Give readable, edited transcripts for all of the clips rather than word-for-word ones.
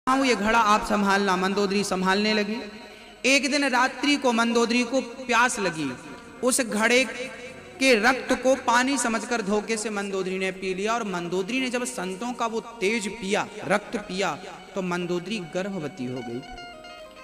हूं, ये घड़ा आप संभालना। मंदोदरी संभालने लगी। एक दिन रात्रि को मंदोदरी को प्यास लगी। उस घड़े के रक्त को पानी समझकर धोखे से मंदोदरी ने पी लिया। और मंदोदरी ने जब संतों का वो तेज पिया, रक्त पिया, तो मंदोदरी गर्भवती हो गई।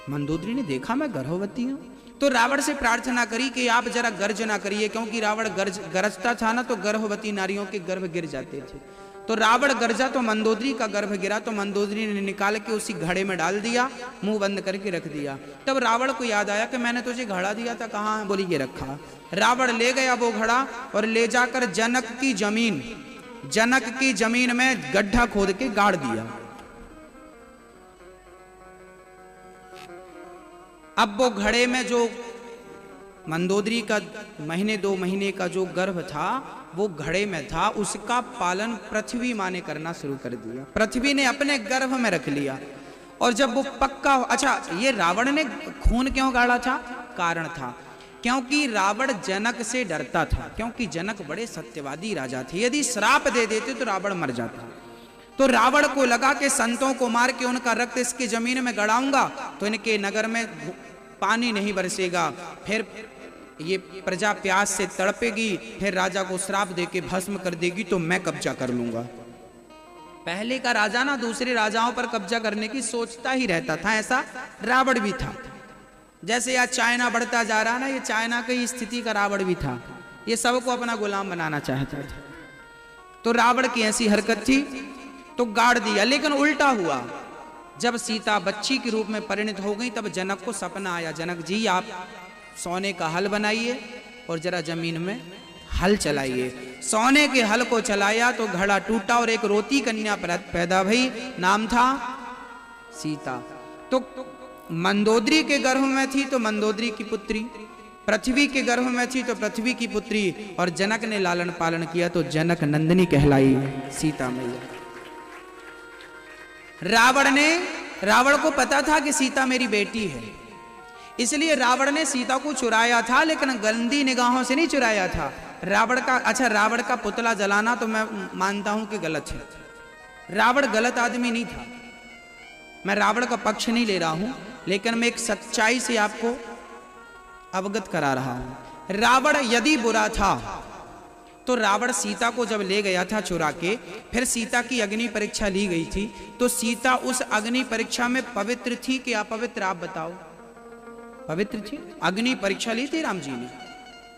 मंदोदरी ने देखा मैं गर्भवती हूं, तो रावण से प्रार्थना करी कि आप जरा गर्ज ना करिए, क्योंकि रावण गरजता था ना तो गर्भवती नारियों के गर्भ गिर जाते थे। तो रावण गरजा तो मंदोदरी का गर्भ गिरा, तो मंदोदरी ने निकाल के उसी घड़े में डाल दिया, मुंह बंद करके रख दिया। तब रावण को याद आया कि मैंने तुझे घड़ा दिया था, कहाँ है? बोली ये रखा। रावण ले गया वो घड़ा और ले जाकर जनक की जमीन में गड्ढा खोद के गाड़ दिया। अब वो घड़े में जो मंदोदरी का महीने 2 महीने का जो गर्भ था वो घड़े में था, उसका पालन पृथ्वी माँ ने करना शुरू कर दिया। पृथ्वी ने अपने गर्भ में रख लिया। और जब वो पक्का, अच्छा ये रावण ने खून क्यों गाड़ा था? कारण था क्योंकि रावण जनक से डरता था, क्योंकि जनक बड़े सत्यवादी राजा थे। यदि श्राप दे देते तो रावण मर जाता। तो रावण को लगा कि संतों को मार के उनका रक्त इसकी जमीन में गड़ाऊंगा तो इनके नगर में पानी नहीं बरसेगा, फिर ये प्रजा प्यास से तड़पेगी, फिर राजा को श्राप देके भस्म कर देगी, तो मैं कब्जा कर लूंगा। पहले का राजा ना दूसरे राजाओं पर कब्जा करने की सोचता ही रहता था, ऐसा रावण भी था। जैसे आज चाइना बढ़ता जा रहा ना, ये चाइना की स्थिति का रावण भी था। ये सबको अपना गुलाम बनाना चाहता था। तो रावण की ऐसी हरकत थी तो गाड़ दिया। लेकिन उल्टा हुआ, जब सीता बच्ची के रूप में परिणत हो गई तब जनक को सपना आया, जनक जी आप सोने का हल बनाइए और जरा जमीन में हल चलाइए। सोने के हल को चलाया तो घड़ा टूटा और एक रोती कन्या पैदा भई, नाम था सीता। तो मंदोदरी के गर्भ में थी तो मंदोदरी की पुत्री, पृथ्वी के गर्भ में थी तो पृथ्वी की पुत्री, और जनक ने लालन पालन किया तो जनक नंदिनी कहलाई सीता मैया। रावण को पता था कि सीता मेरी बेटी है, इसलिए रावण ने सीता को चुराया था, लेकिन गंदी निगाहों से नहीं चुराया था। रावण का पुतला जलाना तो मैं मानता हूं कि गलत है। रावण गलत आदमी नहीं था, मैं रावण का पक्ष नहीं ले रहा हूं, लेकिन मैं एक सच्चाई से आपको अवगत करा रहा हूं। रावण यदि बुरा था तो रावण सीता को जब ले गया था चुरा के, फिर सीता की अग्नि परीक्षा ली गई थी, तो सीता उस अग्नि परीक्षा में पवित्र थी कि अपवित्र? आप बताओ। पवित्र थी। अग्नि परीक्षा ली थी राम जी ने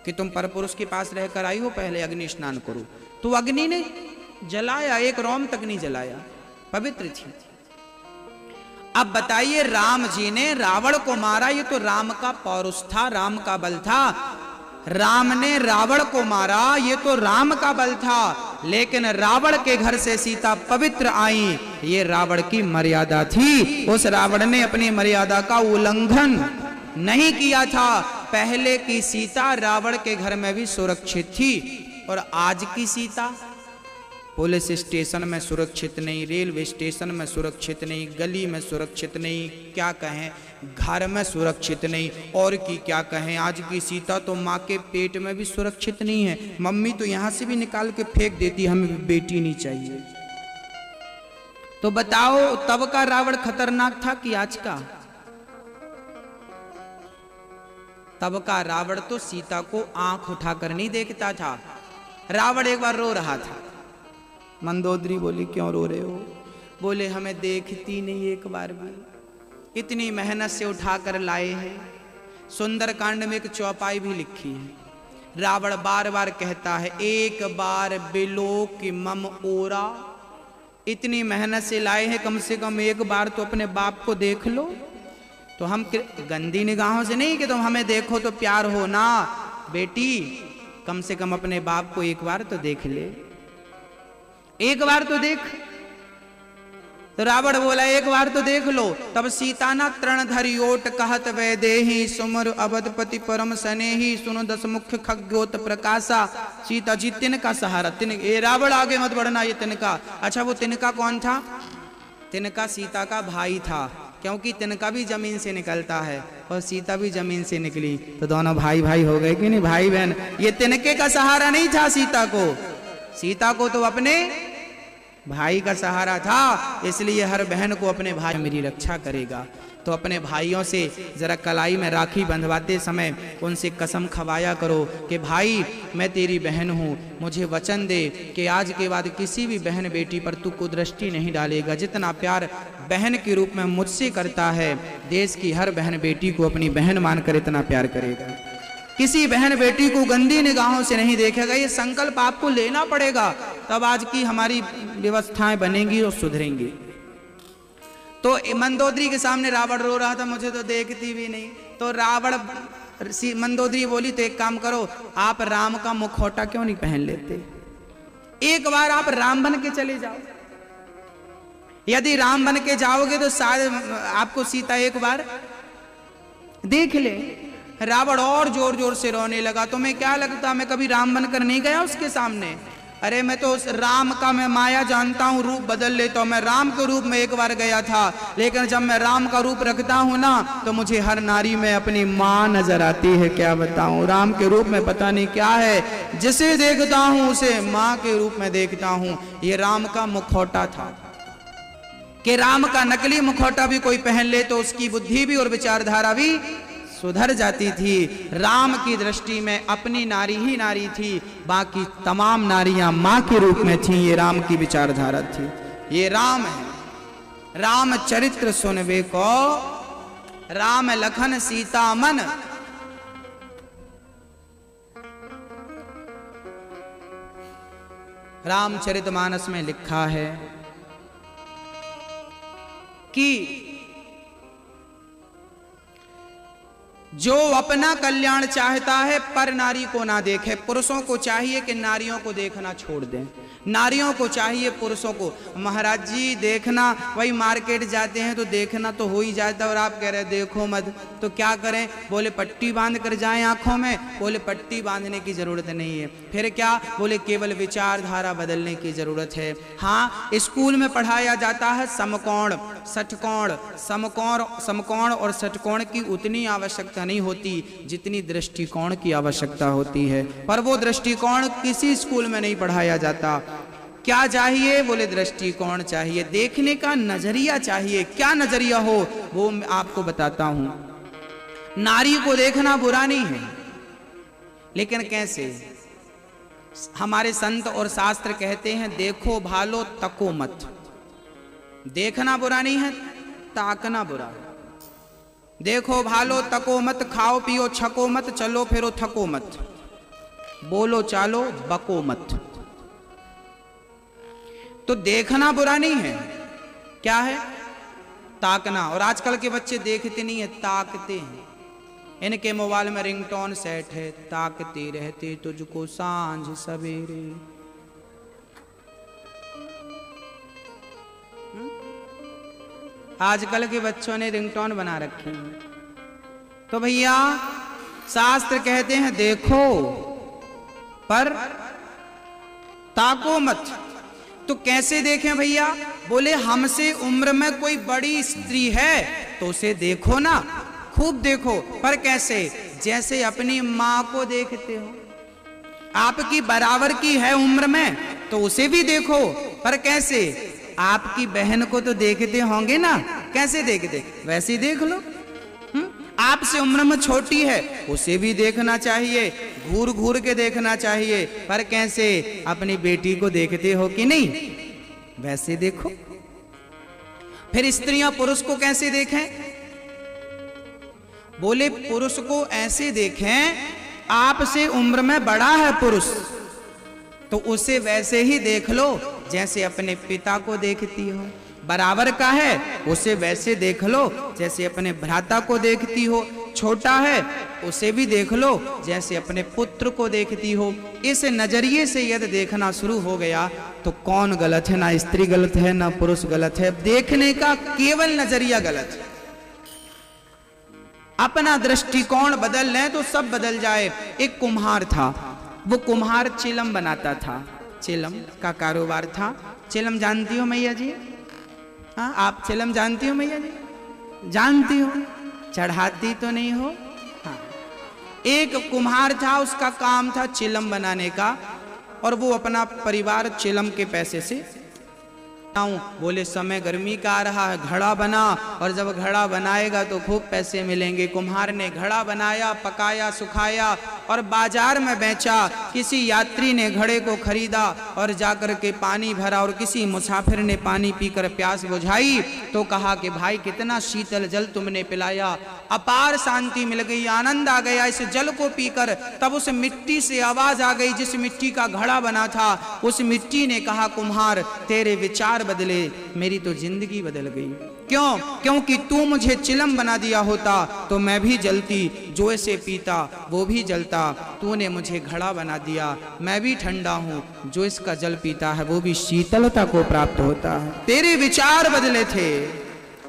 कि तुम परपुरुष के पास रहकर आई हो, पहले अग्नि स्नान करो, तो अग्नि ने जलाया, एक रोम तक नहीं जलाया, पवित्र थी। अब बताइए, राम जी ने रावण को मारा, ये तो राम का पौरुष था, राम का बल था। राम ने रावण को मारा, ये तो राम का बल था, लेकिन रावण के घर से सीता पवित्र आई, ये रावण की मर्यादा थी। उस रावण ने अपनी मर्यादा का उल्लंघन नहीं किया था। पहले की सीता रावण के घर में भी सुरक्षित थी, और आज की सीता पुलिस स्टेशन में सुरक्षित नहीं, रेलवे स्टेशन में सुरक्षित नहीं, गली में सुरक्षित नहीं, क्या कहें घर में सुरक्षित नहीं, और की क्या कहें। आज की सीता तो माँ के पेट में भी सुरक्षित नहीं है। मम्मी तो यहाँ से भी निकाल के फेंक देती, हमें बेटी नहीं चाहिए। तो बताओ, तब का रावण खतरनाक था कि आज का? तब का रावण तो सीता को आंख उठाकर नहीं देखता था। रावण एक बार रो रहा था। मंदोदरी बोली क्यों रो रहे हो? बोले हमें देखती नहीं एक बार भी, इतनी मेहनत से उठाकर लाए हैं। सुंदर कांड में एक चौपाई भी लिखी है। रावण बार बार कहता है, एक बार बिलोक मम ओरा, इतनी मेहनत से लाए हैं, कम से कम एक बार तो अपने बाप को देख लो। तो हम गंदी निगाहों से नहीं कि तुम हमें देखो तो प्यार हो ना, बेटी कम से कम अपने बाप को एक बार तो देख ले, एक बार तो देख। तो रावण बोला एक बार तो देख लो। तब सीता ना तृण धरियोट कहत वैदेही, सुमर अवधपति परम सनेही, सुनो 10 मुख्य खग्योत प्रकाशा। सीता जी तिनका सहारा, ये रावण आगे मत बढ़ना, ये तिनका। अच्छा वो तिनका कौन था? तिनका सीता का भाई था, क्योंकि तिनका भी जमीन से निकलता है और सीता भी जमीन से निकली, तो दोनों भाई भाई हो गए कि नहीं, भाई बहन। ये तिनके का सहारा नहीं था सीता को। सीता को तो अपने भाई का सहारा था, इसलिए हर बहन को अपने भाई मेरी रक्षा करेगा। तो अपने भाइयों से जरा कलाई में राखी बंधवाते समय उनसे कसम खवाया करो कि भाई मैं तेरी बहन हूँ, मुझे वचन दे कि आज के बाद किसी भी बहन बेटी पर तू कुदृष्टि नहीं डालेगा। जितना प्यार बहन के रूप में मुझसे करता है, देश की हर बहन बेटी को अपनी बहन मानकर इतना प्यार करेगा। किसी बहन बेटी को गंदी निगाहों से नहीं देखेगा। ये संकल्प आपको लेना पड़ेगा, तब आज की हमारी व्यवस्थाएं बनेंगी और सुधरेंगी। तो मंदोदरी के सामने रावण रो रहा था, मुझे तो देखती भी नहीं। तो मंदोदरी बोली तो एक काम करो, आप राम का मुखौटा क्यों नहीं पहन लेते, एक बार आप राम बन के चले जाओ। यदि राम बन के जाओगे तो शायद आपको सीता एक बार देख ले। रावण और जोर जोर से रोने लगा। तुम्हें क्या लगता मैं कभी राम बनकर नहीं गया उसके सामने? अरे मैं तो उस राम का मैं माया जानता हूँ, रूप बदल लेता हूँ। मैं राम के रूप में एक बार गया था, लेकिन जब मैं राम का रूप रखता हूँ ना तो मुझे हर नारी में अपनी माँ नजर आती है। क्या बताऊँ, राम के रूप में पता नहीं क्या है, जिसे देखता हूँ उसे माँ के रूप में देखता हूँ। ये राम का मुखौटा था कि राम का नकली मुखौटा भी कोई पहन ले तो उसकी बुद्धि भी और विचारधारा भी सुधर जाती थी। राम की दृष्टि में अपनी नारी ही नारी थी, बाकी तमाम नारियां मां के रूप में थीं। ये राम की विचारधारा थी। ये राम है। राम चरित्र सुनवे को, राम लखन सीता मन। रामचरितमानस में लिखा है कि जो अपना कल्याण चाहता है पर नारी को ना देखे। पुरुषों को चाहिए कि नारियों को देखना छोड़ दें, नारियों को चाहिए पुरुषों को। महाराज जी देखना, वही मार्केट जाते हैं तो देखना तो हो ही जाता है, और आप कह रहे देखो मत, तो क्या करें? बोले पट्टी बांध कर जाएं आंखों में। बोले पट्टी बांधने की जरूरत नहीं है। फिर क्या? बोले केवल विचारधारा बदलने की जरूरत है। हाँ, स्कूल में पढ़ाया जाता है समकोण षटकोण, समकोण और षटकोण की उतनी आवश्यकता नहीं होती जितनी दृष्टिकोण की आवश्यकता होती है, पर वो दृष्टिकोण किसी स्कूल में नहीं पढ़ाया जाता। क्या चाहिए? बोले दृष्टिकोण चाहिए, देखने का नजरिया चाहिए। क्या नजरिया हो वो मैं आपको बताता हूं। नारी को देखना बुरा नहीं है, लेकिन कैसे? हमारे संत और शास्त्र कहते हैं देखो भालो तको मत। देखना बुरा नहीं है, ताकना बुरा है। देखो भालो तको मत, खाओ पियो छको मत, चलो फिरो थको मत, बोलो चालो बको मत। तो देखना बुरा नहीं है, क्या है? ताकना। और आजकल के बच्चे देखते नहीं है, ताकते हैं। इनके मोबाइल में रिंगटोन सेट है, ताकते रहते तुझको सांझ सवेरे। आजकल के बच्चों ने रिंगटोन बना रखे हैं। तो भैया शास्त्र कहते हैं देखो पर ताको मत। तो कैसे देखें भैया? बोले हमसे उम्र में कोई बड़ी स्त्री है तो उसे देखो ना, खूब देखो। पर कैसे? जैसे अपनी माँ को देखते हो। आपकी बराबर की है उम्र में तो उसे भी देखो, पर कैसे? आपकी बहन को तो देखते होंगे ना, कैसे देखते? वैसे ही देख लो। आपसे उम्र में छोटी है उसे भी देखना चाहिए, घूर घूर के देखना चाहिए। पर कैसे? अपनी बेटी को देखते हो कि नहीं, वैसे देखो। फिर स्त्रियां पुरुष को कैसे देखें? बोले पुरुष को ऐसे देखें, आपसे उम्र में बड़ा है पुरुष तो उसे वैसे ही देख लो जैसे अपने पिता को देखती हो। बराबर का है उसे वैसे देख लो जैसे अपने भ्राता को देखती हो। छोटा है उसे भी देख लो जैसे अपने पुत्र को देखती हो। इस नजरिए से यदि देखना शुरू हो गया तो कौन गलत है? ना स्त्री गलत है ना पुरुष गलत है, देखने का केवल नजरिया गलत है। अपना दृष्टिकोण बदल लें तो सब बदल जाए। एक कुम्हार था, वो कुम्हार चिलम बनाता था, चिलम का कारोबार था। चिलम जानती हो मैया जी? हाँ, आप चिलम जानती हो मैया जी? जानती हो, चढ़ाती तो नहीं हो? हाँ। एक कुम्हार था, उसका काम था चिलम बनाने का, और वो अपना परिवार चिलम के पैसे से बोले समय गर्मी का आ रहा है, घड़ा बना, और जब घड़ा बनाएगा तो खूब पैसे मिलेंगे। कुम्हार ने घड़ा बनाया, पकाया, सुखाया और बाजार में बेचा। किसी यात्री ने घड़े को खरीदा और जाकर के पानी भरा, और किसी मुसाफिर ने पानी पीकर प्यास बुझाई तो कहा कि भाई कितना शीतल जल तुमने पिलाया, अपार शांति मिल गई, आनंद आ गया इस जल को पीकर। तब उस मिट्टी से आवाज आ गई जिस मिट्टी का घड़ा बना था। उस मिट्टी ने कहा, कुम्हार तेरे विचार बदले, मेरी तो जिंदगी बदल गई। क्यों? क्योंकि तू मुझे चिलम बना दिया होता तो मैं भी जलती, जो इसे पीता वो भी जलता। तूने मुझे घड़ा बना दिया, मैं भी ठंडा हूँ, जो इसका जल पीता है वो भी शीतलता को प्राप्त होता है। तेरे विचार बदले थे,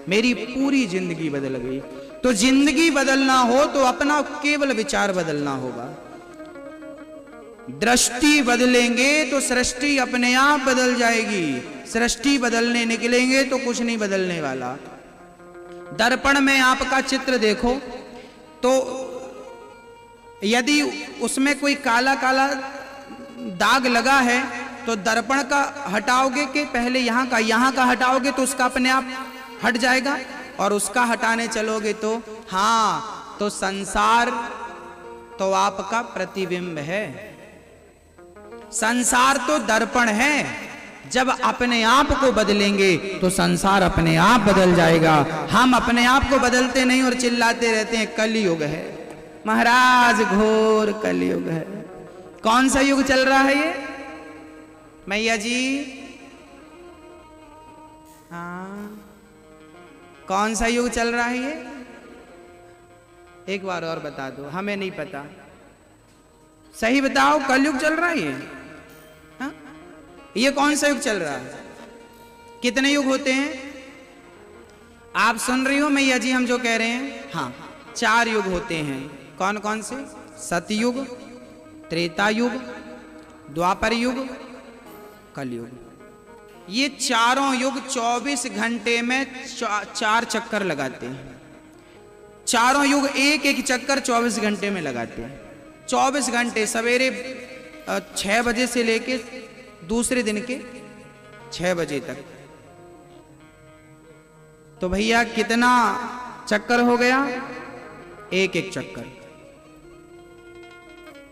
मेरी पूरी जिंदगी बदल गई। तो जिंदगी बदलना हो तो अपना केवल विचार बदलना होगा। दृष्टि बदलेंगे तो सृष्टि अपने आप बदल जाएगी। सृष्टि बदलने निकलेंगे तो कुछ नहीं बदलने वाला। दर्पण में आपका चित्र देखो तो यदि उसमें कोई काला काला दाग लगा है तो दर्पण का हटाओगे कि पहले यहाँ का हटाओगे तो उसका अपने आप हट जाएगा, और उसका हटाने चलोगे तो हाँ, तो संसार तो आपका प्रतिबिंब है। संसार तो दर्पण है। जब अपने आप को बदलेंगे तो संसार अपने आप बदल जाएगा। हम अपने आप को बदलते नहीं और चिल्लाते रहते हैं कलयुग है। महाराज घोर कलयुग है। कौन सा युग चल रहा है ये मैया जी? हाँ, कौन सा युग चल रहा है ये? एक बार और बता दो, हमें नहीं पता। सही बताओ, कलयुग चल रहा है ये? हाँ? ये कौन सा युग चल रहा है? कितने युग होते हैं आप सुन रही हो मैया जी हम जो कह रहे हैं? हाँ, 4 युग होते हैं। कौन कौन से? सतयुग, त्रेता युग, द्वापर युग, कलयुग। ये चारों युग 24 घंटे में 4 चक्कर लगाते हैं। चारों युग एक एक चक्कर 24 घंटे में लगाते हैं। 24 घंटे, सवेरे 6 बजे से लेके दूसरे दिन के 6 बजे तक। तो भैया कितना चक्कर हो गया? एक एक चक्कर।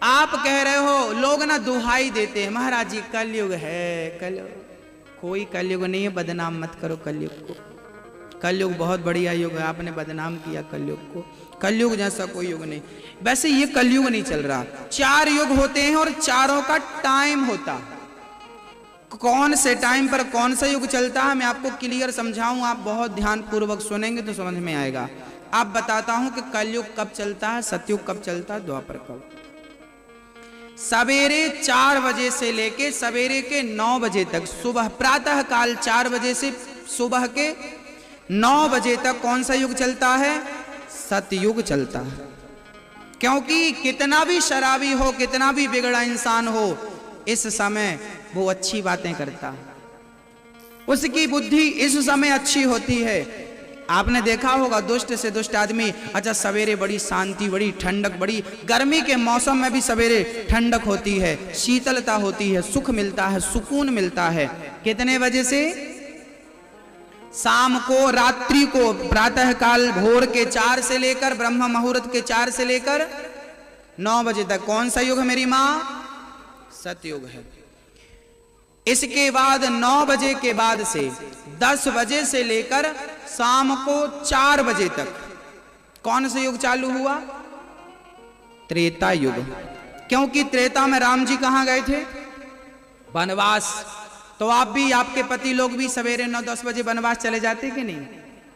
आप कह रहे हो, लोग ना दुहाई देते हैं, महाराज जी कलयुग है, कलयुग। कोई कलयुग नहीं है, बदनाम मत करो कलयुग को। कलयुग बहुत बढ़िया युग है, आपने बदनाम किया कलयुग को। कलयुग जैसा कोई युग नहीं। वैसे ये कलयुग नहीं चल रहा। 4 युग होते हैं और चारों का टाइम होता है। कौन से टाइम पर कौन सा युग चलता है मैं आपको क्लियर समझाऊं, आप बहुत ध्यान पूर्वक सुनेंगे तो समझ में आएगा। आप बताता हूं कि कलयुग कब चलता है, सतयुग कब चलता है, द्वापर कब। सवेरे 4 बजे से लेके सवेरे के 9 बजे तक, सुबह प्रातः काल 4 बजे से सुबह के 9 बजे तक कौन सा युग चलता है? सतयुग चलता है। क्योंकि कितना भी शराबी हो, कितना भी बिगड़ा इंसान हो, इस समय वो अच्छी बातें करता है, उसकी बुद्धि इस समय अच्छी होती है। आपने देखा होगा दुष्ट से दुष्ट आदमी, अच्छा सवेरे बड़ी शांति, बड़ी ठंडक, बड़ी गर्मी के मौसम में भी सवेरे ठंडक होती है, शीतलता होती है, सुख मिलता है, सुकून मिलता है। कितने बजे से? शाम को, रात्रि को, प्रातः काल भोर के 4 से लेकर ब्रह्म मुहूर्त के 4 से लेकर 9 बजे तक। कौन सा युग है मेरी माँ? सतयुग है। इसके बाद 9 बजे के बाद से 10 बजे से लेकर शाम को 4 बजे तक कौन सा युग चालू हुआ? त्रेता युग। क्योंकि त्रेता में राम जी कहां गए थे? वनवास। तो आप भी, आपके पति लोग भी सवेरे 9-10 बजे वनवास चले जाते कि नहीं?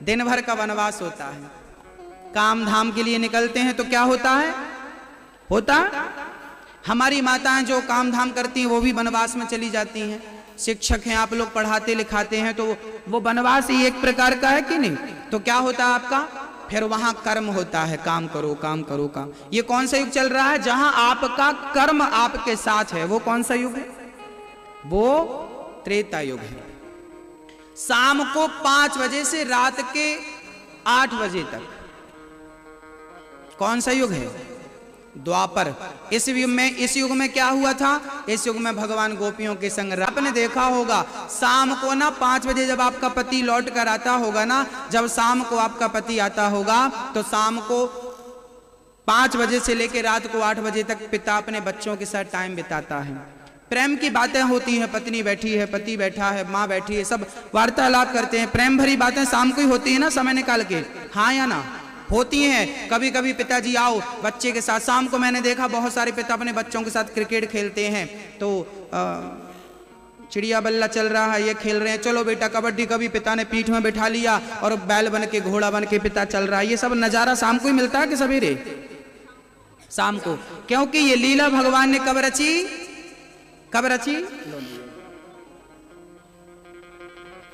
दिन भर का वनवास होता है, काम धाम के लिए निकलते हैं तो क्या होता है? हमारी माताएं जो काम धाम करती हैं वो भी वनवास में चली जाती हैं। शिक्षक हैं आप लोग, पढ़ाते लिखाते हैं, तो वो वनवास ही एक प्रकार का है कि नहीं? तो क्या होता है आपका? फिर वहां कर्म होता है, काम करो काम करो काम। ये कौन सा युग चल रहा है? जहां आपका कर्म आपके साथ है, वो कौन सा युग है? वो त्रेता युग है। शाम को 5 बजे से रात के 8 बजे तक कौन सा युग है? द्वापर। इस युग में क्या हुआ था? इस युग में भगवान गोपियों के संग, आपने देखा होगा शाम को ना 5 बजे जब आपका पति लौट कर आता होगा ना, जब शाम को आपका पति आता होगा तो शाम को 5 बजे से लेकर रात को 8 बजे तक पिता अपने बच्चों के साथ टाइम बिताता है। प्रेम की बातें होती हैं, पत्नी बैठी है, पति बैठा है, माँ बैठी है, सब वार्तालाप करते हैं। प्रेम भरी बातें शाम को ही होती है ना, समय निकाल के, हाँ या ना? होती हैं। कभी कभी पिताजी आओ बच्चे के साथ, शाम को मैंने देखा बहुत सारे पिता अपने बच्चों के साथ क्रिकेट खेलते हैं, तो चिड़िया बल्ला चल रहा है, ये खेल रहे हैं, चलो बेटा कबड्डी, कभी पिता ने पीठ में बिठा लिया और बैल बन के, घोड़ा बन के पिता चल रहा है। ये सब नजारा शाम को ही मिलता है कि सवेरे? शाम को, क्योंकि ये लीला भगवान ने कब रची? कब रची?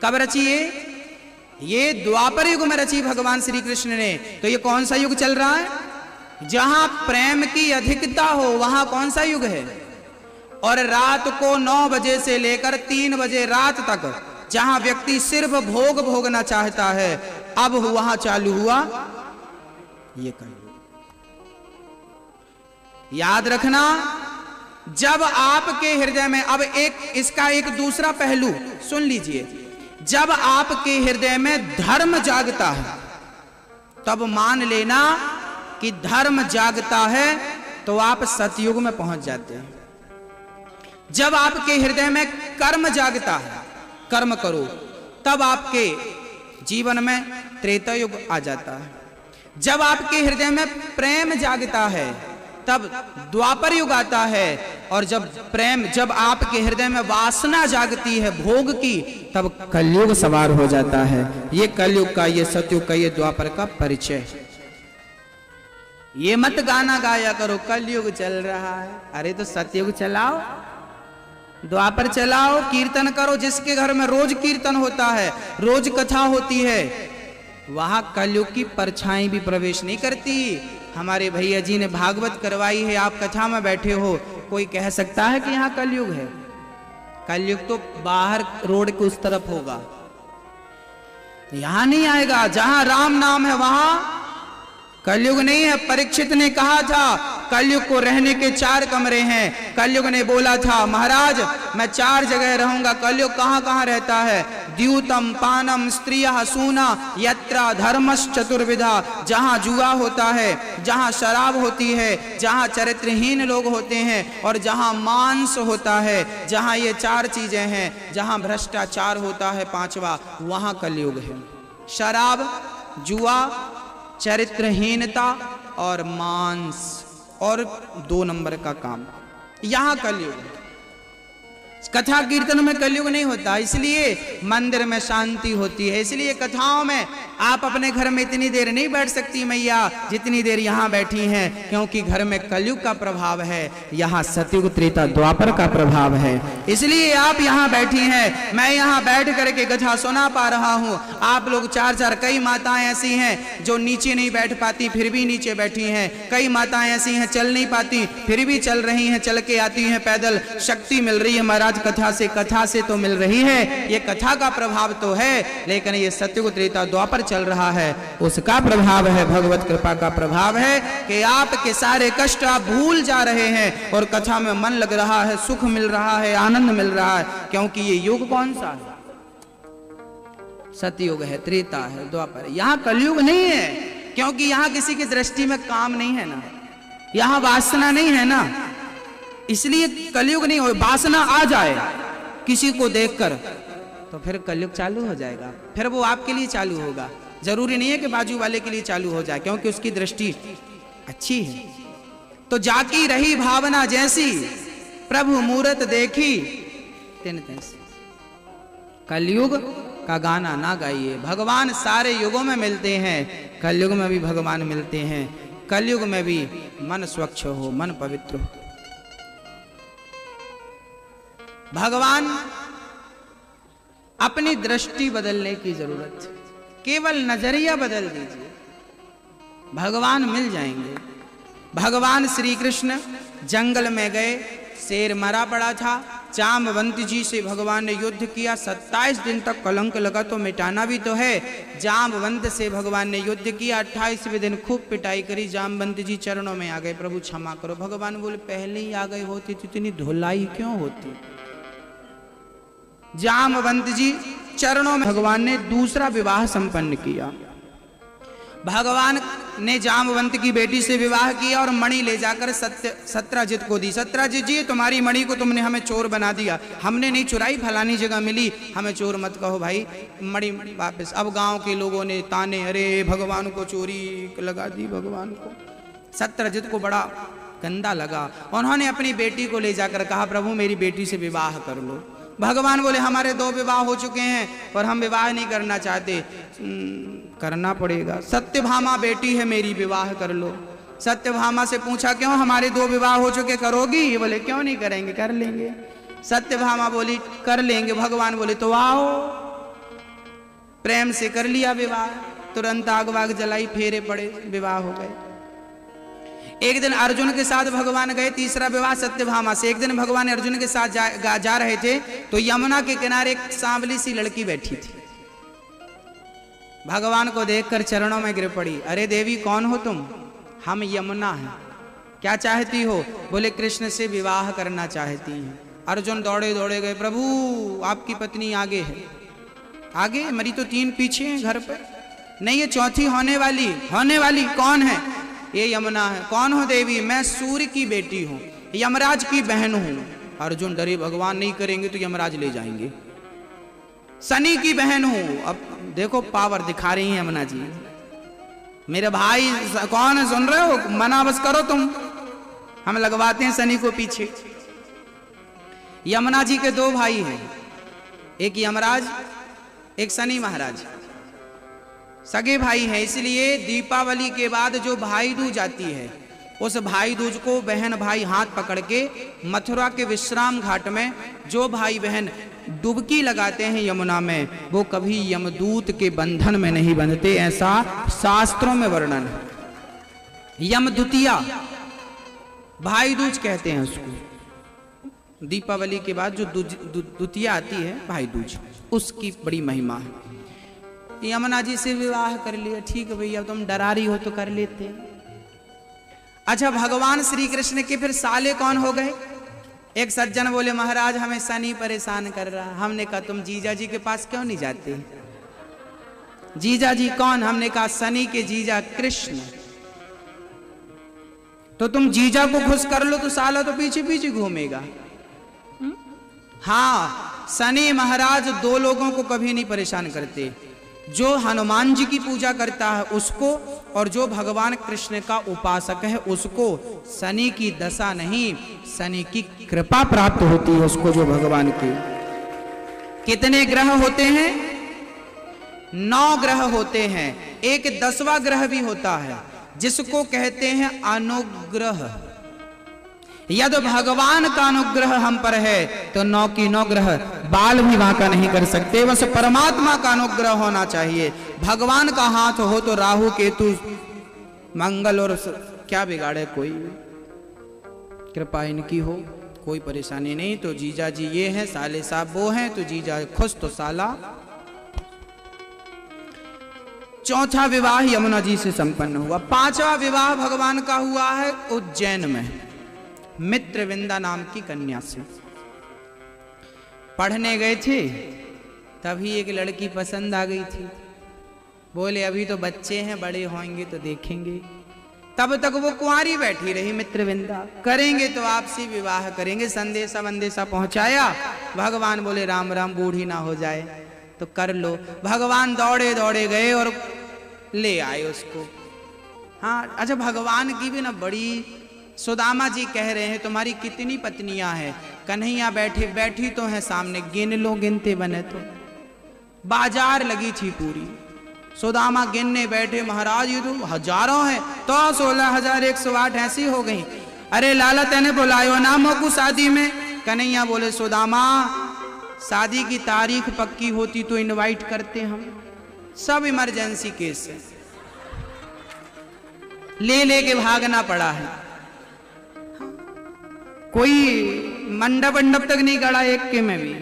कब रची? ये द्वापर युग में रची भगवान श्री कृष्ण ने। तो ये कौन सा युग चल रहा है? जहां प्रेम की अधिकता हो वहां कौन सा युग है? और रात को 9 बजे से लेकर 3 बजे रात तक जहां व्यक्ति सिर्फ भोग भोगना चाहता है, अब वहां चालू हुआ ये कलयुग। याद रखना, जब आपके हृदय में, अब इसका एक दूसरा पहलू सुन लीजिए, जब आपके हृदय में धर्म जागता है तब मान लेना कि धर्म जागता है तो आप सतयुग में पहुंच जाते हैं। जब आपके हृदय में कर्म जागता है, कर्म करो, तब आपके जीवन में त्रेता युग आ जाता है। जब आपके हृदय में प्रेम जागता है तब द्वापर युग आता है। और जब आपके हृदय में वासना जागती है भोग की, तब कलयुग सवार हो जाता है। ये कलयुग का, ये सतयुग का, ये द्वापर का परिचय। ये मत गाना गाया करो कलयुग चल रहा है, अरे तो सतयुग चलाओ, द्वापर चलाओ, कीर्तन करो। जिसके घर में रोज कीर्तन होता है, रोज कथा होती है, वहां कलयुग की परछाई भी प्रवेश नहीं करती। हमारे भैया जी ने भागवत करवाई है, आप कथा में बैठे हो, कोई कह सकता है कि यहाँ कलयुग है? कलयुग तो बाहर रोड के उस तरफ होगा, यहां नहीं आएगा। जहां राम नाम है वहां कलयुग नहीं है। परीक्षित ने कहा था कलयुग को रहने के 4 कमरे हैं। कलयुग ने बोला था महाराज मैं 4 जगह रहूंगा। कलयुग कहां कहां रहता है? द्यूतम पानम स्त्रियः सूना यत्र धर्मश्च चतुर्विधा। जहां जुआ होता है, जहां शराब होती है, जहां चरित्रहीन लोग होते हैं, और जहां मांस होता है, जहां ये 4 चीजें हैं, जहां भ्रष्टाचार होता है 5वां, वहां कलयुग है। शराब, जुआ, चरित्रहीनता और मांस, और 2 नंबर का काम, यहां कलयुग। कथा कीर्तन में कलयुग नहीं होता, इसलिए मंदिर में शांति होती है। इसलिए कथाओं में आप अपने घर में इतनी देर नहीं बैठ सकती मैया जितनी देर यहाँ बैठी हैं, क्योंकि घर में कलयुग का प्रभाव है, यहाँ सतयुग त्रेता द्वापर का प्रभाव है। इसलिए आप यहाँ बैठी हैं, मैं यहाँ बैठ करके कथा सुना पा रहा हूँ। आप लोग 4 कई माताएं ऐसी हैं जो नीचे नहीं बैठ पाती फिर भी नीचे बैठी हैं। कई माताएं ऐसी हैं चल नहीं पाती फिर भी चल रही हैं, चल के आती हैं पैदल। शक्ति मिल रही है महाराज कथा से तो मिल रही है। ये कथा का प्रभाव तो है, लेकिन ये सतयुग त्रेता द्वापर चल रहा है, उसका प्रभाव है, भगवत कृपा का प्रभाव है कि आपके सारे कष्ट आप भूल जा रहे हैं और कथा में मन लग रहा है, सुख मिल रहा है, आनंद मिल रहा है। क्योंकि ये युग कौन सा है? सतयुग है, त्रेता है, द्वापर। यहाँ कलयुग नहीं है, क्योंकि यहाँ किसी की दृष्टि में काम नहीं है ना, यहाँ वासना नहीं है ना, इसलिए कलयुग नहीं हो। वासना आ जाए किसी को देखकर तो फिर कलयुग चालू हो जाएगा, फिर वो आपके लिए चालू होगा। जरूरी नहीं है कि बाजू वाले के लिए चालू हो जाए, क्योंकि उसकी दृष्टि अच्छी है। तो जाकी रही भावना जैसी, प्रभु मूरत देखी तिन तैसी। कलयुग का गाना ना गाइए। भगवान सारे युगों में मिलते हैं, कलयुग में भी भगवान मिलते हैं। कलयुग में भी मन स्वच्छ हो, मन पवित्र हो। भगवान अपनी दृष्टि बदलने की जरूरत है, केवल नजरिया बदल दीजिए, भगवान मिल जाएंगे। भगवान श्री कृष्ण जंगल में गए, शेर मरा पड़ा था, जाम्बवंत जी से भगवान ने युद्ध किया। 27 दिन तक कलंक लगा तो मिटाना भी तो है। जाम्बवंत से भगवान ने युद्ध किया। 28वें दिन खूब पिटाई करी। जाम्बवंत जी चरणों में आ गए, प्रभु क्षमा करो। भगवान बोले पहले ही आ गए होती तो इतनी धुलाई क्यों होती। जाम्बवंत जी चरणों में भगवान ने दूसरा विवाह संपन्न किया। भगवान ने जाम्बवंत की बेटी से विवाह किया और मणि ले जाकर सत्यजित को दी। सत्यजित जी तुम्हारी मणि को तुमने हमें चोर बना दिया, हमने नहीं चुराई, फलानी जगह मिली, हमें चोर मत कहो भाई, मणि वापस। अब गांव के लोगों ने ताने, अरे भगवान को चोरी लगा दी। भगवान को सत्यजित को बड़ा गंदा लगा। उन्होंने अपनी बेटी को ले जाकर कहा प्रभु मेरी बेटी से विवाह कर लो। भगवान बोले हमारे 2 विवाह हो चुके हैं और हम विवाह नहीं करना चाहते। करना पड़ेगा, सत्यभामा बेटी है मेरी, विवाह कर लो। सत्यभामा से पूछा क्यों, हमारे 2 विवाह हो चुके, करोगी? ये बोले क्यों नहीं करेंगे, कर लेंगे। सत्यभामा बोली कर लेंगे। भगवान बोले तो आओ। प्रेम से कर लिया विवाह, तुरंत आग वाग जलाई, फेरे पड़े, विवाह हो गए। एक दिन अर्जुन के साथ भगवान गए, तीसरा विवाह सत्यभामा से। एक दिन भगवान अर्जुन के साथ जा रहे थे तो यमुना के किनारे एक सांवली सी लड़की बैठी थी। भगवान को देखकर चरणों में गिर पड़ी। अरे देवी कौन हो तुम? हम यमुना हैं। क्या चाहती हो? बोले कृष्ण से विवाह करना चाहती हैं। अर्जुन दौड़े दौड़े गए, प्रभु आपकी पत्नी आगे है। आगे? मेरी तो 3 पीछे हैं घर पर। नहीं ये चौथी होने वाली। कौन है? ये यमुना है। कौन हो देवी? मैं सूर्य की बेटी हूँ, यमराज की बहन हूँ। अर्जुन डरे, भगवान नहीं करेंगे तो यमराज ले जाएंगे। शनि की बहन हूँ। अब देखो पावर दिखा रही है यमुना जी। मेरे भाई कौन है, सुन रहे हो? मना बस करो तुम, हम लगवाते हैं शनि को पीछे। यमुना जी के 2 भाई हैं, एक यमराज एक शनि महाराज, सगे भाई हैं। इसलिए दीपावली के बाद जो भाई दूज आती है, उस भाई दूज को बहन भाई हाथ पकड़ के मथुरा के विश्राम घाट में जो भाई बहन डुबकी लगाते हैं यमुना में, वो कभी यमदूत के बंधन में नहीं बंधते, ऐसा शास्त्रों में वर्णन है। यमदूतिया भाई दूज कहते हैं उसको। दीपावली के बाद जो द्वितीया आती है भाई दूज, उसकी बड़ी महिमा है। यमुना जी से विवाह कर लिया, ठीक है भैया तुम डरारी हो तो कर लेते। अच्छा भगवान श्री कृष्ण के फिर साले कौन हो गए? एक सज्जन बोले महाराज हमें शनि परेशान कर रहा। हमने कहा तुम जीजा जी के पास क्यों नहीं जाते? जीजा जी कौन? हमने कहा शनि के जीजा कृष्ण। तो तुम जीजा को खुश कर लो तो साला तो पीछे पीछे घूमेगा। हाँ, शनि महाराज 2 लोगों को कभी नहीं परेशान करते, जो हनुमान जी की पूजा करता है उसको, और जो भगवान कृष्ण का उपासक है उसको शनि की दशा नहीं, शनि की कृपा प्राप्त होती है उसको, जो भगवान की। कितने ग्रह होते हैं? 9 ग्रह होते हैं। एक 10वां ग्रह भी होता है जिसको कहते हैं अनुग्रह। यदि भगवान का अनुग्रह हम पर है तो 9 की 9 ग्रह बाल भी वांका नहीं कर सकते। बस परमात्मा का अनुग्रह होना चाहिए। भगवान का हाथ हो तो राहु केतु मंगल और क्या बिगाड़े कोई। कृपा इनकी हो, कोई परेशानी नहीं। तो जीजा जी ये हैं, साले साहब वो हैं, तो जीजा खुश तो साला। 4था विवाह यमुना जी से संपन्न हुआ। 5वां विवाह भगवान का हुआ है उज्जैन में, मित्रविंदा नाम की कन्या से। पढ़ने गए थे तभी एक लड़की पसंद आ गई थी। बोले अभी तो बच्चे हैं, बड़े होंगे तो देखेंगे। तब तक वो कुंवारी बैठी रही मित्रविंदा। करेंगे तो आपसे विवाह करेंगे। संदेशा वंदेशा पहुंचाया। भगवान बोले राम राम, बूढ़ी ना हो जाए तो कर लो। भगवान दौड़े दौड़े गए और ले आए उसको। हाँ अच्छा, भगवान की भी ना बड़ी। सुदामा जी कह रहे हैं तुम्हारी कितनी पत्नियां हैं? कन्हैया बैठी तो हैं सामने, गिन लो गिनते बने तो। बाजार लगी थी पूरी। सुदामा गिनने बैठे, महाराज ये तो हजारों हैं। तो 16,108 ऐसी हो गई। अरे लाला तेने बुलायो ना मोकू शादी में? कन्हैया बोले सुदामा शादी की तारीख पक्की होती तो इनवाइट करते हम, सब इमरजेंसी केस है, ले के भागना पड़ा है। कोई मंडप मंडप तक नहीं गड़ा एक के में भी,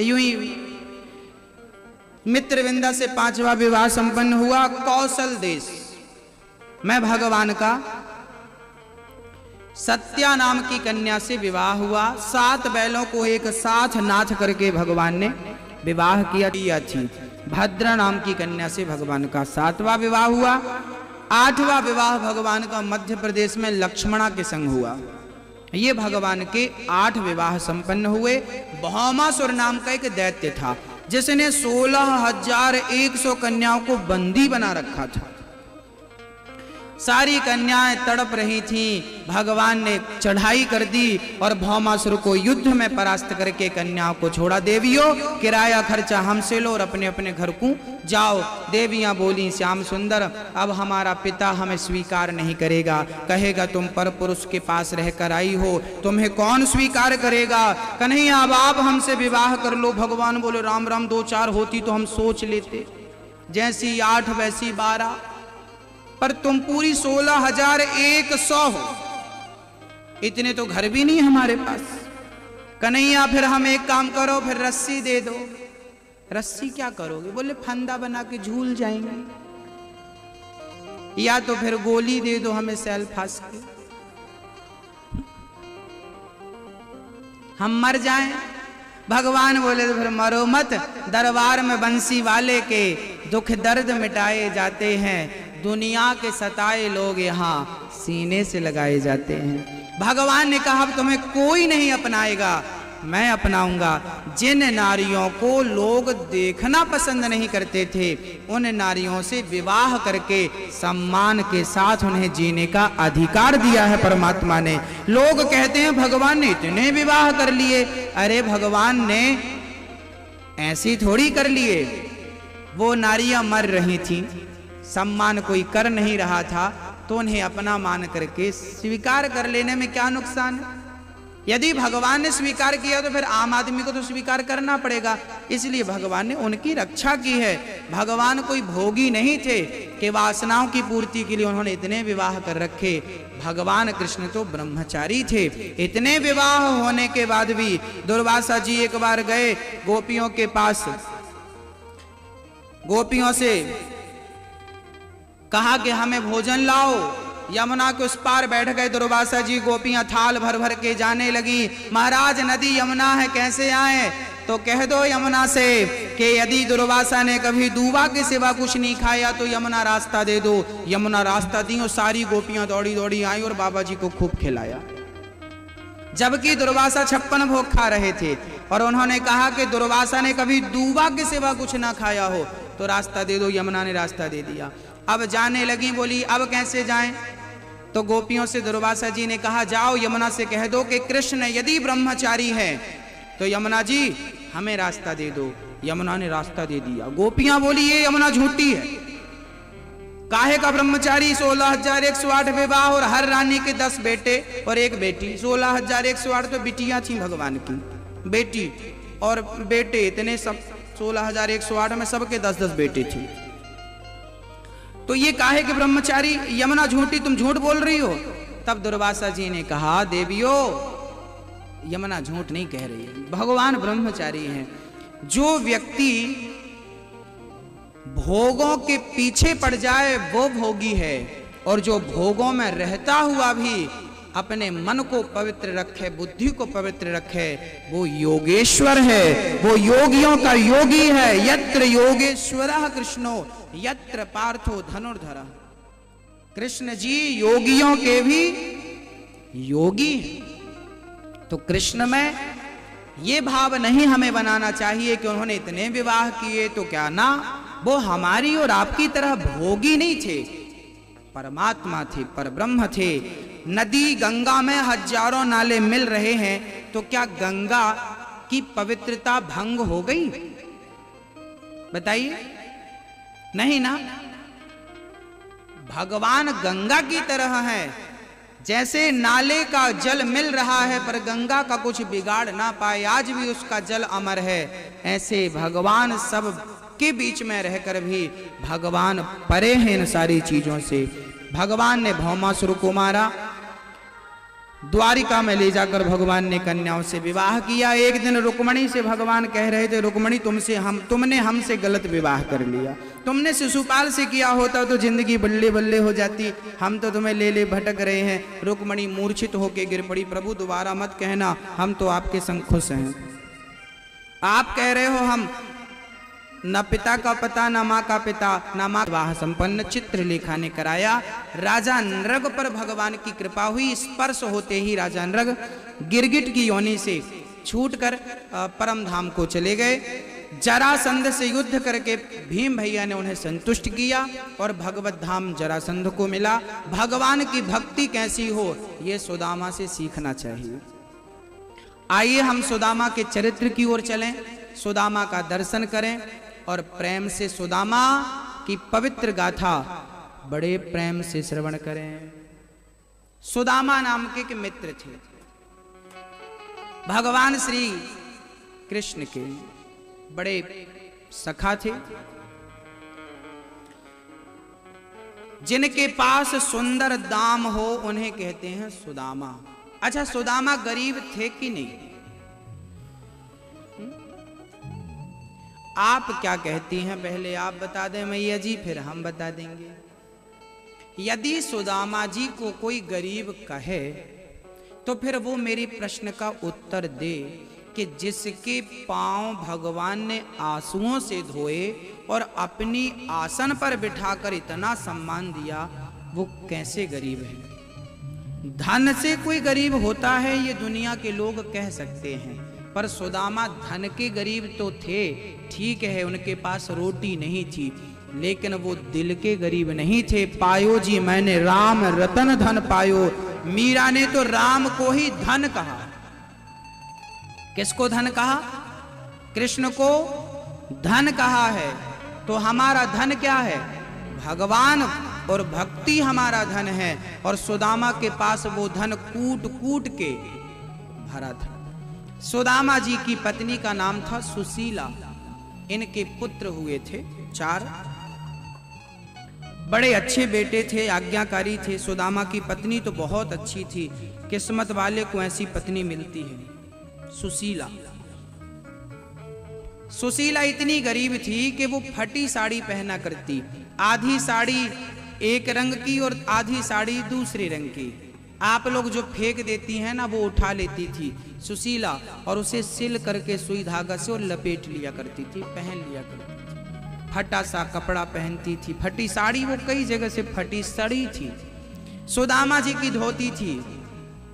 यूं ही मित्रविंदा से 5वां विवाह संपन्न हुआ। कौशल देश में भगवान का सत्या नाम की कन्या से विवाह हुआ। 7 बैलों को एक साथ नाथ करके भगवान ने विवाह किया थी। भद्रा नाम की कन्या से भगवान का 7वां विवाह हुआ। 8वां विवाह भगवान का मध्य प्रदेश में लक्ष्मणा के संग हुआ। ये भगवान के 8 विवाह संपन्न हुए। भौमासुर नाम का एक दैत्य था जिसने 16,100 कन्याओं को बंदी बना रखा था। सारी कन्याएं तड़प रही थीं। भगवान ने चढ़ाई कर दी और भौमासुर को युद्ध में परास्त करके कन्याओं को छोड़ा। देवियों, किराया खर्चा हमसे लो और अपने अपने घर को जाओ। देवियां बोली, श्याम सुंदर, अब हमारा पिता हमें स्वीकार नहीं करेगा, कहेगा तुम पर पुरुष के पास रहकर आई हो, तुम्हें कौन स्वीकार करेगा। कन्हैया, अब आप हमसे विवाह कर लो। भगवान बोले, राम राम, 2-4 होती तो हम सोच लेते, जैसी 8 वैसी 12, पर तुम पूरी 16,100 हो, इतने तो घर भी नहीं हमारे पास। कन्हैया, फिर हम एक काम करो, फिर रस्सी दे दो। रस्सी क्या करोगे? बोले, फंदा बना के झूल जाएंगे, या तो फिर गोली दे दो हमें सैल फांस के, हम मर जाएं। भगवान बोले, तो फिर मरो मत, दरबार में बंसी वाले के दुख दर्द मिटाए जाते हैं, दुनिया के सताए लोग यहाँ सीने से लगाए जाते हैं। भगवान ने कहा, अब तुम्हें कोई नहीं अपनाएगा, मैं अपनाऊंगा। जिन नारियों को लोग देखना पसंद नहीं करते थे, उन नारियों से विवाह करके सम्मान के साथ उन्हें जीने का अधिकार दिया है परमात्मा ने। लोग कहते हैं भगवान ने इतने विवाह कर लिए। अरे भगवान ने ऐसी थोड़ी कर लिए, वो नारियां मर रही थीं, सम्मान कोई कर नहीं रहा था, तो उन्हें अपना मान करके स्वीकार कर लेने में क्या नुकसान है। यदि भगवान ने स्वीकार किया तो फिर आम आदमी को तो स्वीकार करना पड़ेगा। इसलिए भगवान ने उनकी रक्षा की है। भगवान कोई भोगी नहीं थे कि वासनाओं की पूर्ति के लिए उन्होंने इतने विवाह कर रखे। भगवान कृष्ण तो ब्रह्मचारी थे। इतने विवाह होने के बाद भी दुर्वासा जी एक बार गए गोपियों के पास, गोपियों से कहा कि हमें भोजन लाओ। यमुना के उस पार बैठ गए दुर्वासा जी। गोपियां थाल भर भर के जाने लगी, महाराज नदी यमुना है, कैसे आए? तो कह दो यमुना से कि यदि दुर्वासा ने कभी दूबा के सिवा कुछ नहीं खाया तो यमुना रास्ता दे दो। यमुना रास्ता दी और सारी गोपियां दौड़ी दौड़ी आई और बाबा जी को खूब खिलाया, जबकि दुर्वासा 56 भोग खा रहे थे। और उन्होंने कहा कि दुर्वासा ने कभी दूबा के सिवा कुछ ना खाया हो तो रास्ता दे दो। यमुना ने रास्ता दे दिया। अब जाने लगी, बोली अब कैसे जाएं? तो गोपियों से दुर्वासा जी ने कहा, जाओ यमुना से कह दो कि कृष्ण यदि ब्रह्मचारी है तो यमुना जी हमें रास्ता दे दो। यमुना ने रास्ता दे दिया। गोपियां बोली, ये यमुना झूठी है, काहे का ब्रह्मचारी? 16,108 विवाह और हर रानी के 10 बेटे और 1 बेटी। 16,108 तो बिटियां थी भगवान की, बेटी और बेटे इतने सब 16,108 में सबके 10-10 बेटे थे। तो ये काहे के ब्रह्मचारी? यमुना झूठी, तुम झूठ बोल रही हो। तब दुर्वासा जी ने कहा, देवियों यमुना झूठ नहीं कह रही है, भगवान ब्रह्मचारी हैं। जो व्यक्ति भोगों के पीछे पड़ जाए वो भोगी है, और जो भोगों में रहता हुआ भी अपने मन को पवित्र रखे, बुद्धि को पवित्र रखे, वो योगेश्वर है, वो योगियों का योगी है। यत्र योगेश्वरः कृष्णो यत्र पार्थो धनुर्धरः। कृष्ण जी योगियों के भी योगी हैं। तो कृष्ण में ये भाव नहीं हमें बनाना चाहिए कि उन्होंने इतने विवाह किए तो क्या ना, वो हमारी और आपकी तरह भोगी नहीं थे, परमात्मा थे, परब्रह्म थे। नदी गंगा में हजारों नाले मिल रहे हैं तो क्या गंगा की पवित्रता भंग हो गई? बताइए, नहीं ना। भगवान गंगा की तरह है। जैसे नाले का जल मिल रहा है पर गंगा का कुछ बिगाड़ ना पाए, आज भी उसका जल अमर है, ऐसे भगवान सब के बीच में रहकर भी भगवान परे हैं इन सारी चीजों से। भगवान ने भौमासुर को मारा, द्वारिका में ले जाकर भगवान ने कन्याओं से विवाह किया। एक दिन रुक्मणी से भगवान कह रहे थे, रुक्मणी तुमने हमसे गलत विवाह कर लिया, तुमने शिशुपाल से किया होता तो जिंदगी बल्ले बल्ले हो जाती, हम तो तुम्हें ले ले भटक रहे हैं। रुक्मणी मूर्छित होकर गिर पड़ी, प्रभु दोबारा मत कहना, हम तो आपके संग खुश हैं। आप कह रहे हो हम न पिता का पता न माँ का पिता न माँ। विवाह संपन्न चित्रलेखा ने कराया। राजा नृग पर भगवान की कृपा हुई। स्पर्श होते ही राजा नृग गिरगिट की योनि से छूटकर परम धाम को चले गए। जरासंध से युद्ध करके भीम भैया ने उन्हें संतुष्ट किया और भगवत धाम जरासंध को मिला। भगवान की भक्ति कैसी हो ये सुदामा से सीखना चाहिए। आइए हम सुदामा के चरित्र की ओर चलें, सुदामा का दर्शन करें और प्रेम से सुदामा की पवित्र गाथा बड़े प्रेम से श्रवण करें। सुदामा नाम के एक मित्र थे भगवान श्री कृष्ण के, बड़े सखा थे, जिनके पास सुंदर दाम हो उन्हें कहते हैं सुदामा। अच्छा, सुदामा गरीब थे कि नहीं? आप क्या कहती हैं, पहले आप बता दें मैया जी, फिर हम बता देंगे। यदि सुदामा जी को कोई गरीब कहे तो फिर वो मेरी प्रश्न का उत्तर दे कि जिसके पांव भगवान ने आंसुओं से धोए और अपनी आसन पर बिठाकर इतना सम्मान दिया, वो कैसे गरीब है? धन से कोई गरीब होता है ये दुनिया के लोग कह सकते हैं, पर सुदामा धन के गरीब तो थे, ठीक है, उनके पास रोटी नहीं थी, लेकिन वो दिल के गरीब नहीं थे। पायो जी मैंने राम रतन धन पायो, मीरा ने तो राम को ही धन कहा। किसको धन कहा? कृष्ण को धन कहा है। तो हमारा धन क्या है? भगवान और भक्ति हमारा धन है। और सुदामा के पास वो धन कूट कूट के भरा था। सुदामा जी की पत्नी का नाम था सुशीला। इनके पुत्र हुए थे 4, बड़े अच्छे बेटे थे, आज्ञाकारी थे। सुदामा की पत्नी तो बहुत अच्छी थी, किस्मत वाले को ऐसी पत्नी मिलती है। सुशीला इतनी गरीब थी कि वो फटी साड़ी पहना करती, आधी साड़ी एक रंग की और आधी साड़ी दूसरे रंग की। आप लोग जो फेंक देती हैं ना, वो उठा लेती थी सुशीला और उसे सिल करके सुई धागा से और लपेट लिया करती थी, पहन लिया करती थी। फटा सा कपड़ा पहनती थी, फटी साड़ी, वो कई जगह से फटी सड़ी थी। सुदामा जी की धोती थी,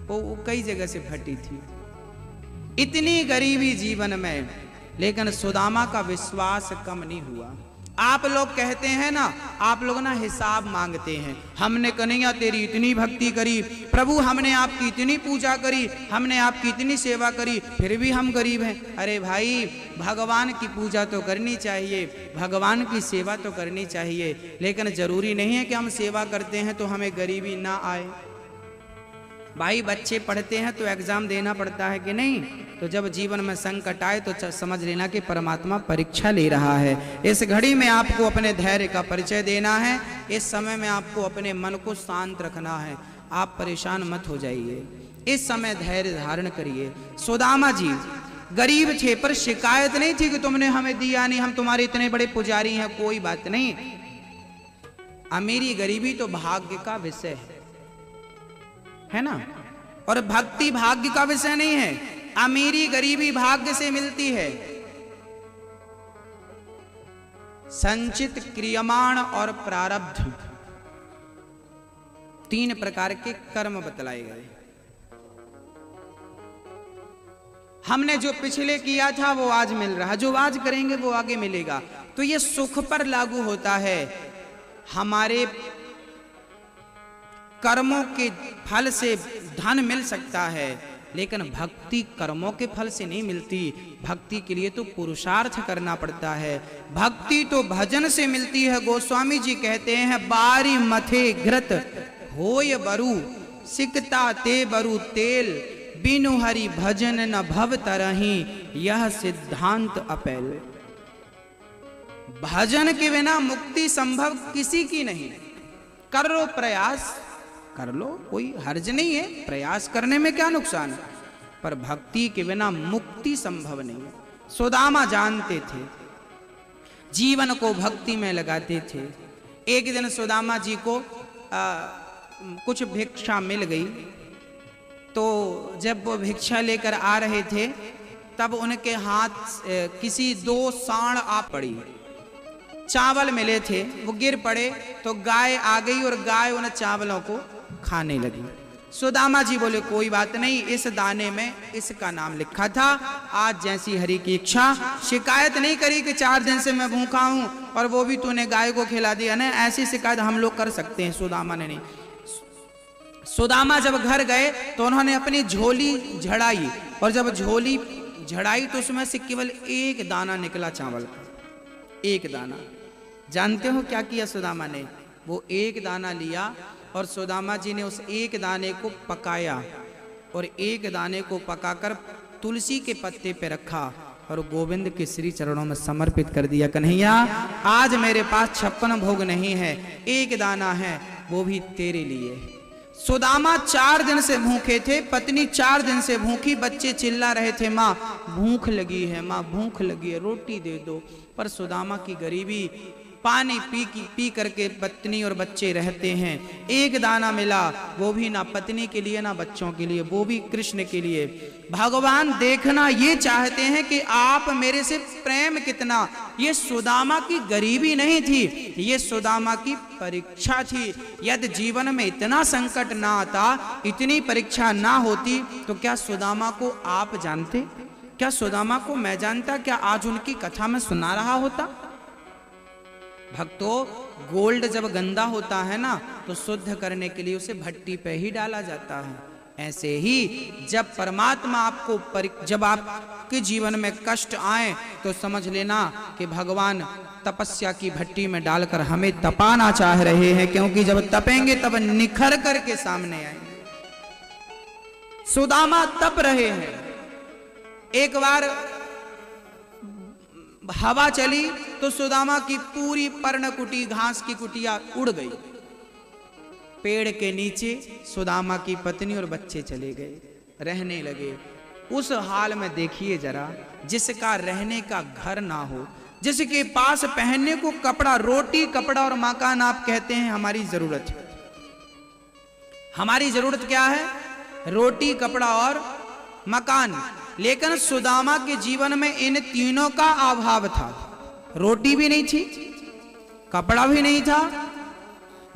वो कई जगह से फटी थी। इतनी गरीबी जीवन में, लेकिन सुदामा का विश्वास कम नहीं हुआ। आप लोग कहते हैं ना, आप लोग ना हिसाब मांगते हैं, हमने कन्हैया तेरी इतनी भक्ति करी, प्रभु हमने आपकी इतनी पूजा करी, हमने आपकी इतनी सेवा करी, फिर भी हम गरीब हैं। अरे भाई, भगवान की पूजा तो करनी चाहिए, भगवान की सेवा तो करनी चाहिए, लेकिन जरूरी नहीं है कि हम सेवा करते हैं तो हमें गरीबी ना आए। भाई, बच्चे पढ़ते हैं तो एग्जाम देना पड़ता है कि नहीं? तो जब जीवन में संकट आए तो समझ लेना कि परमात्मा परीक्षा ले रहा है। इस घड़ी में आपको अपने धैर्य का परिचय देना है। इस समय में आपको अपने मन को शांत रखना है। आप परेशान मत हो जाइए, इस समय धैर्य धारण करिए। सुदामा जी गरीब थे, पर शिकायत नहीं थी कि तुमने हमें दिया नहीं, हम तुम्हारे इतने बड़े पुजारी हैं, कोई बात नहीं। अमीरी गरीबी तो भाग्य का विषय है ना, और भक्ति भाग्य का विषय नहीं है। अमीरी गरीबी भाग्य से मिलती है। संचित, क्रियमाण और प्रारब्ध, 3 प्रकार के कर्म बतलाए गए। हमने जो पिछले किया था वो आज मिल रहा है, जो आज करेंगे वो आगे मिलेगा। तो ये सुख पर लागू होता है। हमारे कर्मों के फल से धन मिल सकता है, लेकिन भक्ति कर्मों के फल से नहीं मिलती। भक्ति के लिए तो पुरुषार्थ करना पड़ता है। भक्ति तो भजन से मिलती है। गोस्वामी जी कहते हैं, बारी मथे घृत होय बरु, सिकता ते बरु तेल, बिनु हरि भजन न भव तरही, यह सिद्धांत अपैल। भजन के बिना मुक्ति संभव किसी की नहीं। करो प्रयास, कर लो, कोई हर्ज नहीं है, प्रयास करने में क्या नुकसान है, पर भक्ति के बिना मुक्ति संभव नहीं है। सुदामा जानते थे, जीवन को भक्ति में लगाते थे। एक दिन सुदामा जी को कुछ भिक्षा मिल गई, तो जब वो भिक्षा लेकर आ रहे थे तब उनके हाथ किसी 2 सांड आ पड़ी। चावल मिले थे, वो गिर पड़े तो गाय आ गई और गाय उन चावलों को खाने लगी। सुदामा जी बोले कोई बात नहीं, इस दाने में इसका नाम लिखा था, आज जैसी हरि की इच्छा। शिकायत नहीं करी कि 4 दिन से मैं भूखा हूं और वो भी तूने गाय को खिला दिया ना, ऐसी शिकायत हम लोग कर सकते हैं, सुदामा ने नहीं। सुदामा जब घर गए तो उन्होंने अपनी झोली झड़ाई, और जब झोली झड़ाई तो उसमें से केवल 1 दाना निकला चावल का, 1 दाना। जानते हो क्या किया सुदामा ने? वो 1 दाना लिया और सुदामा जी ने उस 1 दाने को पकाया, और 1 दाने को पकाकर तुलसी के पत्ते पे रखा और गोविंद के श्री चरणों में समर्पित कर दिया। कन्हैया, आज मेरे पास 56 भोग नहीं है, 1 दाना है, वो भी तेरे लिए। सुदामा 4 दिन से भूखे थे, पत्नी 4 दिन से भूखी, बच्चे चिल्ला रहे थे माँ भूख लगी है, माँ भूख लगी है, रोटी दे दो। पर सुदामा की गरीबी, पानी पी करके पत्नी और बच्चे रहते हैं, 1 दाना मिला, वो भी ना पत्नी के लिए ना बच्चों के लिए, वो भी कृष्ण के लिए। भगवान देखना ये चाहते हैं कि आप मेरे से प्रेम कितना। ये सुदामा की गरीबी नहीं थी, ये सुदामा की परीक्षा थी। यदि जीवन में इतना संकट ना आता, इतनी परीक्षा ना होती, तो क्या सुदामा को आप जानते? क्या सुदामा को मैं जानता? क्या आज उनकी कथा में सुना रहा होता? भक्तों, गोल्ड जब गंदा होता है ना, तो शुद्ध करने के लिए उसे भट्टी पे ही डाला जाता है। ऐसे ही जब परमात्मा आपको जब आपके जीवन में कष्ट आए तो समझ लेना कि भगवान तपस्या की भट्टी में डालकर हमें तपाना चाह रहे हैं, क्योंकि जब तपेंगे तब निखर करके सामने आएंगे। सुदामा तप रहे हैं। एक बार हवा चली तो सुदामा की पूरी पर्णकुटी, घास की कुटिया उड़ गई। पेड़ के नीचे सुदामा की पत्नी और बच्चे चले गए, रहने लगे। उस हाल में देखिए जरा, जिसका रहने का घर ना हो, जिसके पास पहनने को कपड़ा, रोटी कपड़ा और मकान आप कहते हैं हमारी जरूरत है। हमारी जरूरत क्या है? रोटी कपड़ा और मकान। लेकिन सुदामा के जीवन में इन तीनों का अभाव था। रोटी भी नहीं थी, कपड़ा भी नहीं था,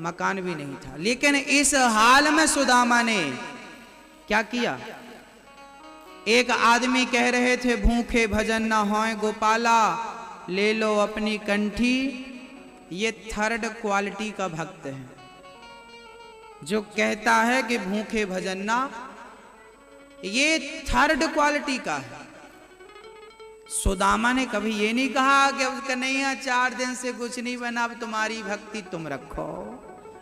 मकान भी नहीं था। लेकिन इस हाल में सुदामा ने क्या किया? एक आदमी कह रहे थे भूखे भजन न होए गोपाला, ले लो अपनी कंठी। ये 3rd क्वालिटी का भक्त है, जो कहता है कि भूखे भजन ना, ये 3rd क्वालिटी का है। सुदामा ने कभी ये नहीं कहा कि अब कन्हैया 4 दिन से कुछ नहीं बना, अब तुम्हारी भक्ति तुम रखो,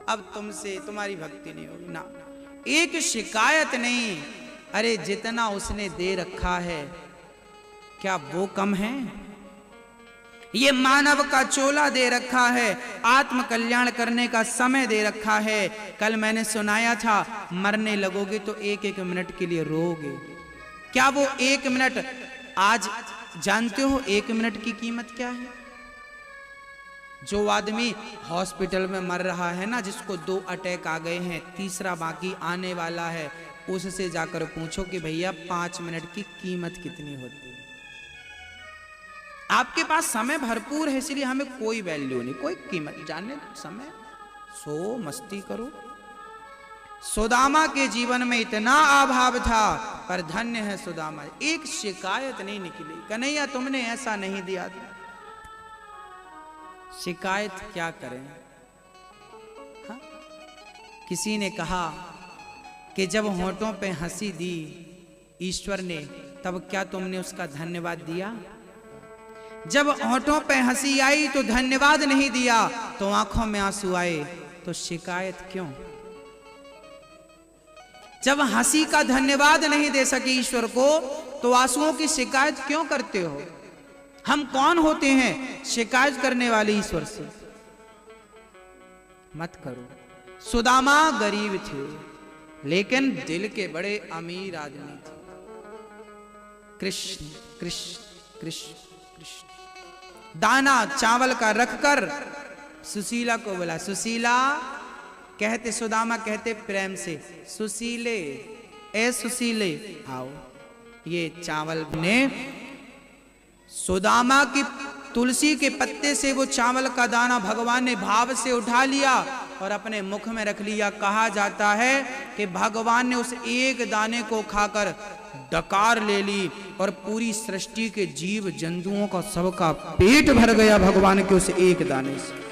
अब तुमसे तुम्हारी भक्ति नहीं होगी ना। एक शिकायत नहीं। अरे जितना उसने दे रखा है क्या वो कम है? ये मानव का चोला दे रखा है, आत्म कल्याण करने का समय दे रखा है। कल मैंने सुनाया था, मरने लगोगे तो 1-1 मिनट के लिए रोगे। क्या वो 1 मिनट आज जानते हो 1 मिनट की कीमत क्या है? जो आदमी हॉस्पिटल में मर रहा है ना, जिसको 2 अटैक आ गए हैं, तीसरा बाकी आने वाला है, उससे जाकर पूछो कि भैया 5 मिनट की कीमत कितनी होती है। आपके पास समय भरपूर है, इसलिए हमें कोई वैल्यू नहीं, कोई कीमत, जानने समय सो मस्ती करो। सुदामा के जीवन में इतना अभाव था, पर धन्य है सुदामा, एक शिकायत नहीं निकली। कन्हैया तुमने ऐसा नहीं दिया था। शिकायत क्या करें? हाँ? किसी ने कहा कि जब होठों पे हंसी दी ईश्वर ने, तब क्या तुमने उसका धन्यवाद दिया? जब होठों पे हंसी आई तो धन्यवाद नहीं दिया, तो आंखों में आंसू आए, तो शिकायत क्यों? जब हंसी का धन्यवाद नहीं दे सके ईश्वर को, तो आंसुओं की शिकायत क्यों करते हो? हम कौन होते हैं शिकायत करने वाले ईश्वर से? मत करो। सुदामा गरीब थे लेकिन दिल के बड़े अमीर आदमी थे। कृष्ण कृष्ण कृष्ण कृष्ण दाना चावल का रखकर सुशीला को बोला, सुशीला कहते, सुदामा कहते प्रेम से, सुशीले ए सुशीले आओ। ये चावल ने सुदामा की तुलसी के पत्ते से वो चावल का दाना भगवान ने भाव से उठा लिया और अपने मुख में रख लिया। कहा जाता है कि भगवान ने उस एक दाने को खाकर डकार ले ली और पूरी सृष्टि के जीव जंतुओं का सबका पेट भर गया भगवान के उस एक दाने से।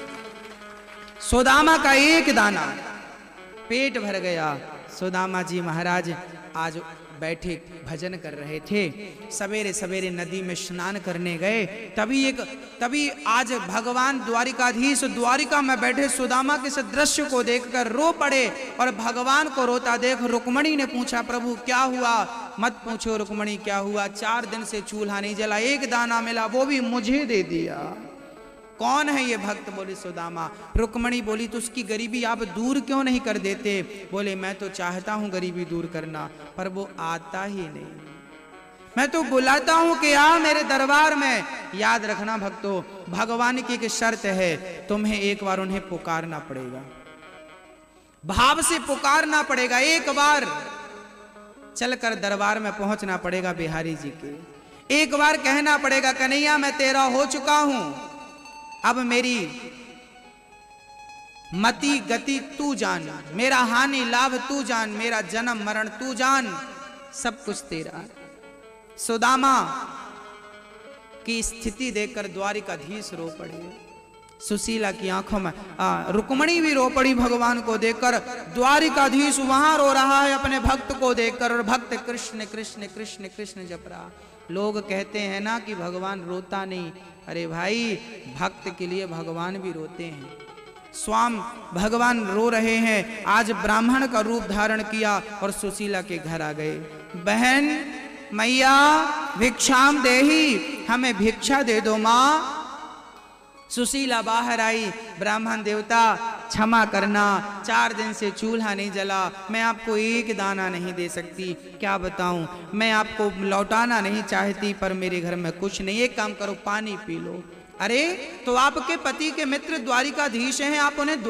सुदामा का एक दाना पेट भर गया। सुदामा जी महाराज आज बैठे भजन कर रहे थे, सवेरे सवेरे नदी में स्नान करने गए, तभी आज भगवान द्वारिकाधीश द्वारिका में बैठे सुदामा के इस दृश्य को देखकर रो पड़े और भगवान को रोता देख रुक्मणी ने पूछा, प्रभु क्या हुआ? मत पूछो रुक्मणी क्या हुआ, 4 दिन से चूल्हा नहीं जला, एक दाना मिला वो भी मुझे दे दिया। कौन है ये भक्त? बोले सुदामा। रुक्मणी बोली तो उसकी गरीबी आप दूर क्यों नहीं कर देते? बोले मैं तो चाहता हूं गरीबी दूर करना, पर वो आता ही नहीं। मैं तो बुलाता हूं कि आ मेरे दरबार में। याद रखना भक्तों, भगवान की एक शर्त है, तुम्हें एक बार उन्हें पुकारना पड़ेगा, भाव से पुकारना पड़ेगा। एक बार चलकर दरबार में पहुंचना पड़ेगा बिहारी जी के, एक बार कहना पड़ेगा कन्हैया मैं तेरा हो चुका हूं, अब मेरी मति गति तू जान, मेरा हानि लाभ तू जान, मेरा जन्म मरण तू जान, सब कुछ तेरा। सुदामा की स्थिति देखकर द्वारिकाधीश रो पड़े। सुशीला की आंखों में रुक्मणी भी रो पड़ी भगवान को देखकर। द्वारिकाधीश वहां रो रहा है अपने भक्त को देखकर और भक्त कृष्ण कृष्ण कृष्ण कृष्ण जप रहा। लोग कहते हैं ना कि भगवान रोता नहीं, अरे भाई भक्त के लिए भगवान भी रोते हैं। स्वाम भगवान रो रहे हैं। आज ब्राह्मण का रूप धारण किया और सुशीला के घर आ गए। बहन मैया भिक्षाम देही, हमें भिक्षा दे दो माँ। सुशीला बाहर आई, ब्राह्मण देवता क्षमा करना, 4 दिन से चूल्हा नहीं जला, मैं आपको एक दाना नहीं दे सकती, क्या बताऊं, मैं आपको लौटाना नहीं चाहती पर मेरे घर में कुछ नहीं, एक काम करो पानी पी लो। अरे तो आपके पति के मित्र द्वारिकाधीश हैं, आप उन्हें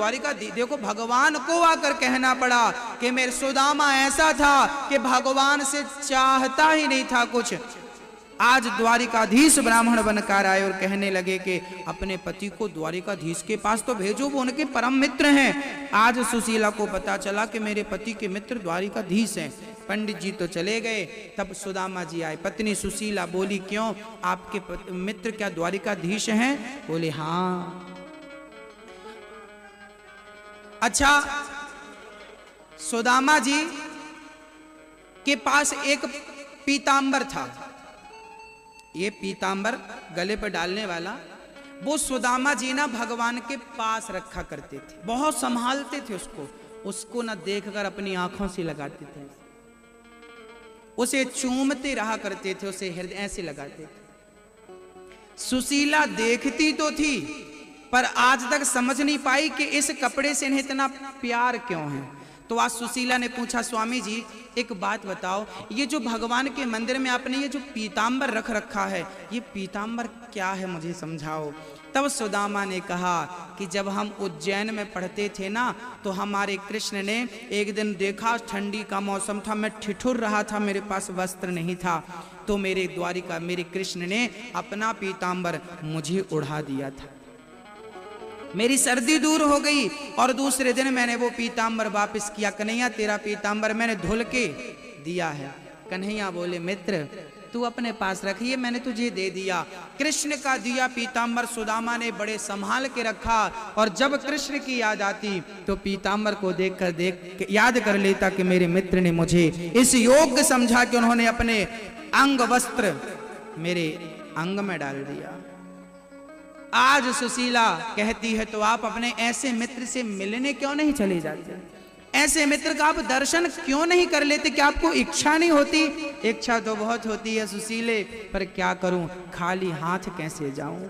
देखो भगवान को आकर कहना पड़ा कि मेरे सुदामा ऐसा था कि भगवान से चाहता ही नहीं था कुछ। आज द्वारिकाधीश ब्राह्मण बनकर आए और कहने लगे कि अपने पति को द्वारिकाधीश के पास तो भेजो, वो उनके परम मित्र हैं। आज सुशीला को पता चला कि मेरे पति के मित्र द्वारिकाधीश हैं। पंडित जी तो चले गए, तब सुदामा जी आए। पत्नी सुशीला बोली क्यों, आपके मित्र क्या द्वारिकाधीश हैं? बोले हाँ। अच्छा, सुदामा जी के पास एक पीतांबर था, ये पीतांबर गले पर डालने वाला, वो सुदामा जी ना भगवान के पास रखा करते थे, बहुत संभालते थे उसको ना देखकर अपनी आंखों से लगाते थे, उसे चूमते रहा करते थे, उसे हृदय ऐसे लगाते थे। सुशीला देखती तो थी पर आज तक समझ नहीं पाई कि इस कपड़े से इन्हें इतना प्यार क्यों है। तो आज सुशीला ने पूछा, स्वामी जी एक बात बताओ, ये जो भगवान के मंदिर में आपने ये जो पीतांबर रख रखा है, ये पीतांबर क्या है, मुझे समझाओ। तब सुदामा ने कहा कि जब हम उज्जैन में पढ़ते थे ना, तो हमारे कृष्ण ने एक दिन देखा, ठंडी का मौसम था, मैं ठिठुर रहा था, मेरे पास वस्त्र नहीं था, तो मेरे कृष्ण ने अपना पीतांबर मुझे उड़ा दिया था, मेरी सर्दी दूर हो गई और दूसरे दिन मैंने वो पीतांबर वापस किया। कन्हैया तेरा पीतांबर मैंने धुल के दिया है। कन्हैया बोले मित्र तू अपने पास रखिए, मैंने तुझे दे दिया। कृष्ण का दिया पीतांबर सुदामा ने बड़े संभाल के रखा और जब कृष्ण की याद आती तो पीतांबर को देख याद कर लेता कि मेरे मित्र ने मुझे इस योग्य समझा कि उन्होंने अपने अंग वस्त्र मेरे अंग में डाल दिया। आज सुशीला कहती है तो आप अपने ऐसे मित्र से मिलने क्यों नहीं चले जाते, ऐसे मित्र का आप दर्शन क्यों नहीं कर लेते? क्या आपको इच्छा नहीं होती? इच्छा तो बहुत होती है सुशीले, पर क्या करूं, खाली हाथ कैसे जाऊं।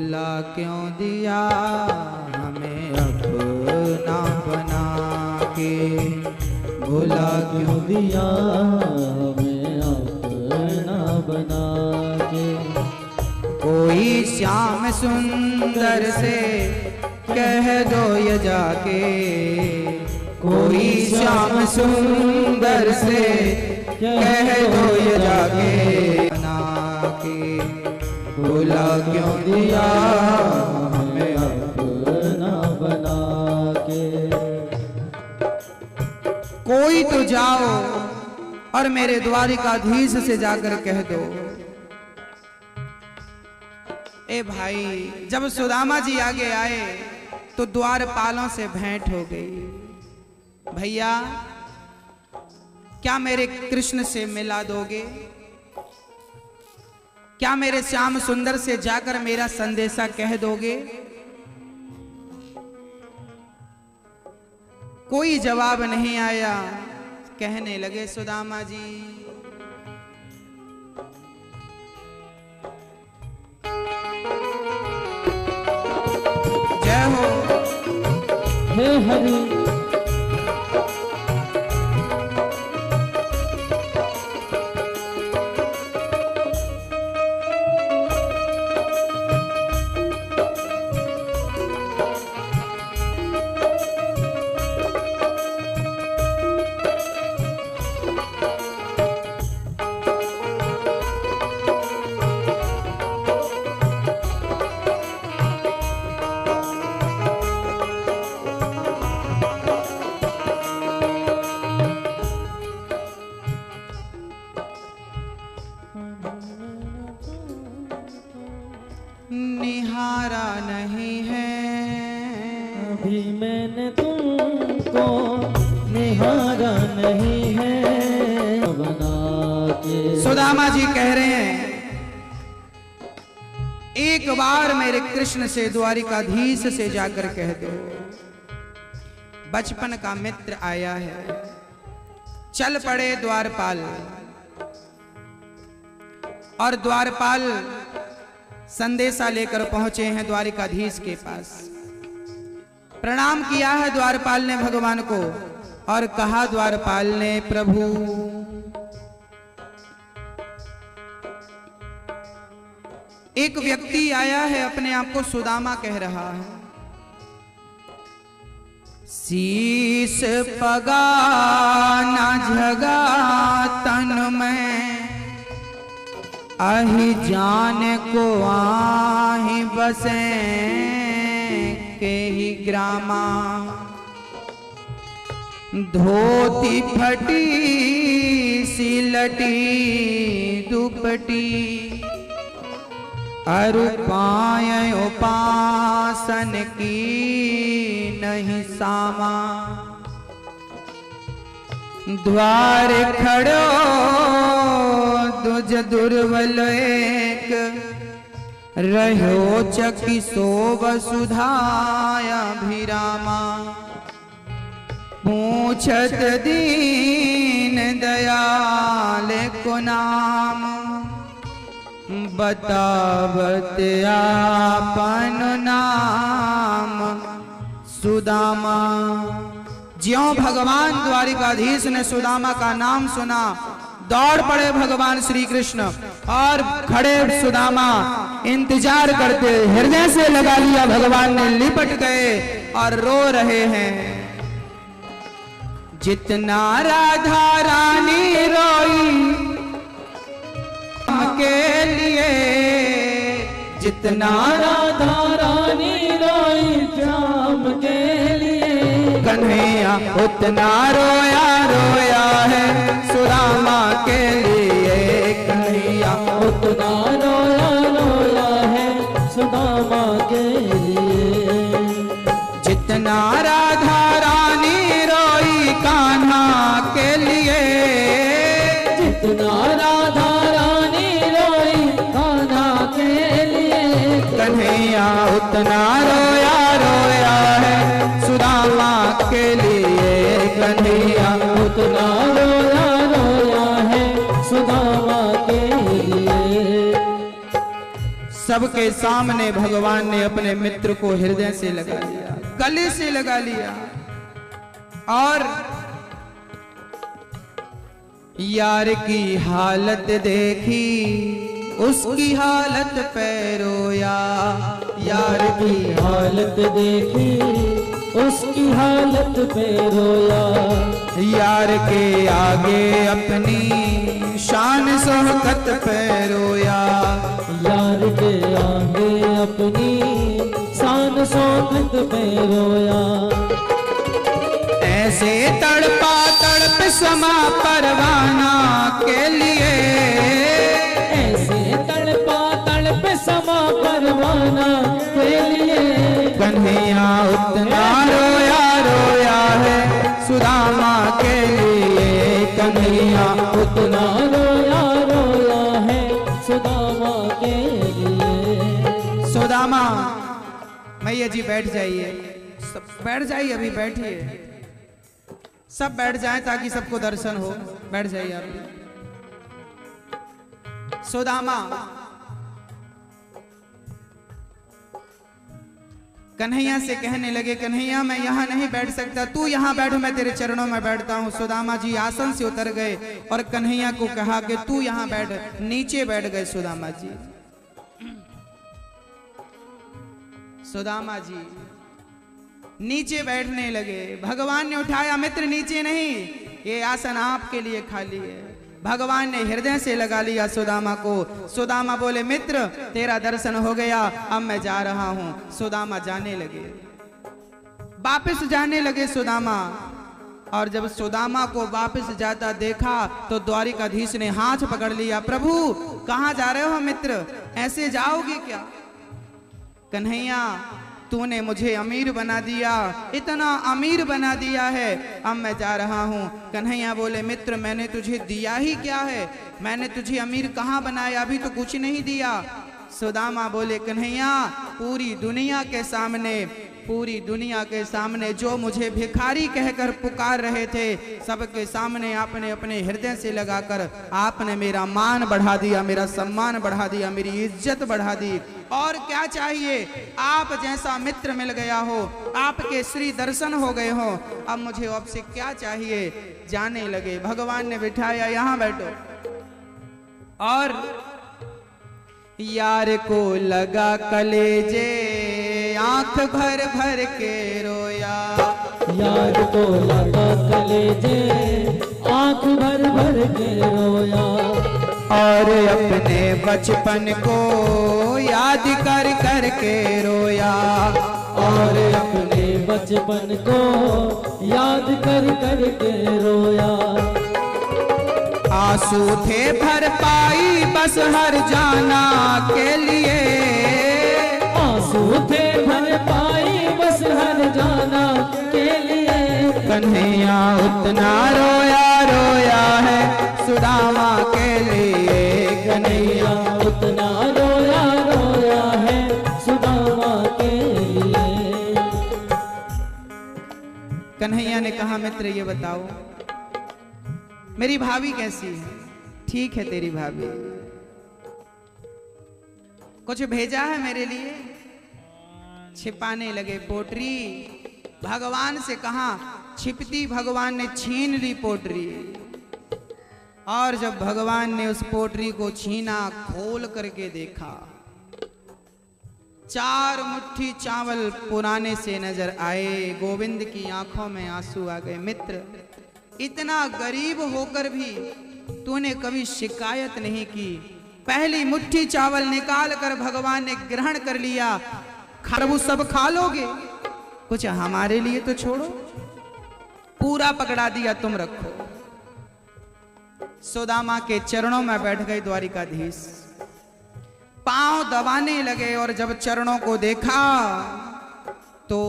भुला क्यों दिया हमें अपना बना के, भुला क्यों दिया हमें अपना बना के। कोई श्याम सुंदर से कह दो ये जाके, कोई श्याम सुंदर से कह दो ये जाके, बना के भुला क्यों दिया हमें अपना बना के। कोई तो जाओ और मेरे द्वारिकाधीश से जाकर कह दो। ए भाई, जब सुदामा जी आगे आए तो द्वारपालों से भेंट हो गई। भैया, क्या मेरे कृष्ण से मिला दोगे? क्या मेरे श्याम सुंदर से जाकर मेरा संदेशा कह दोगे? कोई जवाब नहीं आया। कहने लगे सुदामा जी, जय हो हे हरि। निहारा नहीं है अभी मैंने तुमको, निहारा नहीं है बना के। सुदामा जी कह रहे हैं, एक बार मेरे कृष्ण से द्वारिकाधीश से जाकर कह दो, बचपन का मित्र आया है। चल पड़े द्वारपाल, और द्वारपाल संदेशा लेकर पहुंचे हैं द्वारिकाधीश के पास। प्रणाम किया है द्वारपाल ने भगवान को, और कहा द्वारपाल ने, प्रभु एक व्यक्ति आया है, अपने आप को सुदामा कह रहा है। शीश पगा न झगा तन में, आही जान को आही बसे के ही ग्रामा। धोती फटी सिलटी दुपटी, अरु पाय उपासन की नहीं सामा। द्वार खड़ो दुज दुर्बल एक, रहो चकी सो वसुधाया भिरामा। पूछत दीन दयाल को नाम, बतावत आपन नाम सुदामा। ज्यों भगवान द्वारिकाधीश ने सुदामा का नाम सुना, दौड़ पड़े भगवान श्री कृष्ण, और खड़े सुदामा इंतजार करते हृदय से लगा लिया। भगवान ने लिपट गए और रो रहे हैं। जितना राधा रानी रोई के लिए, जितना राधा रानी रोई श्याम के लिए, कन्हैया उतना रोया रोया है सुदामा के लिए। कन्हैया उतना रोया रोया है सुदामा के लिए। जितना राधा रानी रोई कान्हा के लिए, जितना राधा रानी रोई कान्हा के लिए, कन्हैया उतना रोया रोया है सुदामा के लिए। कन्हैया उतना रोया रोया है सुदामा के लिए। सबके सामने भगवान ने अपने मित्र को हृदय से लगा लिया, गले से लगा लिया और यार की हालत देखी, उसकी हालत पे रोया। यार की हालत देखी, उसकी हालत पे रोया। यार के आगे अपनी शान शौकत पे रोया। यार के आगे अपनी शान शौकत पे रोया। ऐसे तड़पा तड़प समा परवाना के लिए, ऐसे तड़पा तड़प समा परवाना के लिए। कन्हैया उतना रोया रोया है सुदामा के लिए। कन्हैया उतना रोया रोया है सुदामा के लिए। सुदामा, मैया जी बैठ जाइए, सब बैठ जाइए, अभी बैठिए, सब बैठ जाएं ताकि सबको दर्शन हो। बैठ जाइए आप। सुदामा कन्हैया से कहने लगे, कन्हैया मैं यहाँ नहीं बैठ सकता, तू यहाँ बैठ, मैं तेरे चरणों में बैठता हूँ। सुदामा जी आसन से उतर गए और कन्हैया को कहा कि तू यहाँ बैठ, नीचे बैठ गए सुदामा जी। सुदामा जी नीचे बैठने लगे। भगवान ने उठाया, मित्र नीचे नहीं, ये आसन आपके लिए खाली है। भगवान ने हृदय से लगा लिया सुदामा को। सुदामा बोले, मित्र तेरा दर्शन हो गया, अब मैं जा रहा हूं। सुदामा जाने लगे, वापस जाने लगे सुदामा। और जब सुदामा को वापस जाता देखा तो द्वारिकाधीश ने हाथ पकड़ लिया। प्रभु कहां जा रहे हो मित्र, ऐसे जाओगे क्या? कन्हैया तूने मुझे अमीर बना दिया, इतना अमीर बना दिया है, अब मैं जा रहा हूँ। कन्हैया बोले, मित्र मैंने तुझे दिया ही क्या है, मैंने तुझे अमीर कहाँ बनाया, अभी तो कुछ नहीं दिया। सुदामा बोले, कन्हैया पूरी दुनिया के सामने, पूरी दुनिया के सामने जो मुझे भिखारी कहकर पुकार रहे थे, सबके सामने आपने अपने हृदय से लगाकर आपने मेरा मान बढ़ा दिया, मेरा सम्मान बढ़ा दिया, मेरी इज्जत बढ़ा दी। और क्या चाहिए, आप जैसा मित्र मिल गया हो, आपके श्री दर्शन हो गए हो, अब मुझे आपसे क्या चाहिए। जाने लगे। भगवान ने बिठाया, यहाँ बैठो। और यार को लगा कलेजे, आंख भर भर के रोया। यार को लगा कलेजे, आंख भर भर के रोया। और अपने बचपन को याद कर कर के रोया। और अपने बचपन को याद कर कर के रोया। आंसू थे भर पाई बस हर जाना के लिए। आंसू थे भर पाई बस हर जाना के लिए। कन्हैया उतना रोया रोया है सुदामा के लिए। कन्हैया उतना रोया रोया है सुदामा के लिए। कन्हैया ने कहा, मित्र ये बताओ मेरी भाभी कैसी है? ठीक है तेरी भाभी, कुछ भेजा है मेरे लिए? छिपाने लगे पोटरी। भगवान से कहा, छिपती भगवान ने छीन ली पोटरी। और जब भगवान ने उस पोटरी को छीना, खोल करके देखा, 4 मुट्ठी चावल पुराने से नजर आए। गोविंद की आंखों में आंसू आ गए। मित्र इतना गरीब होकर भी तूने कभी शिकायत नहीं की। पहली मुट्ठी चावल निकाल कर भगवान ने ग्रहण कर लिया। प्रभु सब खा लोगे, कुछ हमारे लिए तो छोड़ो। पूरा पकड़ा दिया, तुम रखो। सुदामा के चरणों में बैठ गए द्वारिकाधीश, पांव दबाने लगे। और जब चरणों को देखा तो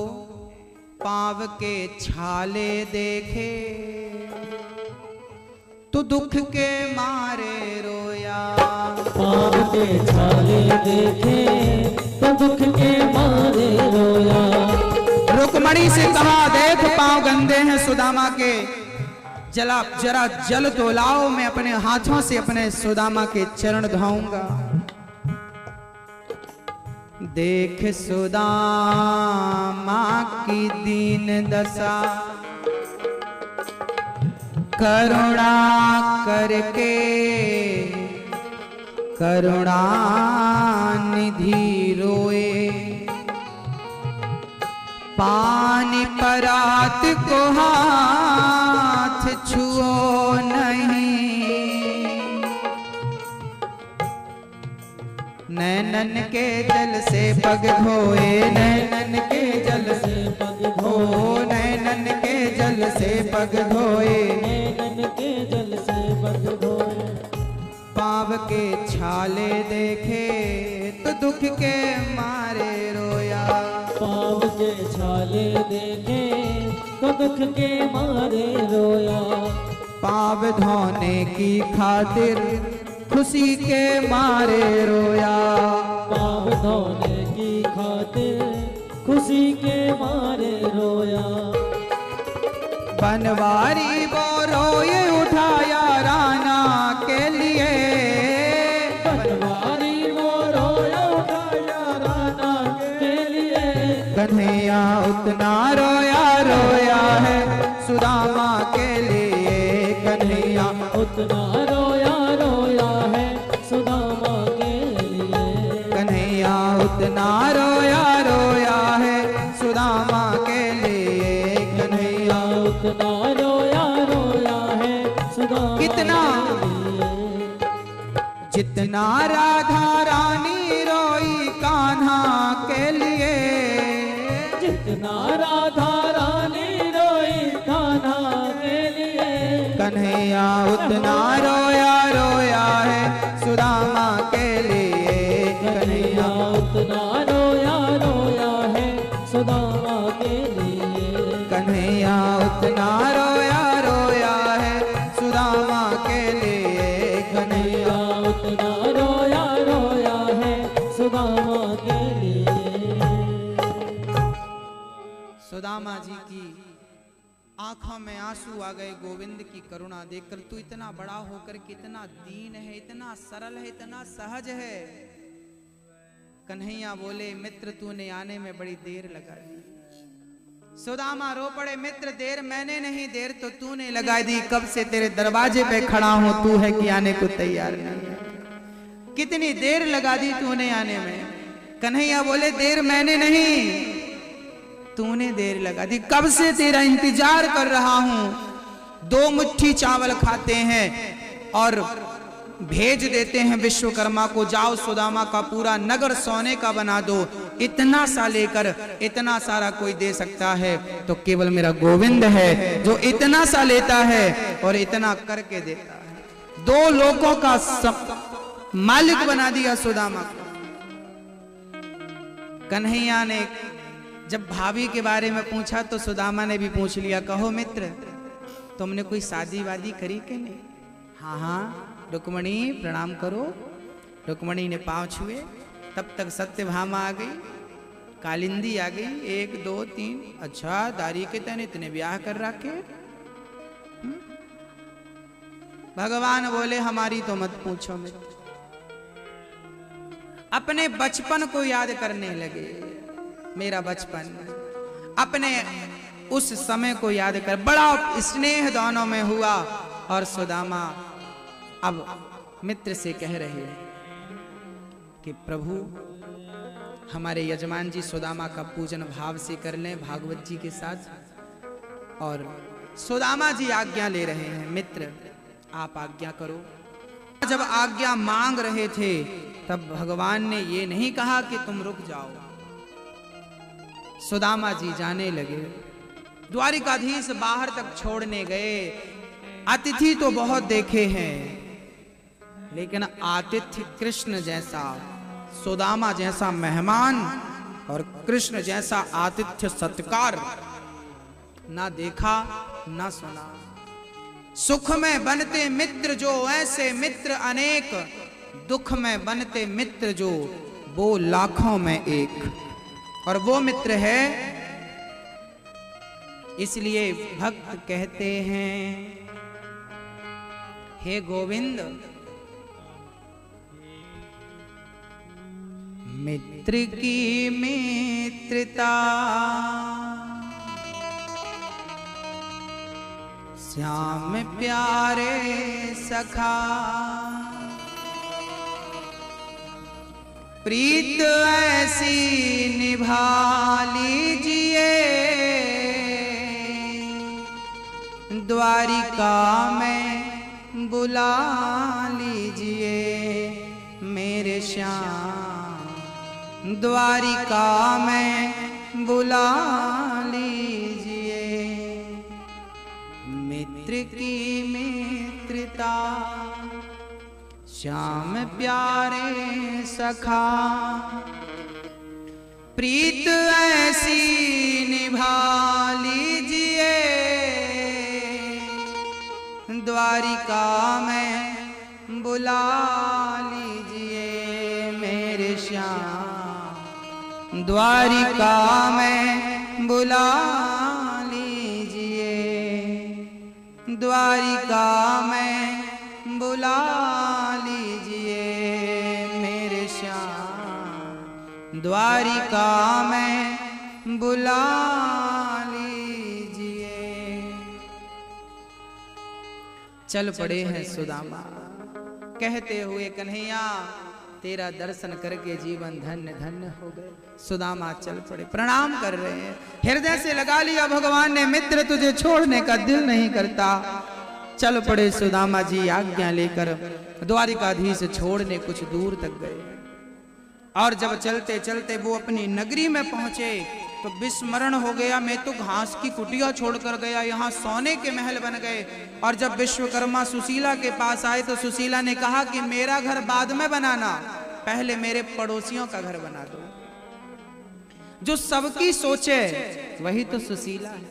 पांव के छाले देखे तो दुख के मारे रोया। पांव के छाले देखे तो दुख के मारे रोया। रुक्मणी से कहा, देख पांव गंदे हैं सुदामा के, जरा जल तो लाओ, मैं अपने हाथों से अपने सुदामा के चरण धोऊंगा। देख सुदामा की दीन दशा, करुणा करके करुणा निधि रोए। पानी परात को हाथ छुओ नहीं, नैनन के जल से पग धोए, नैनन के जल से पग धोए, नैनन के जल से पग धोए, नैनन के जल से पग धोए। पाव के छाले देखे तो दुख के मारे रोया, पाव के छाले देखे तो दुख के मारे रोया। पाव धोने की खातिर खुशी के मारे रोया, पाव धोने की खातिर खुशी के मारे रोया। बनवारी वो रोए उठाया राना के लिए, बनवारी वो रोया उठाया राना के लिए। कन्हैया उतना रोया रोया है सुदामा के लिए, कन्हैया उतना रोया रोया है सुदामा के लिए। कन्हैया उतना रोया रोया है सुदामा के लिए, कन्हैया उतना रोया रोया है सुदामा कितना के लिए। जितना राधा रानी रोई कान्हा के लिए, जितना राधा रानी रोई कान्हा के लिए। कन्हैया उतना रोया रोया है सुदामा के लिए, कन्हैया उतना रोया रोया है सुदामा के लिए। कन्हैया उतना रोया रोया है सुदामा के लिए, कन्हैया उतना रोया रोया है सुदामा के लिए। सुदामा जी की आंखों में आंसू आ गए गोविंद की करुणा देखकर। तू इतना बड़ा होकर कितना दीन है, इतना सरल है, इतना सहज है। कन्हैया बोले मित्र तूने आने में बड़ी देर लगा दी। सुदामा रो पड़े मित्र देर मैंने नहीं देर तो तूने लगा दी। कब से तेरे दरवाजे पे खड़ा हूं, तू है कि आने को तैयार नहीं है। कितनी देर लगा दी तूने आने में। कन्हैया बोले देर मैंने नहीं तूने देर लगा दी। कब से तेरा इंतजार कर रहा हूं। 2 मुट्ठी चावल खाते हैं और भेज देते हैं विश्वकर्मा को, जाओ सुदामा का पूरा नगर सोने का बना दो। इतना सा लेकर इतना सारा कोई दे सकता है तो केवल मेरा गोविंद है जो इतना सा लेता है और इतना करके देता है। 2 लोगों का मालिक बना दिया सुदामा को। कन्हैया ने जब भाभी के बारे में पूछा तो सुदामा ने भी पूछ लिया, कहो मित्र तुमने कोई शादी वादी करी कि नहीं? हाँ हाँ रुक्मणी प्रणाम करो। रुक्मणी ने पांव छुए। तब तक सत्यभामा आ गई, कालिंदी आ गई। 1 2 3 अच्छा दारी के तने इतने ब्याह कर रखे। भगवान बोले हमारी तो मत पूछो मित्र। अपने बचपन को याद करने लगे। मेरा बचपन, अपने उस समय को याद कर। बड़ा स्नेह दोनों में हुआ और सुदामा अब मित्र से कह रहे हैं कि प्रभु हमारे यजमान जी सुदामा का पूजन भाव से कर लें भागवत जी के साथ। और सुदामा जी आज्ञा ले रहे हैं, मित्र आप आज्ञा करो। जब आज्ञा मांग रहे थे तब भगवान ने ये नहीं कहा कि तुम रुक जाओ। सुदामा जी जाने लगे। द्वारिकाधीश बाहर तक छोड़ने गए। अतिथि तो बहुत देखे हैं लेकिन आतिथ्य कृष्ण जैसा, सुदामा जैसा मेहमान और कृष्ण जैसा आतिथ्य सत्कार ना देखा ना सुना। सुख में बनते मित्र जो ऐसे मित्र अनेक, दुख में बनते मित्र जो वो लाखों में एक। और वो मित्र है, इसलिए भक्त कहते हैं हे गोविंद मित्र की मित्रता श्याम प्यारे सखा, प्रीत ऐसी निभा लीजिए द्वारिका में बुला लीजिए मेरे श्याम, द्वारिका में बुला लीजिए। मित्र की मित्रता श्याम प्यारे सखा, प्रीत ऐसी निभा लीजिए द्वारिका में बुला लीजिए मेरे श्याम, द्वारिका में बुला लीजिए, द्वारिका में बुला लीजिए मेरे श्याम, द्वारिका में बुला लीजिए। चल पड़े हैं सुदामा, कहते हुए कन्हैया तेरा दर्शन करके जीवन धन्य धन्य हो गए। सुदामा चल पड़े, प्रणाम कर रहे हैं, हृदय से लगा लिया भगवान ने मित्र तुझे छोड़ने का दिल नहीं करता। चल पड़े सुदामा जी आज्ञा लेकर द्वारिकाधीश छोड़ने कुछ दूर तक गए। और जब चलते चलते वो अपनी नगरी में पहुंचे तो विस्मरण हो गया, मैं तो घास की कुटिया छोड़कर गया, यहाँ सोने के महल बन गए। और जब विश्वकर्मा सुशीला के पास आए तो सुशीला ने कहा कि मेरा घर बाद में बनाना, पहले मेरे पड़ोसियों का घर बना दो। जो सबकी सोचे वही तो सुशीला है।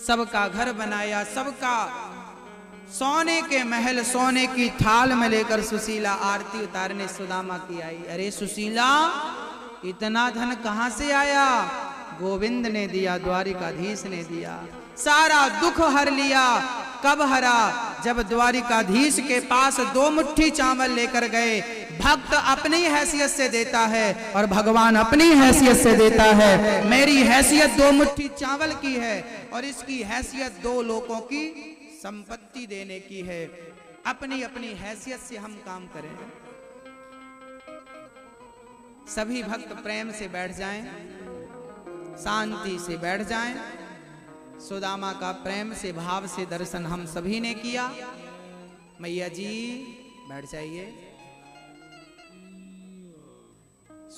सबका घर बनाया, सबका सोने के महल सोने की थाल में लेकर सुशीला आरती उतारने सुदामा की आई। अरे सुशीला, इतना धन कहां से आया? गोविंद ने दिया, द्वारिकाधीश ने दिया। सारा दुख हर लिया। कब हरा? जब द्वारिकाधीश के पास 2 मुट्ठी चावल लेकर गए। भक्त अपनी हैसियत से देता है और भगवान अपनी हैसियत से देता है। मेरी हैसियत 2 मुट्ठी चावल की है और इसकी हैसियत 2 लोगों की संपत्ति देने की है। अपनी अपनी हैसियत से हम काम करें। सभी भक्त प्रेम से बैठ जाएं, शांति से बैठ जाएं। सुदामा का प्रेम से भाव से दर्शन हम सभी ने किया। मैया जी बैठ जाइए।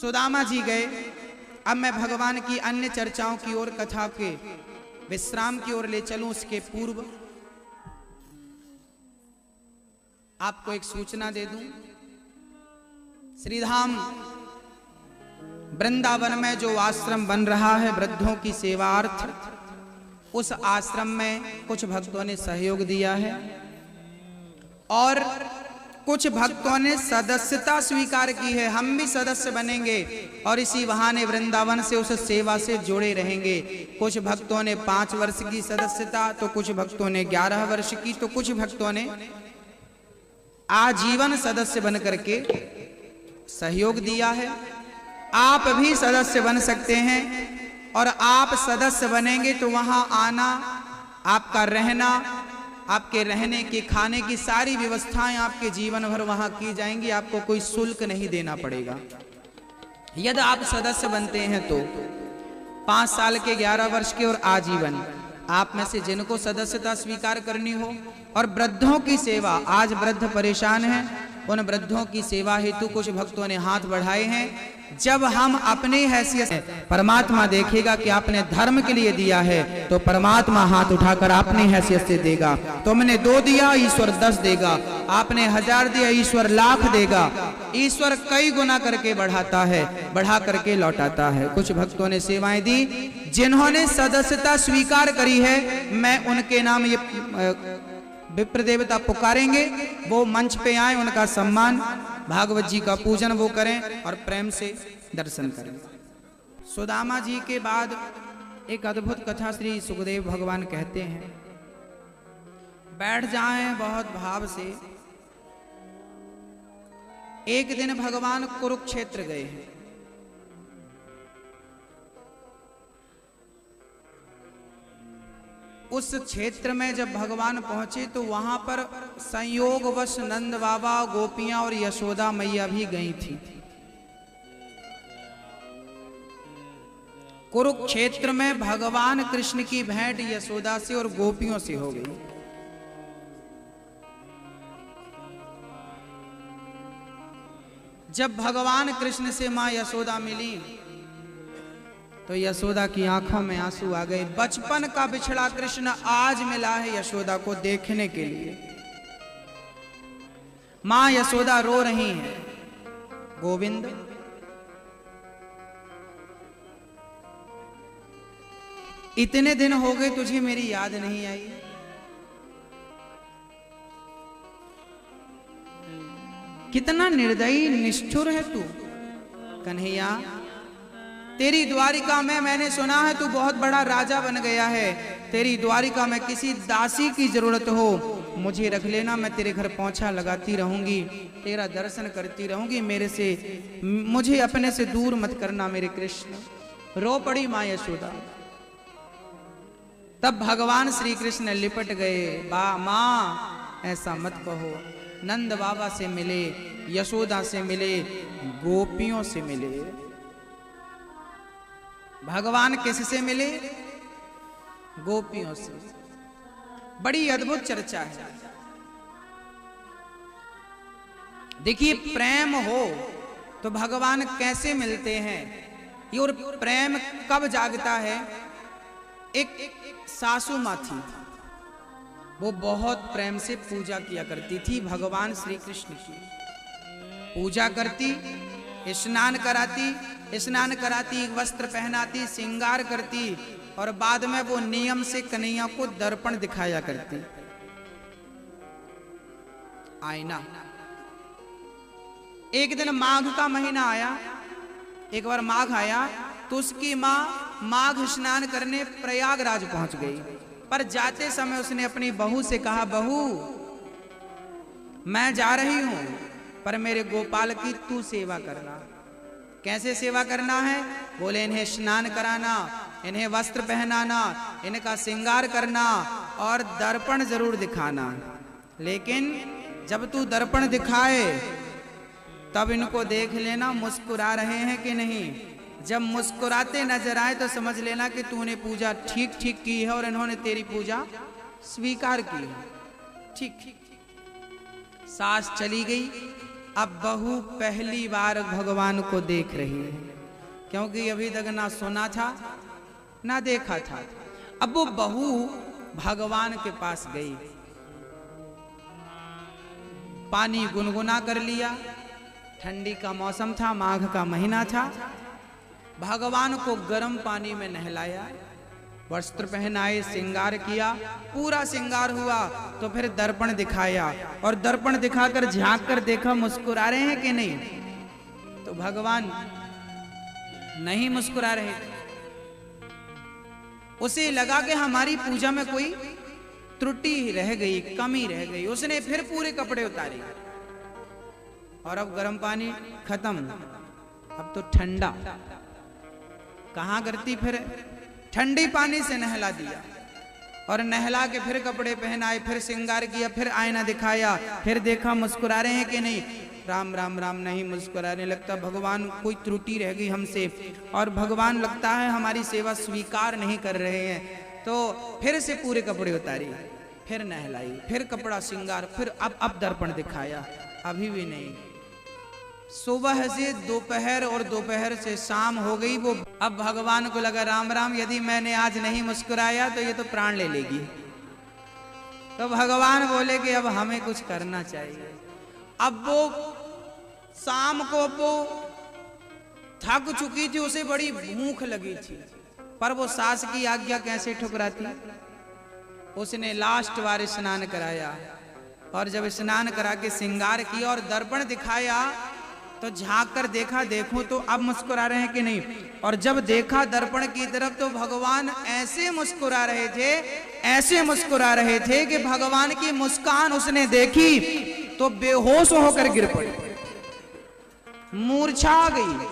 सुदामा जी गए। अब मैं भगवान की अन्य चर्चाओं की ओर, कथा के विश्राम की ओर ले चलूं। उसके पूर्व आपको एक सूचना दे दूं। श्रीधाम वृंदावन में जो आश्रम बन रहा है वृद्धों की सेवार्थ, उस आश्रम में कुछ भक्तों ने सहयोग दिया है और कुछ भक्तों ने सदस्यता स्वीकार की है। हम भी सदस्य बनेंगे और इसी बहाने वृंदावन से उस सेवा से जुड़े रहेंगे। कुछ भक्तों ने 5 वर्ष की सदस्यता, तो कुछ भक्तों ने 11 वर्ष की, तो कुछ भक्तों ने आजीवन सदस्य बन करके सहयोग दिया है। आप भी सदस्य बन सकते हैं और आप सदस्य बनेंगे तो वहां आना, आपका रहना, आपके रहने की, खाने की सारी व्यवस्थाएं आपके जीवन भर वहां की जाएंगी। आपको कोई शुल्क नहीं देना पड़ेगा। यदि आप सदस्य बनते हैं तो 5 साल के, 11 वर्ष के और आजीवन, आप में से जिनको सदस्यता स्वीकार करनी हो। और वृद्धों की सेवा, आज वृद्ध परेशान हैं, उन वृद्धों की सेवा हेतु कुछ भक्तों ने हाथ बढ़ाए हैं। जब हम अपनी हैसियत से, परमात्मा देखेगा कि आपने धर्म के लिए दिया है, तो परमात्मा हाथ उठाकर अपनी हैसियत से देगा। तुमने 2 दिया, ईश्वर 10 देगा। आपने 1000 दिया, ईश्वर लाख देगा। ईश्वर कई गुना करके बढ़ाता है, बढ़ा करके लौटाता है। कुछ भक्तों ने सेवाएं दी। जिन्होंने सदस्यता स्वीकार करी है, मैं उनके नाम ये विप्र देवता पुकारेंगे, वो मंच पे आए, उनका सम्मान, भागवत जी का पूजन वो करें और प्रेम से दर्शन करें। सुदामा जी के बाद एक अद्भुत कथा श्री सुखदेव भगवान कहते हैं। बैठ जाएं बहुत भाव से। एक दिन भगवान कुरुक्षेत्र गए हैं। उस क्षेत्र में जब भगवान पहुंचे तो वहां पर संयोगवश नंद बाबा, गोपियां और यशोदा मैया भी गई थी। कुरुक्षेत्र में भगवान कृष्ण की भेंट यशोदा से और गोपियों से हो गई। जब भगवान कृष्ण से मां यशोदा मिली तो यशोदा की आंखों में आंसू आ गए। बचपन का बिछड़ा कृष्ण आज मिला है यशोदा को देखने के लिए। मां यशोदा रो रही हैं, गोविंद इतने दिन हो गए तुझे मेरी याद नहीं आई। कितना निर्दयी निष्ठुर है तू कन्हैया। तेरी द्वारिका में मैंने सुना है तू बहुत बड़ा राजा बन गया है। तेरी द्वारिका में किसी दासी की जरूरत हो मुझे रख लेना, मैं तेरे घर पोंछा लगाती रहूंगी, तेरा दर्शन करती रहूंगी, मुझे अपने से दूर मत करना मेरे कृष्ण। रो पड़ी मां यशोदा। तब भगवान श्री कृष्ण लिपट गए। मां ऐसा मत कहो। नंद बाबा से मिले, यशोदा से मिले, गोपियों से मिले। भगवान किससे मिले? गोपियों से। बड़ी अद्भुत चर्चा है। देखिए प्रेम हो तो भगवान कैसे मिलते हैं, ये और प्रेम कब जागता है। एक सासू माँ थी, वो बहुत प्रेम से पूजा किया करती थी भगवान श्री कृष्ण की। पूजा करती, स्नान कराती, वस्त्र पहनाती, श्रृंगार करती और बाद में वो नियम से कन्हैया को दर्पण दिखाया करती। आईना। एक दिन माघ का महीना आया, एक बार माघ आया तो उसकी मां माघ स्नान करने प्रयागराज पहुंच गई। पर जाते समय उसने अपनी बहू से कहा, बहू मैं जा रही हूं पर मेरे गोपाल की तू सेवा करना। कैसे सेवा करना है? बोले इन्हें स्नान कराना, इन्हें वस्त्र पहनाना, इनका श्रृंगार करना और दर्पण जरूर दिखाना। लेकिन जब तू दर्पण दिखाए तब इनको देख लेना मुस्कुरा रहे हैं कि नहीं। जब मुस्कुराते नजर आए तो समझ लेना कि तूने पूजा ठीक ठीक की है और इन्होंने तेरी पूजा स्वीकार की है। ठीक। सास चली गई। अब बहू पहली बार भगवान को देख रही है, क्योंकि अभी तक ना सुना था ना देखा था। अब वो बहू भगवान के पास गई, पानी गुनगुना कर लिया। ठंडी का मौसम था, माघ का महीना था। भगवान को गर्म पानी में नहलाया, वस्त्र पहनाए, श्रृंगार किया। पूरा श्रृंगार हुआ तो फिर दर्पण दिखाया और दर्पण दिखाकर झांक कर देखा मुस्कुरा रहे हैं कि नहीं। तो भगवान नहीं मुस्कुरा रहे थे। उसे लगा कि हमारी पूजा में कोई त्रुटि रह गई, कमी रह गई। उसने फिर पूरे कपड़े उतारे और अब गर्म पानी खत्म, अब तो ठंडा। कहां करती? फिर ठंडी पानी से नहला दिया और नहला के फिर कपड़े पहनाए, फिर श्रृंगार किया, फिर आईना दिखाया, फिर देखा मुस्कुरा रहे हैं कि नहीं। राम राम राम, नहीं मुस्कुराने। लगता भगवान कोई त्रुटि रह गई हमसे और भगवान लगता है हमारी सेवा स्वीकार नहीं कर रहे हैं। तो फिर से पूरे कपड़े उतारी, फिर नहलाई, फिर कपड़ा श्रृंगार, फिर अब दर्पण दिखाया, अभी भी नहीं। सुबह से दोपहर और दोपहर से शाम हो गई। वो अब भगवान को लगा राम राम, यदि मैंने आज नहीं मुस्कुराया तो ये तो प्राण ले लेगी। तो भगवान बोले कि अब हमें कुछ करना चाहिए। अब वो शाम को वो थक चुकी थी, उसे बड़ी भूख लगी थी, पर वो सास की आज्ञा कैसे ठुकराती। उसने लास्ट बार स्नान कराया और जब स्नान करा के श्रृंगार किया और दर्पण दिखाया तो झांक कर देखा, देखो तो अब मुस्कुरा रहे हैं कि नहीं। और जब देखा दर्पण की तरफ तो भगवान ऐसे मुस्कुरा रहे थे, ऐसे मुस्कुरा रहे थे कि भगवान की मुस्कान उसने देखी तो बेहोश होकर गिर पड़ी, मूर्छा आ गई।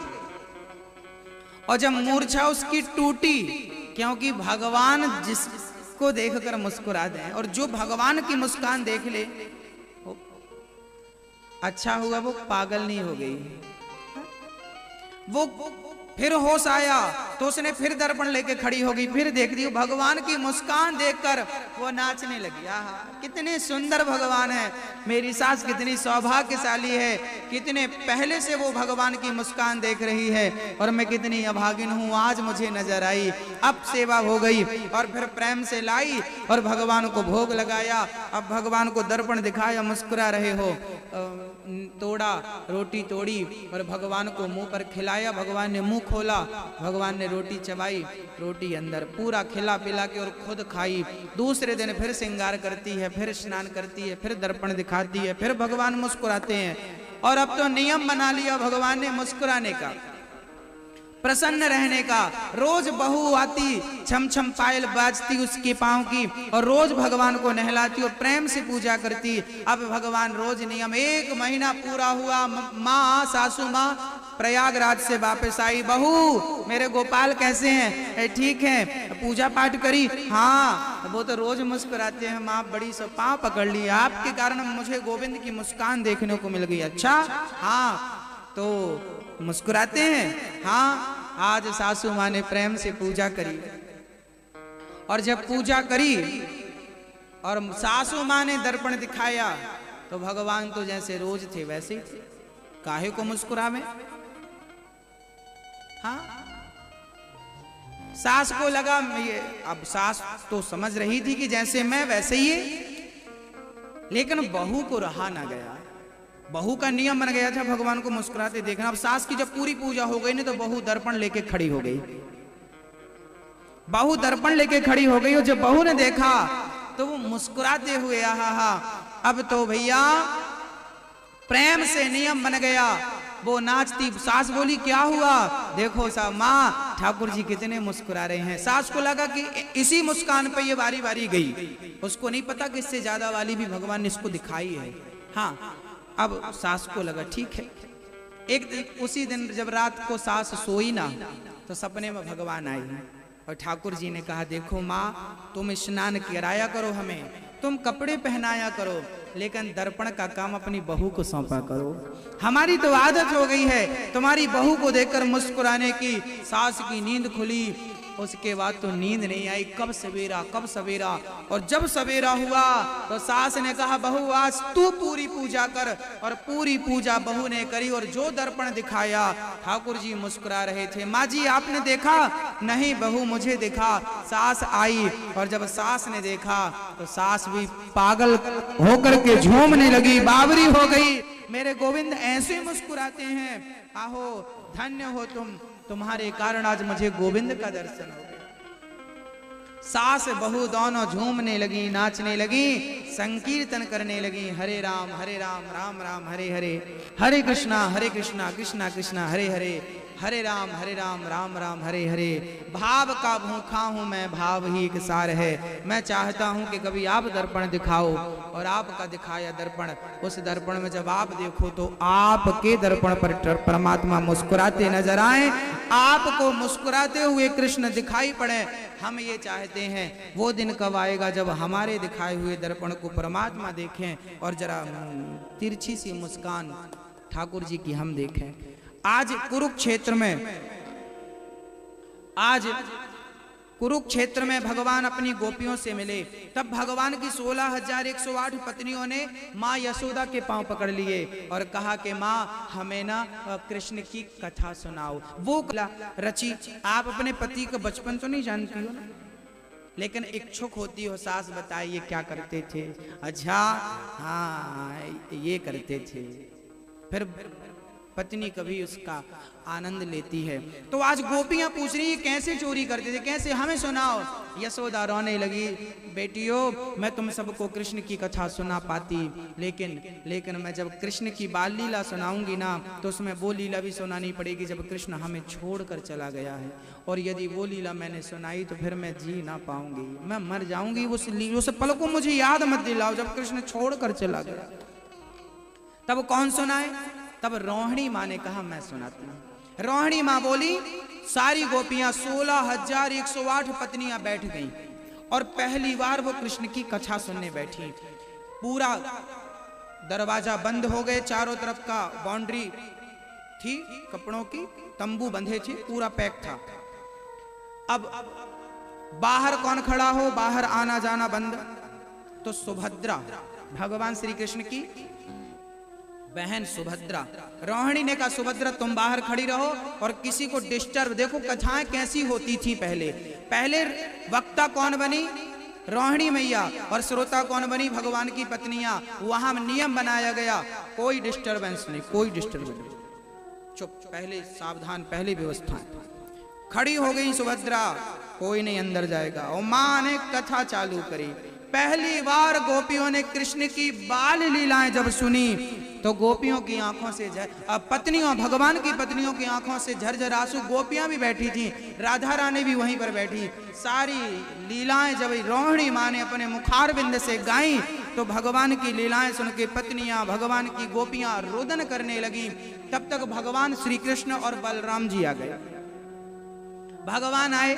और जब मूर्छा उसकी टूटी, क्योंकि भगवान को देखकर मुस्कुरा दें, और जो भगवान की मुस्कान देख ले, अच्छा हुआ वो पागल नहीं हो गई। वो फिर होश आया तो उसने फिर दर्पण लेके खड़ी हो गई, फिर देख दी भगवान की मुस्कान देखकर वो नाचने लगी। आहा, कितने सुंदर भगवान है, मेरी सास कितनी सौभाग्यशाली है, कितने पहले से वो भगवान की मुस्कान देख रही है और मैं कितनी अभागिन हूँ, आज मुझे नजर आई। अब सेवा हो गई और फिर प्रेम से लाई और भगवान को भोग लगाया। अब भगवान को दर्पण दिखाया, मुस्कुरा रहे हो, तोड़ा, रोटी तोड़ी और भगवान को मुंह पर खिलाया। भगवान ने मुंह खोला, भगवान ने रोटी चबाई, रोटी अंदर पूरा खिला पिला के और खुद खाई। दूसरे दिन फिर श्रृंगार करती है, फिर स्नान करती है, फिर दर्पण दिखाती है, फिर भगवान मुस्कुराते हैं। और अब तो नियम बना लिया भगवान ने मुस्कुराने का, प्रसन्न रहने का। रोज बहू आती, छम छम पायल बाजती उसके पांव की और रोज भगवान को नहलाती और प्रेम से पूजा करती। अब भगवान रोज नियम, 1 महीना पूरा हुआ, माँ सासू माँ प्रयागराज से वापस आई। बहू मेरे गोपाल कैसे हैं? ठीक हैं। पूजा पाठ करी? हाँ। वो तो रोज मुस्कुराते हैं, माँ बड़ी सो पाँव पकड़ ली, आपके कारण मुझे गोविंद की मुस्कान देखने को मिल गई। अच्छा, हाँ तो मुस्कुराते हैं। हाँ, आज सासू माँ ने प्रेम से पूजा करी और जब पूजा करी और सासू माँ ने दर्पण दिखाया तो भगवान तो जैसे रोज थे वैसे ही थे, काहे को मुस्कुरावे। हाँ, सास को लगा ये, अब सास तो समझ रही थी कि जैसे मैं वैसे ही है, लेकिन बहू को रहा ना गया। बहू का नियम बन गया था भगवान को मुस्कुराते देखना। अब सास की जब पूरी पूजा हो गई ना तो बहू दर्पण लेके खड़ी हो गई। बहू दर्पण लेके खड़ी हो गई और जब बहू ने देखा तो वो मुस्कुराते हुए, आहा हा, अब तो भैया प्रेम से नियम बन गया। वो नाचती, सास बोली क्या हुआ? देखो सा माँ ठाकुर जी कितने मुस्कुरा रहे हैं। सास को लगा कि इसी मुस्कान पे ये बारी बारी गई, उसको नहीं पता कि इससे ज्यादा वाली भी भगवान ने इसको दिखाई है। हाँ, अब सास को लगा ठीक है। एक दिन, उसी दिन जब रात को सास सोई ना तो सपने में भगवान आई और ठाकुर जी ने कहा देखो माँ, तुम स्नान कराया करो, हमें तुम कपड़े पहनाया करो, लेकिन दर्पण का काम अपनी बहू को सौंपा करो। हमारी तो आदत हो गई है तुम्हारी बहू को देखकर मुस्कुराने की। सास की नींद खुली, उसके बाद तो नींद नहीं आई, कब सवेरा कब सवेरा। और जब सवेरा हुआ तो सास ने कहा बहू आज तू पूरी पूजा कर, और पूरी पूजा बहू ने करी और जो दर्पण दिखाया ठाकुर जी मुस्कुरा रहे थे। माँ जी आपने देखा? नहीं बहू मुझे दिखा। सास आई और जब सास ने देखा तो सास भी पागल होकर के झूमने लगी, बावरी हो गई। मेरे गोविंद ऐसे मुस्कुराते हैं, आहो धन्य हो तुम, तुम्हारे कारण आज मुझे गोविंद का दर्शन हो गया। सास बहू दोनों झूमने लगी, नाचने लगी, संकीर्तन करने लगी, हरे राम राम राम हरे हरे, हरे कृष्णा कृष्णा कृष्णा हरे हरे, हरे राम राम राम हरे हरे। भाव का भूखा हूं मैं, भाव ही एक सार है। मैं चाहता हूं कि कभी आप दर्पण दिखाओ, और आपका दिखाया दर्पण, उस दर्पण में जब आप देखो तो आपके दर्पण पर परमात्मा मुस्कुराते नजर आए, आपको मुस्कुराते हुए कृष्ण दिखाई पड़े। हम ये चाहते हैं वो दिन कब आएगा जब हमारे दिखाए हुए दर्पण को परमात्मा देखें और जरा तिरछी सी मुस्कान ठाकुर जी की हम देखें। आज कुरुक्षेत्र में भगवान अपनी गोपियों से मिले, तब भगवान की 16,108 पत्नियों ने माँ यशोदा के पांव पकड़ लिए और कहा कि माँ हमें ना कृष्ण की कथा सुनाओ। वो रची। आप अपने पति का बचपन तो नहीं जानती हो ना, लेकिन इच्छुक होती हो। सास बताइए क्या करते थे? अच्छा हाँ ये करते थे। फिर पत्नी कभी उसका आनंद लेती है। तो आज गोपियां पूछ रही है कैसे चोरी करते थे, कैसे, हमें सुनाओ। यशोदा रोने लगी, बेटियों मैं तुम सबको कृष्ण की कथा सुना पाती, लेकिन मैं जब कृष्ण की बाल लीला सुनाऊंगी ना तो उसमें वो लीला भी सुनानी पड़ेगी जब कृष्ण हमें छोड़कर चला गया है। और यदि वो लीला मैंने सुनाई तो फिर मैं जी ना पाऊंगी, मैं मर जाऊंगी। उस पल को मुझे याद मत दिलाओ जब कृष्ण छोड़कर चला गया। तब कौन सुनाए? तब रोहिणी माँ ने कहा मैं सुनाती हूँ। रोहिणी माँ बोली, सारी गोपियां 16,108 पत्नियां बैठ गईं और पहली बार वो कृष्ण की कथा सुनने बैठी। पूरा दरवाजा बंद हो गए, चारों तरफ का बाउंड्री थी, कपड़ों की तंबू बंधे थे, पूरा पैक था। अब बाहर कौन खड़ा हो, बाहर आना जाना बंद। तो सुभद्रा, भगवान श्री कृष्ण की बहन सुभद्रा, रोहिणी ने कहा सुभद्रा तुम बाहर खड़ी रहो और किसी को डिस्टर्ब। देखो कथाएं कैसी होती थी पहले। पहले वक्ता कौन बनी, रोहिणी मैया, और श्रोता कौन बनी, भगवान की पत्नियां। वहां नियम बनाया गया, कोई डिस्टरबेंस नहीं, कोई डिस्टरबेंस नहीं, चुप, पहले सावधान, पहले व्यवस्था। खड़ी हो गई सुभद्रा, कोई नहीं अंदर जाएगा। और मां ने कथा चालू करी। पहली बार गोपियों ने कृष्ण की बाल लीलाएं जब सुनी तो गोपियों की आंखों से पत्नियों, भगवान की पत्नियों की आंखों से झरझर आंसू। गोपियां भी बैठी थी, राधा रानी भी वहीं पर बैठी। सारी लीलाएं जब रोहिणी मां ने अपने मुखारविंद से गाई तो भगवान की लीलाएं सुन के पत्नियां, भगवान की गोपियां रोदन करने लगी। तब तक भगवान श्री कृष्ण और बलराम जी आ गए। भगवान आए,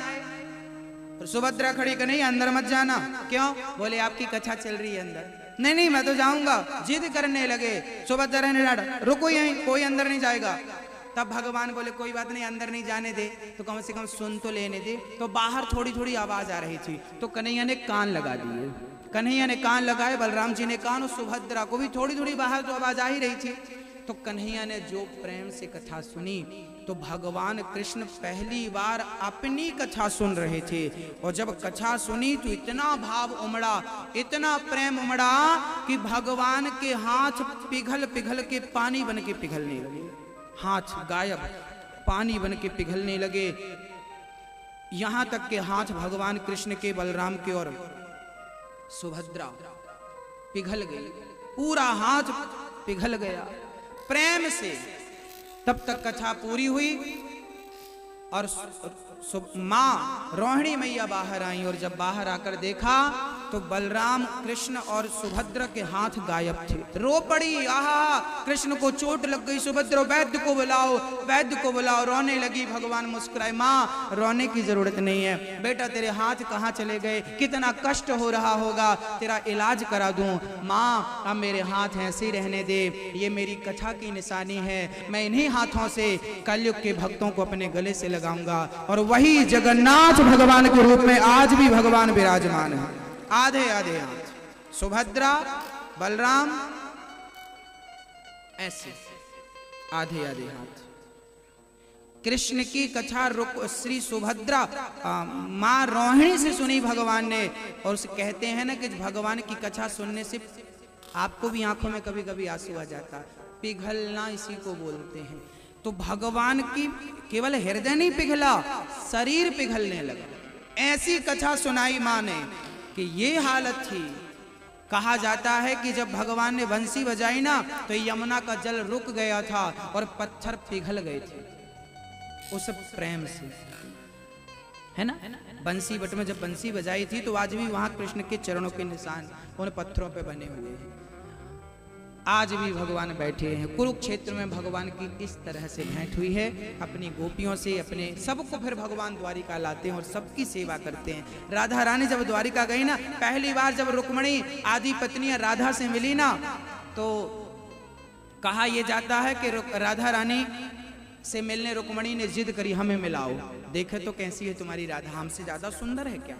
सुभद्रा खड़ी कर, नहीं अंदर मत जाना। क्यों? बोले आपकी कथा चल रही है अंदर। नहीं नहीं मैं तो जाऊंगा, जिद करने लगे। सुभद्रा ने डांटा, रुको यहीं, कोई अंदर नहीं जाएगा। तब भगवान बोले कोई बात नहीं, अंदर नहीं जाने दे तो कम से कम सुन तो लेने दे। तो बाहर थोड़ी थोड़ी आवाज आ रही थी, तो कन्हैया ने कान लगा दिए। कन्हैया ने कान लगाए, बलराम जी ने कान, और सुभद्रा को भी थोड़ी थोड़ी बाहर तो आवाज आ ही रही थी। तो कन्हैया ने जो प्रेम से कथा सुनी, तो भगवान कृष्ण पहली बार अपनी कथा सुन रहे थे। और जब कथा सुनी तो इतना भाव उमड़ा, इतना प्रेम उमड़ा कि भगवान के हाथ पिघल पिघल के पानी बन के पिघलने लगे। हाथ गायब, पानी बन के पिघलने लगे। यहां तक के हाथ भगवान कृष्ण के, बलराम के और सुभद्रा पिघल गई, पूरा हाथ पिघल गया प्रेम से। तब तक कथा पूरी हुई और मां रोहिणी मैया बाहर आई। और जब बाहर आकर देखा तो बलराम, कृष्ण और सुभद्रा के हाथ गायब थे। रो पड़ी, आहा कृष्ण को चोट लग गई। सुभद्रा वैद्य को बुलाओ, वैद्य को बुलाओ। रोने लगी। भगवान मुस्कुराए, मां रोने की जरूरत नहीं है बेटा, तेरे हाथ कहाँ चले गए, कितना कष्ट हो रहा होगा, तेरा इलाज करा दूं। मां अब मेरे हाथ ऐसे ही रहने दे, ये मेरी कथा की निशानी है। मैं इन्हीं हाथों से कलयुग के भक्तों को अपने गले से लगाऊंगा। और वही जगन्नाथ भगवान के रूप में आज भी भगवान विराजमान है। आधे आधे हाथ सुभद्रा, बलराम, ऐसे आधे आधे हाथ। कृष्ण की कथा श्री सुभद्रा मां रोहिणी से सुनी भगवान ने। और उसे कहते हैं ना कि भगवान की कथा सुनने से आपको भी आंखों में कभी कभी आंसू आ जाता, पिघलना इसी को बोलते हैं। तो भगवान की केवल हृदय नहीं पिघला, शरीर पिघलने लगा। ऐसी कथा सुनाई मां ने कि ये हालत थी। कहा जाता है कि जब भगवान ने बंसी बजाई ना तो यमुना का जल रुक गया था और पत्थर पिघल गए थे उस प्रेम से, है ना। बंसी बट में जब बंसी बजाई थी तो आज भी वहां कृष्ण के चरणों के निशान उन पत्थरों पे बने हुए हैं। आज भी भगवान बैठे हैं। कुरुक्षेत्र में भगवान की इस तरह से भेंट हुई है अपनी गोपियों से। अपने सबको फिर भगवान द्वारिका लाते हैं और सबकी सेवा करते हैं। राधा रानी जब द्वारिका गई ना, पहली बार जब रुक्मणी आदि पत्नियां राधा से मिली ना, तो कहा यह जाता है कि राधा रानी से मिलने रुक्मणी ने जिद करी, हमें मिलाओ, देखे तो कैसी है तुम्हारी राधा, हमसे ज्यादा सुंदर है क्या,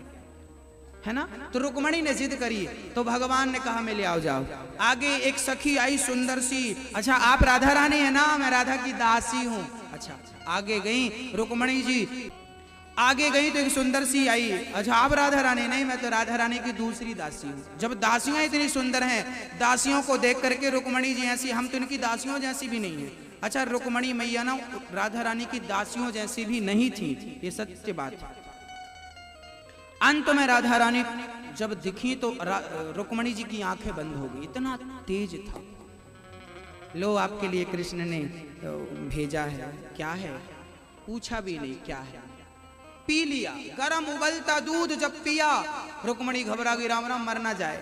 है ना। तो रुक्मणी ने जिद करी तो भगवान ने कहा मैं ले आओ, जाओ। आगे एक सखी आई सुंदर सी, अच्छा आप राधा रानी है ना, मैं राधा की दासी हूं। अच्छा, आगे गई रुक्मणी जी, आगे गई तो एक सुंदर सी आई, अच्छा आप राधा रानी, नहीं मैं तो राधा रानी की दूसरी दासी हूं। जब दासियां इतनी सुंदर हैं, दासियों को देख करके रुक्मणी जी ऐसी, हम तो इनकी दासियों जैसी भी नहीं है। अच्छा, रुक्मणी मैया ना राधा रानी की दासियों जैसी भी नहीं थी, ये सत्य बात है। अंत में राधा रानी जब दिखी तो रुक्मणी जी की आंखें बंद हो गई, इतना तेज था। लो आपके लिए कृष्ण ने भेजा है, क्या है, पूछा भी नहीं क्या है, पी लिया। गरम उबलता दूध जब पिया, रुक्मणी घबरा गई, राम राम मर ना जाए,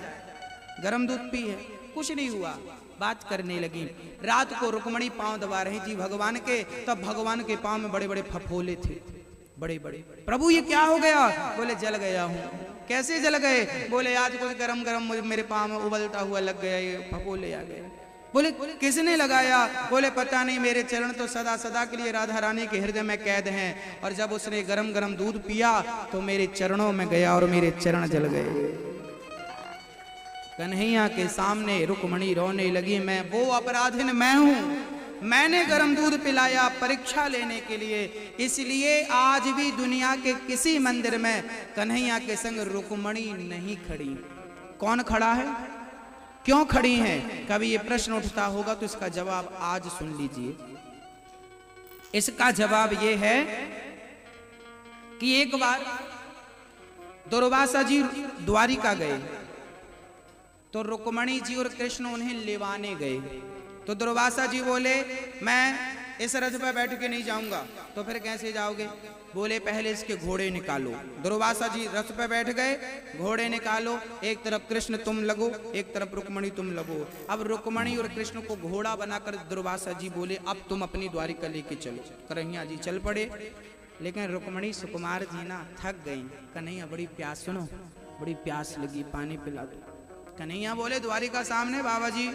गरम दूध पी है, कुछ नहीं हुआ। बात करने लगी। रात को रुक्मणी पांव दबा रही थी भगवान के, तब भगवान के पांव में बड़े बड़े फफोले थे, बड़े बड़े, प्रभु ये क्या हो गया? बोले जल गया हूँ। कैसे जल गए? बोले आज कुछ गरम गरम मेरे पाँव में उबलता हुआ लग गया, ये फफोले आ गए। बोले किसने लगाया? बोले पता नहीं, मेरे चरण तो सदा सदा के लिए राधा रानी के हृदय में कैद हैं, और जब उसने गरम गरम दूध पिया तो मेरे चरणों में गया और मेरे चरण जल गए। कन्हैया के सामने रुक्मणी रोने लगी, मैं वो अपराधिन मैं हूं, मैंने गरम दूध पिलाया परीक्षा लेने के लिए, इसलिए आज भी दुनिया के किसी मंदिर में कन्हैया के संग रुक्मणी नहीं खड़ी। कौन खड़ा है? क्यों खड़ी हैं? कभी ये प्रश्न उठता होगा तो इसका जवाब आज सुन लीजिए। इसका जवाब ये है कि एक बार दुर्वासा जी द्वारिका गए तो रुक्मणी जी और कृष्ण उन्हें लेवाने गए। तो दुर्वासा जी बोले मैं इस रथ पर बैठ के नहीं जाऊंगा। तो फिर कैसे जाओगे? बोले पहले इसके घोड़े निकालो। दुर्वासा जी रथ पर बैठ गए, घोड़े निकालो, एक तरफ कृष्ण तुम लगो, एक तरफ रुक्मणी तुम लगो। अब रुक्मणी और कृष्ण को घोड़ा बनाकर दुर्वासा जी बोले अब तुम अपनी द्वारिका लेके चलो। कन्हैया जी चल पड़े, लेकिन रुक्मणी सुकुमार जी ना थक गई। कन्हैया बड़ी प्यास, सुनो बड़ी प्यास लगी, पानी पिला दो। कन्हैया बोले द्वारिका सामने बाबा जी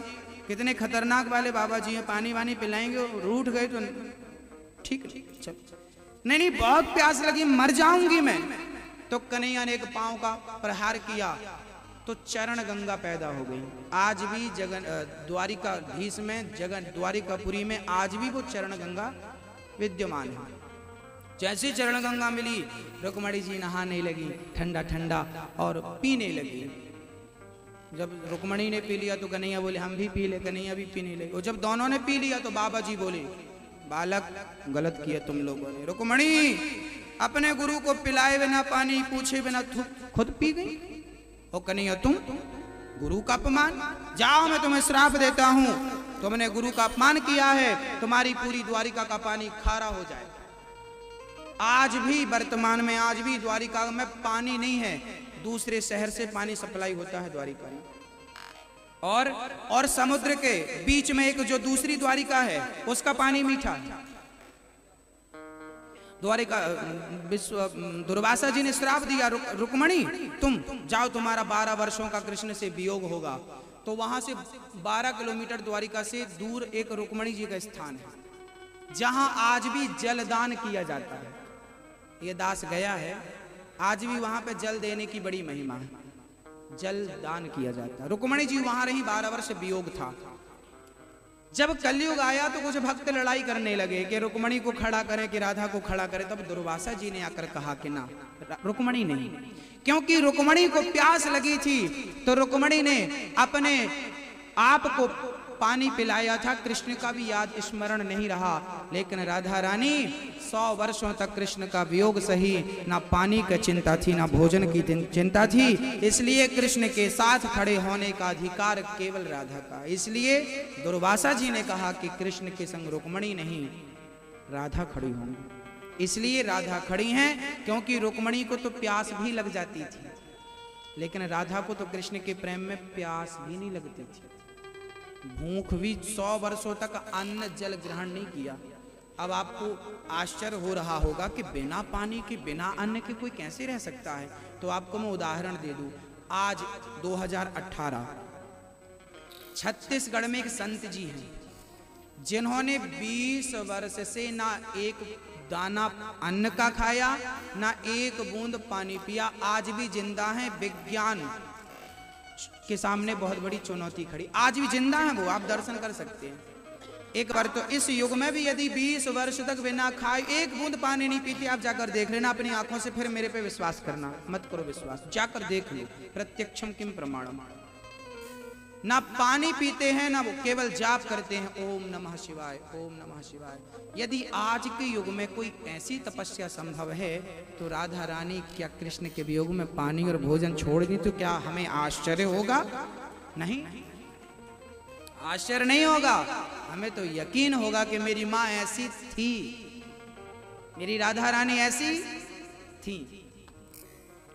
कितने खतरनाक वाले बाबा जी हैं, पानी वानी पिलाएंगे, रूठ गए तो ठीक चल। नहीं नहीं बहुत प्यास लगी, मर जाऊंगी मैं। तो कन्हैया ने एक पांव का प्रहार किया तो चरण गंगा पैदा हो गई। आज भी द्वारिकाधीश में द्वारिकापुरी में आज भी वो चरण गंगा विद्यमान है। जैसी चरण गंगा मिली रुक्मणी जी नहाने लगी, ठंडा ठंडा, और पीने लगी। जब रुक्मणी ने पी लिया तो कन्हैया बोले हम भी पी ले। कन्हैया भी पीने लगे, और जब दोनों ने पी लिया तो बाबा जी बोले बालक गलत किया तुम लोगों ने। रुक्मणी अपने गुरु को पिलाए बिना, पानी पूछे बिना खुद पी गई। और कन्हैया तुम गुरु का अपमान, जाओ मैं तुम्हें श्राप देता हूं, तुमने गुरु का अपमान किया है, तुम्हारी पूरी द्वारिका का पानी खारा हो जाए। आज भी वर्तमान में आज भी द्वारिका में पानी नहीं है, दूसरे शहर से पानी सप्लाई होता है द्वारिका में। और समुद्र के बीच में एक जो दूसरी द्वारिका है उसका पानी मीठा है। द्वारिका दुर्वासा जी ने श्राप दिया रुक्मणी तुम जाओ, तुम्हारा 12 वर्षों का कृष्ण से वियोग होगा। तो वहां से 12 किलोमीटर द्वारिका से दूर एक रुक्मणी जी का स्थान है जहां आज भी जलदान किया जाता है। ये दास गया है, आज भी वहां पे जल देने की बड़ी महिमा है, जल दान किया जाता है। रुक्मणी जी वहां रही, 12 वर्ष वियोग था। जब कलयुग आया तो कुछ भक्त लड़ाई करने लगे कि रुक्मणी को खड़ा करें कि राधा को खड़ा करें। तब दुर्वासा जी ने आकर कहा कि ना, रुक्मणी नहीं, क्योंकि रुक्मणी को प्यास लगी थी तो रुक्मणी ने अपने आप को पानी पिलाया था। कृष्ण का भी याद स्मरण नहीं रहा, लेकिन राधा रानी 100 वर्षों तक कृष्ण का वियोग सही, ना पानी की चिंता थी ना भोजन की चिंता थी। इसलिए कृष्ण के साथ खड़े होने का अधिकार केवल राधा का। इसलिए दुर्वासा जी ने कहा कि कृष्ण के संग रुक्मणी नहीं, राधा खड़ी होंगी। इसलिए राधा खड़ी हैं, क्योंकि रुक्मणी को तो प्यास भी लग जाती थी, लेकिन राधा को तो कृष्ण के प्रेम में प्यास भी नहीं लगती थी। भूख भी 100 वर्षों तक अन्न जल ग्रहण नहीं किया। अब आपको आश्चर्य हो रहा होगा कि बिना पानी के बिना अन्न के कोई कैसे रह सकता है। तो आपको मैं उदाहरण दे दूं। आज 2018 छत्तीसगढ़ में एक संत जी हैं जिन्होंने 20 वर्ष से ना एक दाना अन्न का खाया, ना एक बूंद पानी पिया, आज भी जिंदा हैं। विज्ञान के सामने बहुत बड़ी चुनौती खड़ी, आज भी जिंदा हैं वो, आप दर्शन कर सकते हैं। एक बार तो इस युग में भी यदि 20 वर्ष तक बिना खाए एक बूंद पानी नहीं पीती, आप जाकर देख लेना अपनी आंखों से, फिर मेरे पे विश्वास करना मत करो विश्वास, जाकर देख लो। प्रत्यक्षम किम प्रमाणम। ना पानी पीते हैं ना वो केवल जाप करते हैं, ओम नमः शिवाय, ओम नमः शिवाय। यदि आज के युग में कोई ऐसी तपस्या संभव है तो राधा रानी क्या कृष्ण के वियोग में पानी और भोजन छोड़ दी तो क्या हमें आश्चर्य होगा? नहीं, आश्चर्य नहीं होगा। हमें तो यकीन होगा कि मेरी माँ ऐसी थी, मेरी राधा रानी ऐसी थी।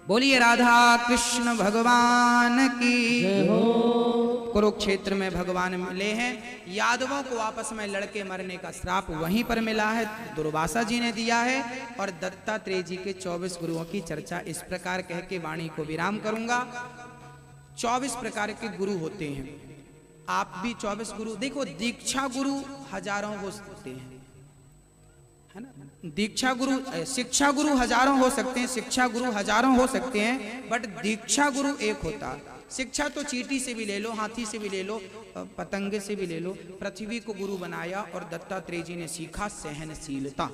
बोलिए राधा कृष्ण भगवान की जय हो। कुरुक्षेत्र में भगवान मिले हैं। यादवों को आपस में लड़के मरने का श्राप वहीं पर मिला है, दुर्वासा जी ने दिया है। और दत्तात्रेय जी के 24 गुरुओं की चर्चा इस प्रकार कह के वाणी को विराम करूंगा। 24 प्रकार के गुरु होते हैं, आप भी 24 गुरु देखो। दीक्षा गुरु हजारों हो सकते हैं, है ना। दीक्षा गुरु, शिक्षा गुरु हजारों हो सकते हैं, शिक्षा गुरु हजारों हो सकते हैं, बट दीक्षा गुरु एक होता है। शिक्षा तो चींटी से भी ले लो, हाथी से भी ले लो, पतंगे से भी ले लो। पृथ्वी को गुरु बनाया और दत्तात्रेय जी ने सीखा सहनशीलता।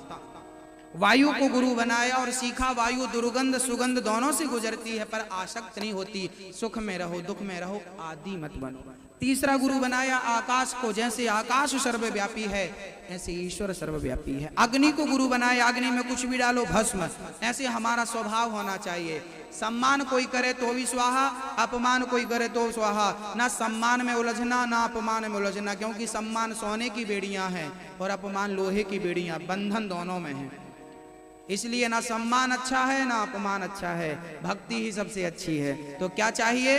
वायु को गुरु बनाया और सीखा वायु दुर्गंध सुगंध दोनों से गुजरती है पर आसक्त नहीं होती। सुख में रहो दुख में रहो आदि मत बनो। तीसरा गुरु बनाया आकाश को, जैसे आकाश सर्वव्यापी है ऐसे ईश्वर सर्वव्यापी है। अग्नि को गुरु बनाया, अग्नि में कुछ भी डालो भस्म, ऐसे हमारा स्वभाव होना चाहिए। सम्मान कोई करे तो भी स्वाहा, अपमान कोई करे तो स्वाहा। ना सम्मान में उलझना ना अपमान में उलझना, क्योंकि सम्मान सोने की बेड़ियां हैं और अपमान लोहे की बेड़ियां, बंधन दोनों में है। इसलिए ना सम्मान अच्छा है ना अपमान अच्छा है, भक्ति ही सबसे अच्छी है। तो क्या चाहिए?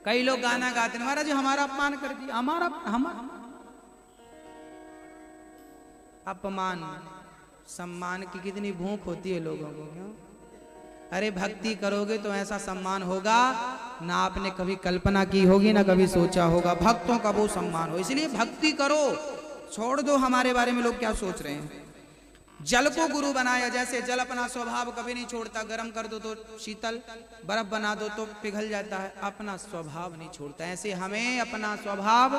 कई लोग गाना गाते हैं, महाराज हमारा अपमान कर दिया, हमारा अपमान। सम्मान की कितनी भूख होती है लोगों को, क्यों? अरे भक्ति करोगे तो ऐसा सम्मान होगा ना आपने कभी कल्पना की होगी ना कभी सोचा होगा। भक्तों का वो सम्मान हो, इसलिए भक्ति करो। छोड़ दो हमारे बारे में लोग क्या सोच रहे हैं। जल को गुरु बनाया, जैसे जल अपना स्वभाव कभी नहीं छोड़ता, गर्म कर दो तो शीतल, बर्फ बना दो तो पिघल जाता है, अपना स्वभाव नहीं छोड़ता। ऐसे हमें अपना स्वभाव,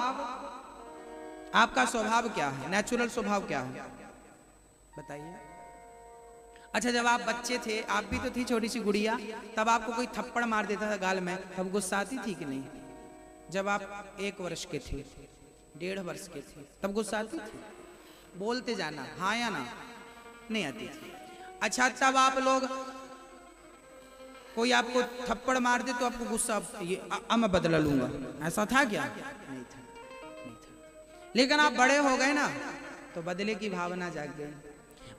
आपका स्वभाव क्या है, नेचुरल स्वभाव क्या है बताइए। अच्छा जब आप बच्चे थे, आप भी तो थी छोटी सी गुड़िया, तब आपको कोई थप्पड़ मार देता था गाल में, तब गुस्सा आती थी कि नहीं? जब आप 1 वर्ष के थे, 1.5 वर्ष के थे, तब गुस्सा आती थी? बोलते जाना हाँ या ना, नहीं आती थी। अच्छा तब आप लोग, कोई आपको थप्पड़ मार दे तो आपको गुस्सा, ये मैं बदला लूंगा, ऐसा था क्या? नहीं था, नहीं था। लेकिन आप बड़े हो गए ना तो बदले की भावना जाग गई।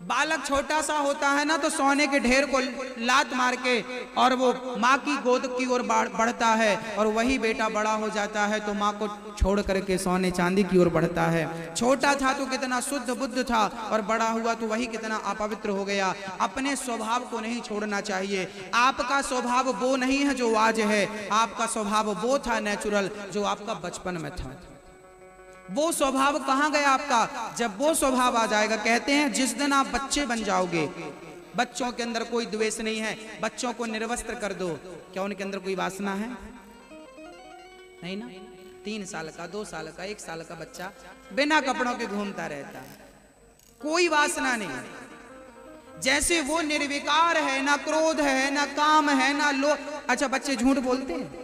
बालक छोटा सा होता है ना तो सोने के ढेर को लात मार के और वो माँ की गोद की ओर बढ़ता है, और वही बेटा बड़ा हो जाता है तो माँ को छोड़ करके सोने चांदी की ओर बढ़ता है। छोटा था तो कितना शुद्ध बुद्ध था, और बड़ा हुआ तो वही कितना अपवित्र हो गया। अपने स्वभाव को नहीं छोड़ना चाहिए। आपका स्वभाव वो नहीं है जो आज है, आपका स्वभाव वो था नेचुरल जो आपका बचपन में था। वो स्वभाव कहाँ गया आपका? जब वो स्वभाव आ जाएगा, कहते हैं जिस दिन आप बच्चे बन जाओगे, बच्चों के अंदर कोई द्वेष नहीं है, बच्चों को निर्वस्त्र कर दो, क्या उनके अंदर कोई वासना है? नहीं ना। 3 साल का, 2 साल का, 1 साल का बच्चा बिना कपड़ों के घूमता रहता है, कोई वासना नहीं। जैसे वो निर्विकार है, ना क्रोध है, ना काम है, ना लोभ। अच्छा बच्चे झूठ बोलते हैं।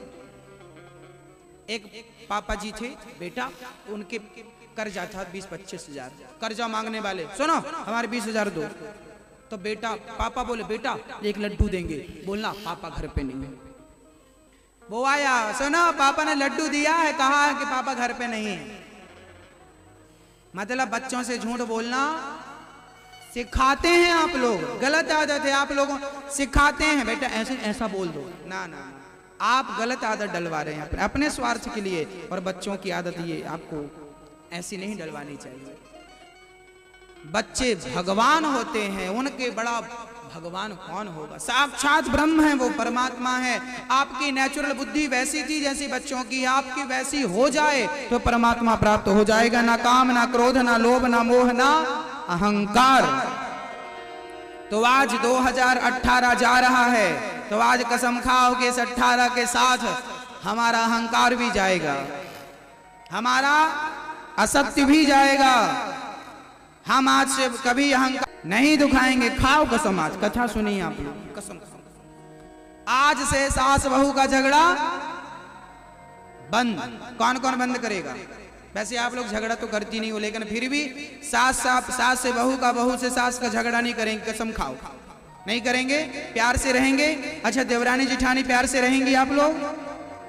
एक पापा जी थे, बेटा उनके कर्जा था 20-25 हजार, कर्जा मांगने वाले, सुनो हमारे 20 हजार दो। तो बेटा, पापा बोले बेटा 1 लड्डू देंगे, बोलना पापा घर पे नहीं है। वो आया, सुनो पापा ने लड्डू दिया है, कहा है कि पापा घर पे नहीं है। मतलब बच्चों से झूठ बोलना सिखाते हैं आप लोग, गलत आदत है। आप लोगों सिखाते हैं बेटा ऐसे ऐसा बोल दो, ना ना, आप गलत आदत डलवा रहे हैं अपने स्वार्थ के लिए। और बच्चों की आदत ये आपको ऐसी नहीं डलवानी चाहिए। बच्चे भगवान होते हैं, उनके बड़ा भगवान कौन होगा? साक्षात ब्रह्म है, वो परमात्मा है। आपकी नेचुरल बुद्धि वैसी थी जैसी बच्चों की, आपकी वैसी हो जाए तो परमात्मा प्राप्त हो जाएगा। ना काम, ना क्रोध, ना लोभ, ना मोह, ना अहंकार। तो आज 2018 जा रहा है, तो आज कसम खाओ कि इस 18 के साथ हमारा अहंकार भी जाएगा, हमारा असत्य भी जाएगा। हम आज से कभी अहंकार नहीं दिखाएंगे। खाओ कसम, आज कथा सुनिए आप लोग, कसम आज से सास बहू का झगड़ा बंद। कौन कौन बंद करेगा? वैसे आप लोग झगड़ा तो करती नहीं हो, लेकिन फिर भी सास से बहू का, बहू से सास का झगड़ा नहीं करेंगे। कसम खाओ, नहीं करेंगे, प्यार से रहेंगे। अच्छा देवरानी जिठानी प्यार से रहेंगी आप लोग?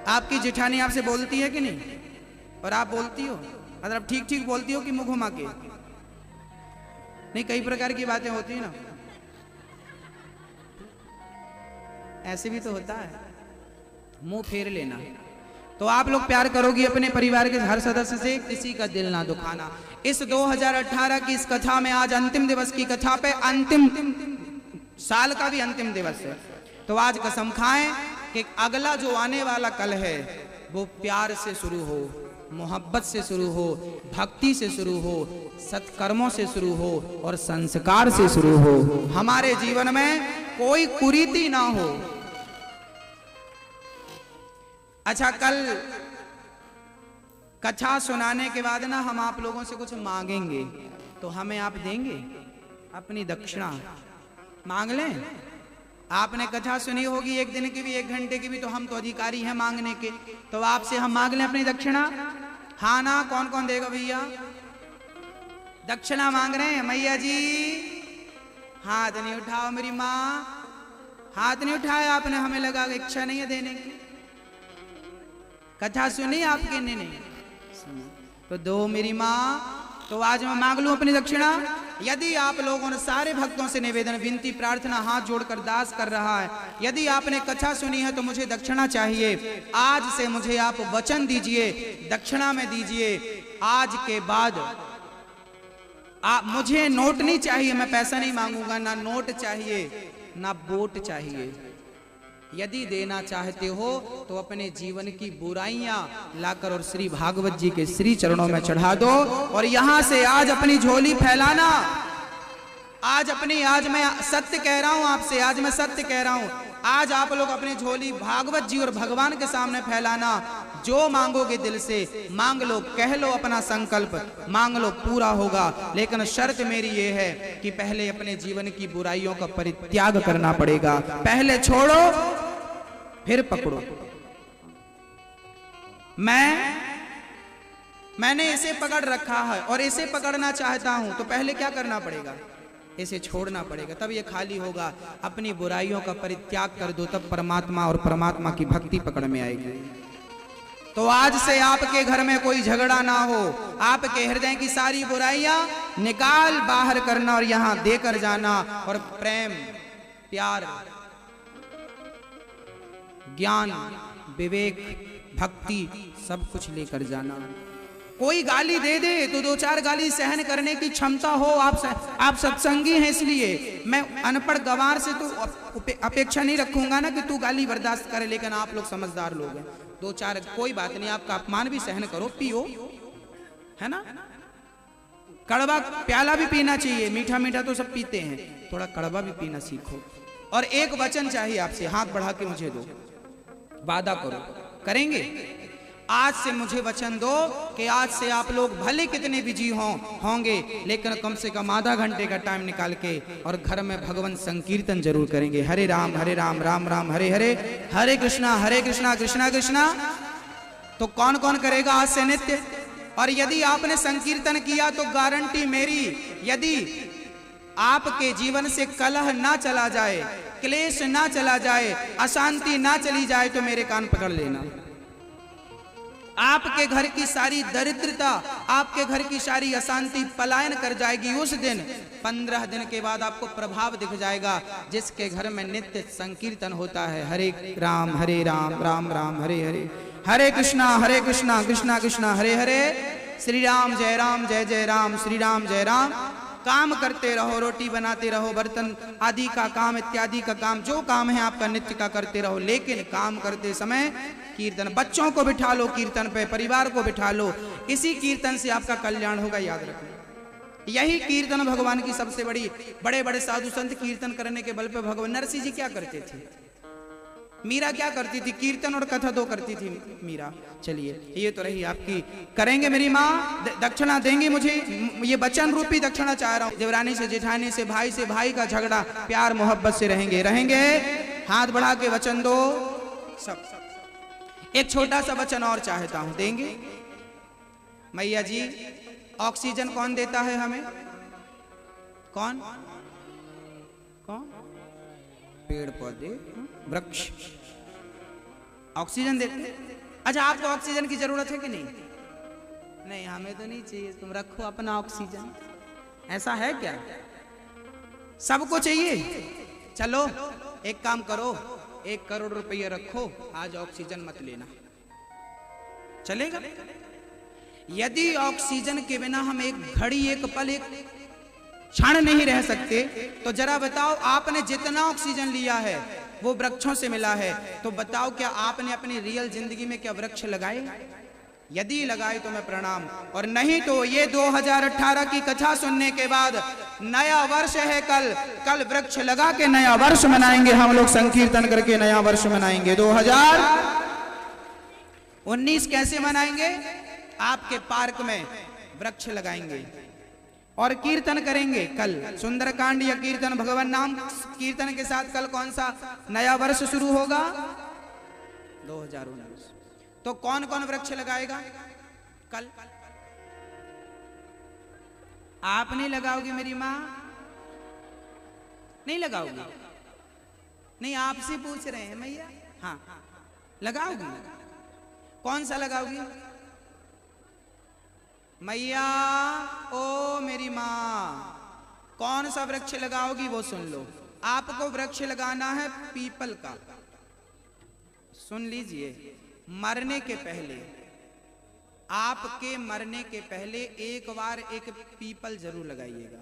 आपकी जिठानी आपसे बोलती है कि नहीं? और आप बोलती हो? मतलब ठीक ठीक बोलती हो कि मुंह घुमा के? नहीं, कई प्रकार की बातें होती है ना, ऐसे भी तो होता है, मुंह फेर लेना। तो आप लोग प्यार करोगी अपने परिवार के हर सदस्य से, किसी का दिल ना दुखाना। इस 2018 की इस कथा में आज अंतिम दिवस की कथा पे अंतिम साल का भी अंतिम दिवस है। तो आज कसम खाएं कि अगला जो आने वाला कल है वो प्यार से शुरू हो, मोहब्बत से शुरू हो, भक्ति से शुरू हो, सत्कर्मों से शुरू हो और संस्कार से शुरू हो। हमारे जीवन में कोई कुरीति ना हो। अच्छा, कल कथा सुनाने के बाद ना हम आप लोगों से कुछ मांगेंगे, तो हमें आप देंगे अपनी दक्षिणा? मांग लें। आपने कथा सुनी होगी, एक दिन की भी, एक घंटे की भी, तो हम तो अधिकारी हैं मांगने के। तो आपसे हम मांग लें अपनी दक्षिणा? हाँ ना? कौन कौन देगा भैया? दक्षिणा मांग रहे हैं मैया जी? हाथ नहीं उठाओ मेरी माँ, हाथ नहीं उठाया आपने, हमें लगा इच्छा नहीं है देने की। कथा सुनी आपकी? नहीं तो दो मेरी माँ। तो आज मैं मांग लूं अपनी दक्षिणा? यदि आप लोगों ने सारे भक्तों से निवेदन, विनती, प्रार्थना हाथ जोड़कर दास कर रहा है, यदि आपने कथा सुनी है तो मुझे दक्षिणा चाहिए। आज से मुझे आप वचन दीजिए, दक्षिणा में दीजिए। आज के बाद आप, मुझे नोट नहीं चाहिए, मैं पैसा नहीं मांगूंगा, ना नोट चाहिए ना वोट चाहिए। यदि देना चाहते हो तो अपने जीवन की बुराइयां लाकर और श्री भागवत जी के श्री चरणों में चढ़ा दो और यहां से आज अपनी झोली फैलाना। आज मैं सत्य कह रहा हूं आपसे, आज मैं सत्य कह रहा हूं। आज आप लोग अपनी झोली भागवत जी और भगवान के सामने फैलाना। जो मांगोगे दिल से मांग लो, कह लो अपना संकल्प, मांग लो, पूरा होगा। लेकिन शर्त मेरी ये है कि पहले अपने जीवन की बुराइयों का परित्याग करना पड़ेगा। पहले छोड़ो फिर पकड़ो। मैंने इसे पकड़ रखा है और इसे पकड़ना चाहता हूं, तो पहले क्या करना पड़ेगा? इसे छोड़ना पड़ेगा, तब ये खाली होगा। अपनी बुराइयों का परित्याग कर दो, तब परमात्मा और परमात्मा की भक्ति पकड़ में आएगी। तो आज से आपके घर में कोई झगड़ा ना हो, आपके हृदय की सारी बुराइयां निकाल बाहर करना और यहां देकर जाना। और प्रेम, प्यार, ज्ञान, विवेक, भक्ति सब कुछ लेकर जाना। कोई गाली दे दे तो दो चार गाली सहन करने की क्षमता हो। आप सत्संगी हैं, इसलिए मैं अनपढ़ गंवार से तो अपेक्षा नहीं रखूंगा ना कि तू गाली बर्दाश्त करे। लेकिन आप लोग समझदार लोग हैं, दो चार कोई बात नहीं, आपका अपमान भी सहन करो, पियो, है ना? कड़वा प्याला भी पीना चाहिए, मीठा मीठा तो सब पीते हैं, थोड़ा कड़वा भी पीना सीखो। और एक वचन चाहिए आपसे, हाथ बढ़ा के मुझे दो, वादा करो, करेंगे? आज से मुझे वचन दो कि आज से आप लोग भले कितने बिजी होंगे, लेकिन कम से कम आधा घंटे का टाइम निकाल के और घर में भगवान संकीर्तन जरूर करेंगे। हरे राम राम राम हरे हरे, हरे कृष्णा कृष्णा कृष्णा। तो कौन कौन करेगा आज से नित्य? और यदि आपने संकीर्तन किया तो गारंटी मेरी, यदि आपके जीवन से कलह ना चला जाए, क्लेश ना चला जाए, अशांति ना चली जाए, तो मेरे कान पकड़ लेना। आपके घर की सारी दरिद्रता, आपके घर की सारी अशांति पलायन कर जाएगी। उस दिन 15 दिन के बाद आपको प्रभाव दिख जाएगा। जिसके घर में नित्य संकीर्तन होता है, हरे राम राम राम हरे हरे, हरे कृष्णा कृष्णा कृष्णा हरे हरे, श्री राम जय जय राम, श्री राम जय राम। काम करते रहो, रोटी बनाते रहो, बर्तन आदि का काम, इत्यादि का काम, जो काम है आपका नित्य का करते रहो। लेकिन काम करते समय कीर्तन, बच्चों को बिठा लो कीर्तन पे, परिवार को बिठा लो, इसी कीर्तन से आपका कल्याण होगा, याद रखो। यही कीर्तन भगवान की सबसे बड़ी, बड़े बड़े साधु संत कीर्तन करने के बल पे भगवान, नरसिंह जी क्या करते थे, मीरा क्या करती थी, कीर्तन और कथा दो करती थी मीरा। चलिए, ये तो रही आपकी, करेंगे मेरी माँ, दक्षिणा देंगी मुझे, ये वचन रूपी दक्षिणा चाह रहा हूँ। देवरानी से, जेठानी से, भाई का झगड़ा प्यार मोहब्बत से रहेंगे। हाथ बढ़ा के वचन दो सब। एक छोटा सा वचन और चाहता हूं, देंगे? मैया जी, ऑक्सीजन कौन देता है हमें? कौन? पेड़ पौधे, वृक्ष ऑक्सीजन देते। अच्छा, आपको ऑक्सीजन की जरूरत है कि नहीं? नहीं, हमें तो नहीं चाहिए, तुम रखो अपना ऑक्सीजन। ऐसा है क्या? सबको चाहिए? चलो एक काम करो, 1 करोड़ रुपये रखो, आज ऑक्सीजन मत लेना। चलेगा? यदि ऑक्सीजन के बिना हम एक घड़ी, एक पल, एक क्षण नहीं रह सकते, तो जरा बताओ, आपने जितना ऑक्सीजन लिया है वो वृक्षों से मिला है, तो बताओ क्या आपने अपनी रियल जिंदगी में क्या वृक्ष लगाए? यदि लगाए तो मैं प्रणाम, और नहीं तो ये 2018 की कथा सुनने के बाद नया वर्ष है, कल वृक्ष लगा के नया वर्ष मनाएंगे हम लोग, संकीर्तन करके नया वर्ष मनाएंगे। 2019 कैसे मनाएंगे? आपके पार्क में वृक्ष लगाएंगे और कीर्तन करेंगे। कल सुंदरकांड या कीर्तन, भगवान नाम कीर्तन के साथ कल कौन सा नया वर्ष शुरू होगा? 2019। तो कौन कौन वृक्ष लगाएगा कल? आप नहीं लगाओगे? मेरी माँ नहीं लगाओगी? नहीं, आपसे पूछ रहे हैं मैया। हाँ, लगाओगी? कौन सा लगाओगी मैया? ओ मेरी माँ, कौन सा वृक्ष लगाओगी वो सुन लो। आपको वृक्ष लगाना है पीपल का। सुन लीजिए, मरने के पहले, आपके मरने के पहले एक बार एक पीपल जरूर लगाइएगा।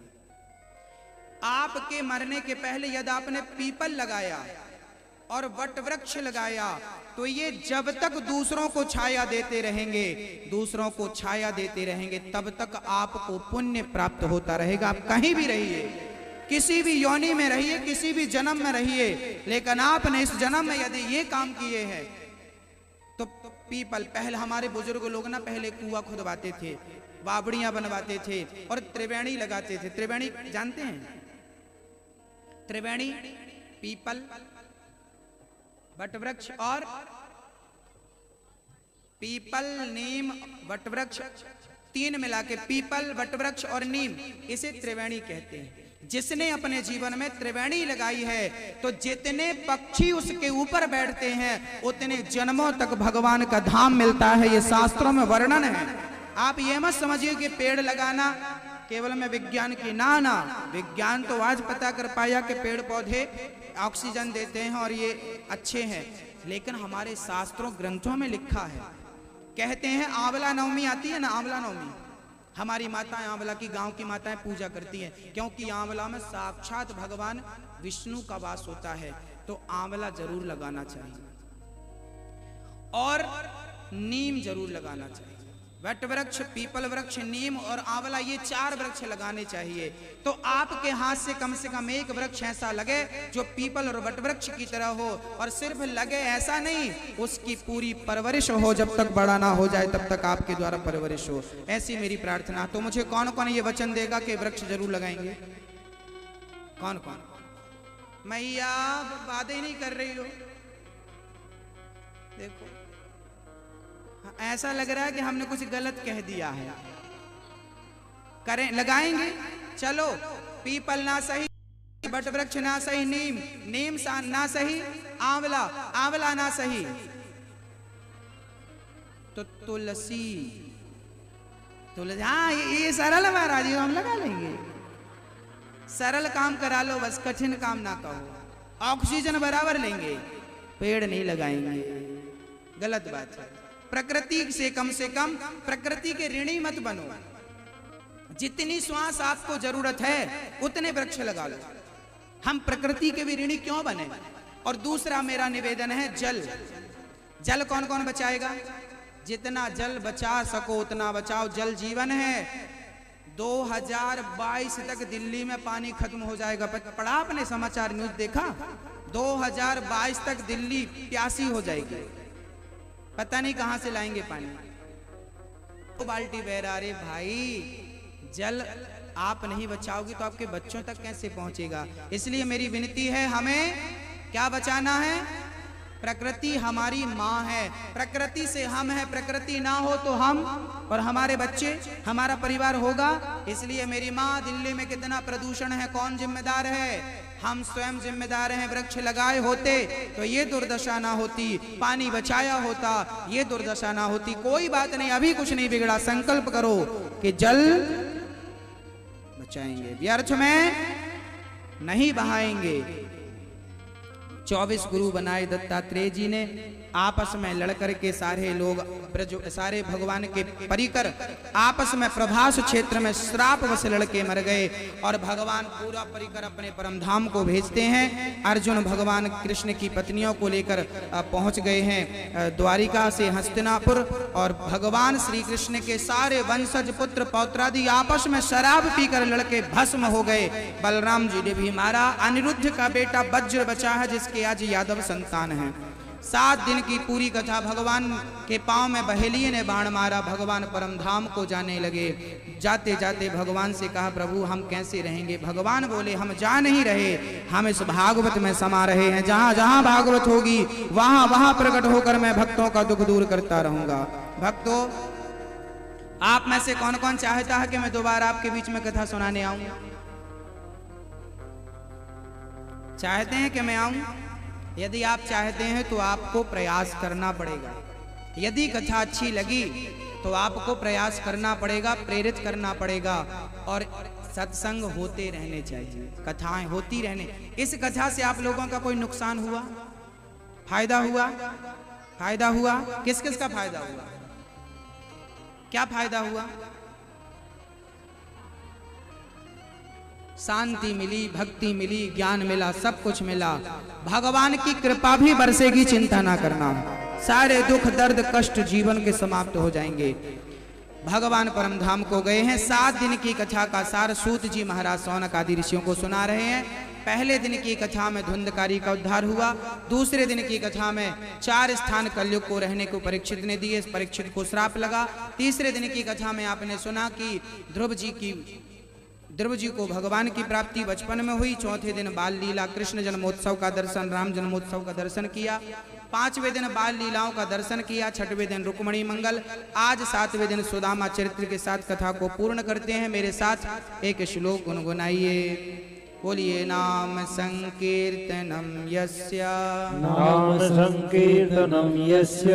आपके मरने के पहले यदि आपने पीपल लगाया और वट वृक्ष लगाया, तो ये जब तक दूसरों को छाया देते रहेंगे, दूसरों को छाया देते रहेंगे, तब तक आपको पुण्य प्राप्त होता रहेगा। आप कहीं भी रहिए, किसी भी योनि में रहिए, किसी भी जन्म में रहिए, लेकिन आपने इस जन्म में यदि ये काम किए हैं तो पीपल, पहले हमारे बुजुर्ग लोग ना पहले कुआं खुदवाते थे, बावड़ियां बनवाते थे और त्रिवेणी लगाते थे। त्रिवेणी जानते हैं? त्रिवेणी, पीपल, वटवृक्ष और पीपल, नीम, वटवृक्ष, तीन मिला के पीपल, वटवृक्ष और नीम, इसे त्रिवेणी कहते हैं। जिसने अपने जीवन में त्रिवेणी लगाई है, तो जितने पक्षी उसके ऊपर बैठते हैं उतने जन्मों तक भगवान का धाम मिलता है। ये शास्त्रों में वर्णन है। आप ये मत समझिए कि पेड़ लगाना केवल में विज्ञान की, ना, विज्ञान तो आज पता कर पाया कि पेड़ पौधे ऑक्सीजन देते हैं और ये अच्छे हैं, लेकिन हमारे शास्त्रों ग्रंथों में लिखा है, कहते हैं आंवला नवमी आती है ना, आंवला नवमी, हमारी माताएं आंवला की, गांव की माताएं पूजा करती हैं, क्योंकि आंवला में साक्षात भगवान विष्णु का वास होता है। तो आंवला जरूर लगाना चाहिए और नीम जरूर लगाना चाहिए। वट वृक्ष, पीपल वृक्ष, नीम और आंवला, ये 4 वृक्ष लगाने चाहिए। तो आपके हाथ से कम एक वृक्ष ऐसा लगे जो पीपल और वट वृक्ष की तरह हो, और सिर्फ लगे ऐसा नहीं, उसकी पूरी परवरिश हो, जब तक बड़ा ना हो जाए तब तक आपके द्वारा परवरिश हो। ऐसी मेरी प्रार्थना। तो मुझे कौन कौन ये वचन देगा कि वृक्ष जरूर लगाएंगे? कौन कौन? मैया बातें नहीं कर रही हो, देखो ऐसा लग रहा है कि हमने कुछ गलत कह दिया है। करें, लगाएंगे? चलो, पीपल ना सही, वट वृक्ष ना सही, नीम ना सही, आंवला ना सही, तो तुलसी। हाँ, ये सरल है महाराज, हम लगा लेंगे। सरल काम करा लो बस, कठिन काम ना कहो। ऑक्सीजन बराबर लेंगे, पेड़ नहीं लगाएंगे, गलत बात है। प्रकृति से कम प्रकृति के ऋणी मत बनो। जितनी श्वास आपको जरूरत है उतने वृक्ष लगा लो। हम प्रकृति के भी ऋणी क्यों बने? और दूसरा मेरा निवेदन है, जल कौन कौन बचाएगा? जितना जल बचा सको उतना बचाओ, जल जीवन है। 2022 तक दिल्ली में पानी खत्म हो जाएगा। पढ़ा आपने समाचार, न्यूज देखा? 2022 तक दिल्ली प्यासी हो जाएगी, पता नहीं कहां से लाएंगे पानी। तो बाल्टी बह रहा। अरे भाई, जल आप नहीं बचाओगे तो आपके बच्चों तक कैसे पहुंचेगा? इसलिए मेरी विनती है, हमें क्या बचाना है? प्रकृति हमारी माँ है, प्रकृति से हम है, प्रकृति ना हो तो हम और हमारे बच्चे, हमारा परिवार होगा। इसलिए मेरी माँ, दिल्ली में कितना प्रदूषण है, कौन जिम्मेदार है? हम स्वयं जिम्मेदार हैं। वृक्ष लगाए होते तो ये दुर्दशा ना होती, पानी बचाया होता ये दुर्दशा ना होती। कोई बात नहीं, अभी कुछ नहीं बिगड़ा। संकल्प करो कि जल बचाएंगे, व्यर्थ में नहीं बहाएंगे। 24 गुरु बनाए दत्तात्रेय जी ने, आपस में लड़कर के सारे लोग सारे भगवान के परिकर आपस में प्रभास क्षेत्र में श्राप वश लड़के मर गए और भगवान पूरा परिकर अपने परम धाम को भेजते हैं। अर्जुन भगवान कृष्ण की पत्नियों को लेकर पहुंच गए हैं द्वारिका से हस्तिनापुर और भगवान श्री कृष्ण के सारे वंशज पुत्र पौत्रादि आपस में शराब पीकर लड़के भस्म हो गए। बलराम जी ने भी मारा। अनिरुद्ध का बेटा वज्र बचा है जिसके आज यादव संतान है। 7 दिन की पूरी कथा भगवान के पांव में बहेलिये ने बाण मारा। भगवान परम धाम को जाने लगे। जाते जाते भगवान से कहा प्रभु हम कैसे रहेंगे। भगवान बोले हम जा नहीं रहे, हम इस भागवत में समा रहे हैं। जहां जहां भागवत होगी वहां वहां प्रकट होकर मैं भक्तों का दुख दूर करता रहूंगा। भक्तों, आप में से कौन कौन चाहता है कि मैं दोबारा आपके बीच में कथा सुनाने आऊं? चाहते हैं कि मैं आऊं? यदि आप चाहते हैं तो आपको प्रयास करना पड़ेगा। यदि कथा अच्छी लगी तो आपको प्रयास करना पड़ेगा, प्रेरित करना पड़ेगा और सत्संग होते रहने चाहिए, कथाएं होती रहने। इस कथा से आप लोगों का कोई नुकसान हुआ, फायदा हुआ? फायदा हुआ? किस किस का फायदा हुआ? क्या फायदा हुआ? शांति मिली, भक्ति मिली, ज्ञान मिला, सब कुछ मिला। भगवान की कृपा भी बरसेगी, चिंता ना करना। सारे दुख दर्द कष्ट जीवन के समाप्त हो जाएंगे। भगवान परम धाम को गए हैं। 7 दिन की कथा का सार सूत जी महाराज सौनक आदि ऋषियों को सुना रहे हैं। पहले दिन की कथा में धुंधकारी का उद्धार हुआ। दूसरे दिन की कथा में 4 स्थान कलयुग को रहने को परीक्षित ने दिए, परीक्षित को श्राप लगा। तीसरे दिन की कथा में आपने सुना कि ध्रुव जी को भगवान की प्राप्ति बचपन में हुई। चौथे दिन बाल लीला कृष्ण जन्मोत्सव का दर्शन, राम जन्मोत्सव का दर्शन किया। 5वें दिन बाल लीलाओं का दर्शन किया। 6वें दिन रुक्मणी मंगल। आज 7वें दिन सुदामा चरित्र के साथ कथा को पूर्ण करते हैं। मेरे साथ एक श्लोक गुनगुनाइए। बोलिए नाम संकीर्तनम यस्य, नाम संकीर्तनम यस्य